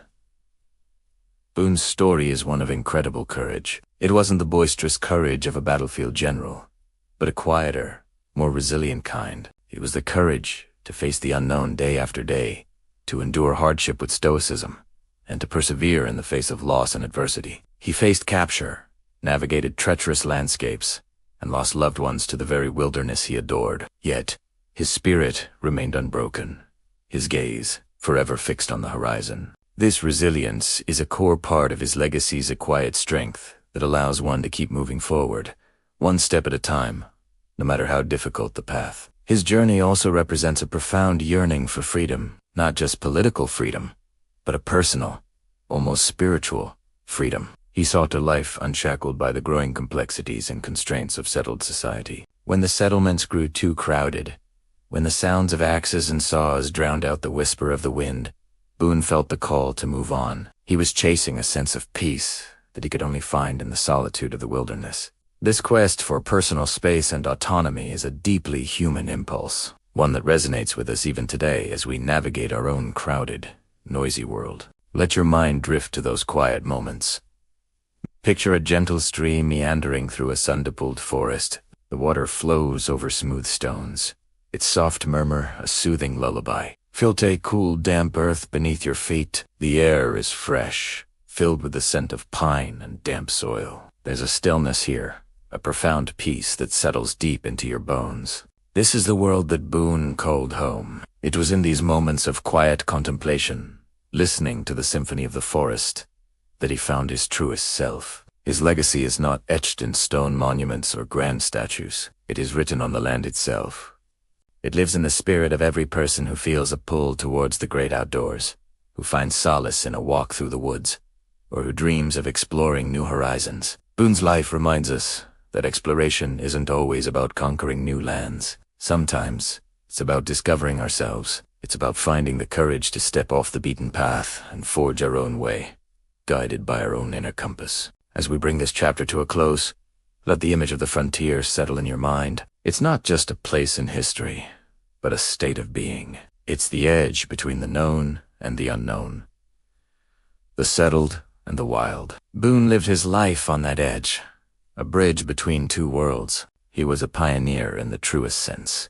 Boone's story is one of incredible courage. It wasn't the boisterous courage of a battlefield general, but a quieter, more resilient kind. It was the courage to face the unknown day after day, to endure hardship with stoicism, and to persevere in the face of loss and adversity. He faced capture, navigated treacherous landscapes, and lost loved ones to the very wilderness he adored. Yet, his spirit remained unbroken, his gaze forever fixed on the horizon. This resilience is a core part of his legacy's a quiet strength that allows one to keep moving forward, one step at a time, no matter how difficult the path. His journey also represents a profound yearning for freedom, not just political freedom, but a personal, almost spiritual, freedom. He sought a life unshackled by the growing complexities and constraints of settled society. When the settlements grew too crowded, when the sounds of axes and saws drowned out the whisper of the wind, Boone felt the call to move on. He was chasing a sense of peace that he could only find in the solitude of the wilderness. This quest for personal space and autonomy is a deeply human impulse, one that resonates with us even today as we navigate our own crowded, noisy world. Let your mind drift to those quiet moments. Picture a gentle stream meandering through a sun-dappled forest. The water flows over smooth stones, its soft murmur a soothing lullaby. Feel the cool, damp earth beneath your feet. The air is fresh, filled with the scent of pine and damp soil. There's a stillness here, a profound peace that settles deep into your bones. This is the world that Boone called home. It was in these moments of quiet contemplation, listening to the symphony of the forest, that he found his truest self. His legacy is not etched in stone monuments or grand statues. It is written on the land itself. It lives in the spirit of every person who feels a pull towards the great outdoors, who finds solace in a walk through the woods, or who dreams of exploring new horizons. Boone's life reminds us that exploration isn't always about conquering new lands. Sometimes it's about discovering ourselves. It's about finding the courage to step off the beaten path and forge our own way, guided by our own inner compass. As we bring this chapter to a close, let the image of the frontier settle in your mind. It's not just a place in history, but a state of being. It's the edge between the known and the unknown, the settled and the wild. Boone lived his life on that edge, a bridge between two worlds. He was a pioneer in the truest sense,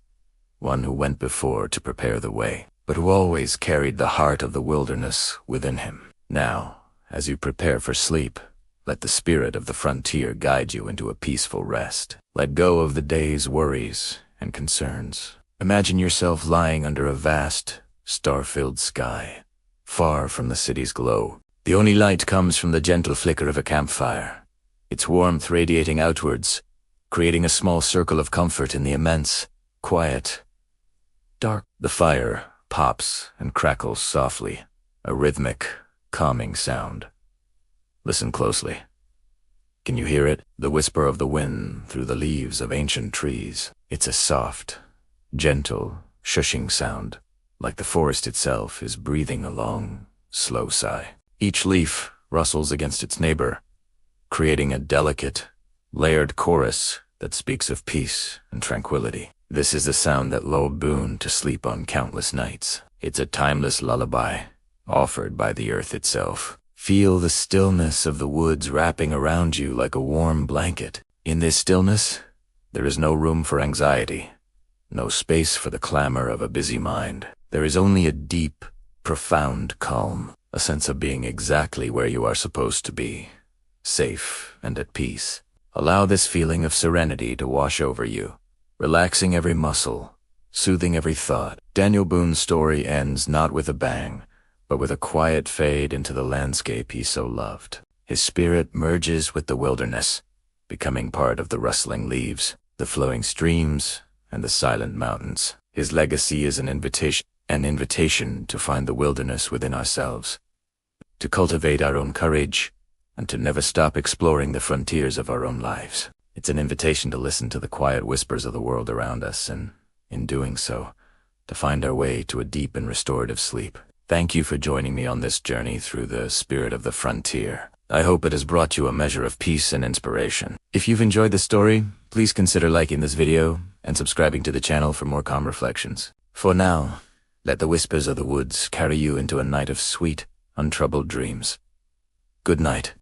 one who went before to prepare the way, but who always carried the heart of the wilderness within him. Now, as you prepare for sleep, let the spirit of the frontier guide you into a peaceful rest. Let go of the day's worries and concerns. Imagine yourself lying under a vast, star-filled sky, far from the city's glow. The only light comes from the gentle flicker of a campfire, its warmth radiating outwards, creating a small circle of comfort in the immense, quiet, dark. The fire pops and crackles softly, a rhythmic, calming sound. Listen closely. Can you hear it? The whisper of the wind through the leaves of ancient trees. It's a soft, gentle, shushing sound, like the forest itself is breathing a long, slow sigh. Each leaf rustles against its neighbor, creating a delicate, layered chorus that speaks of peace and tranquility. This is the sound that lulled Boone to sleep on countless nights. It's a timeless lullaby, offered by the earth itself. Feel the stillness of the woods wrapping around you like a warm blanket. In this stillness, There is no room for anxiety, no space for the clamor of a busy mind. There is only a deep, profound calm, a sense of being exactly where you are supposed to be, safe and at peace. Allow this feeling of serenity to wash over you, relaxing every muscle, soothing every thought. Daniel Boone's story ends not with a bang, but with a quiet fade into the landscape he so loved. His spirit merges with the wilderness, becoming part of the rustling leaves, the flowing streams, and the silent mountains. His legacy is an invitation to find the wilderness within ourselves, to cultivate our own courage, and to never stop exploring the frontiers of our own lives. It's an invitation to listen to the quiet whispers of the world around us, and, in doing so, to find our way to a deep and restorative sleep. Thank you for joining me on this journey through the spirit of the frontier. I hope it has brought you a measure of peace and inspiration. If you've enjoyed the story, please consider liking this video and subscribing to the channel for more calm reflections. For now, let the whispers of the woods carry you into a night of sweet, untroubled dreams. Good night.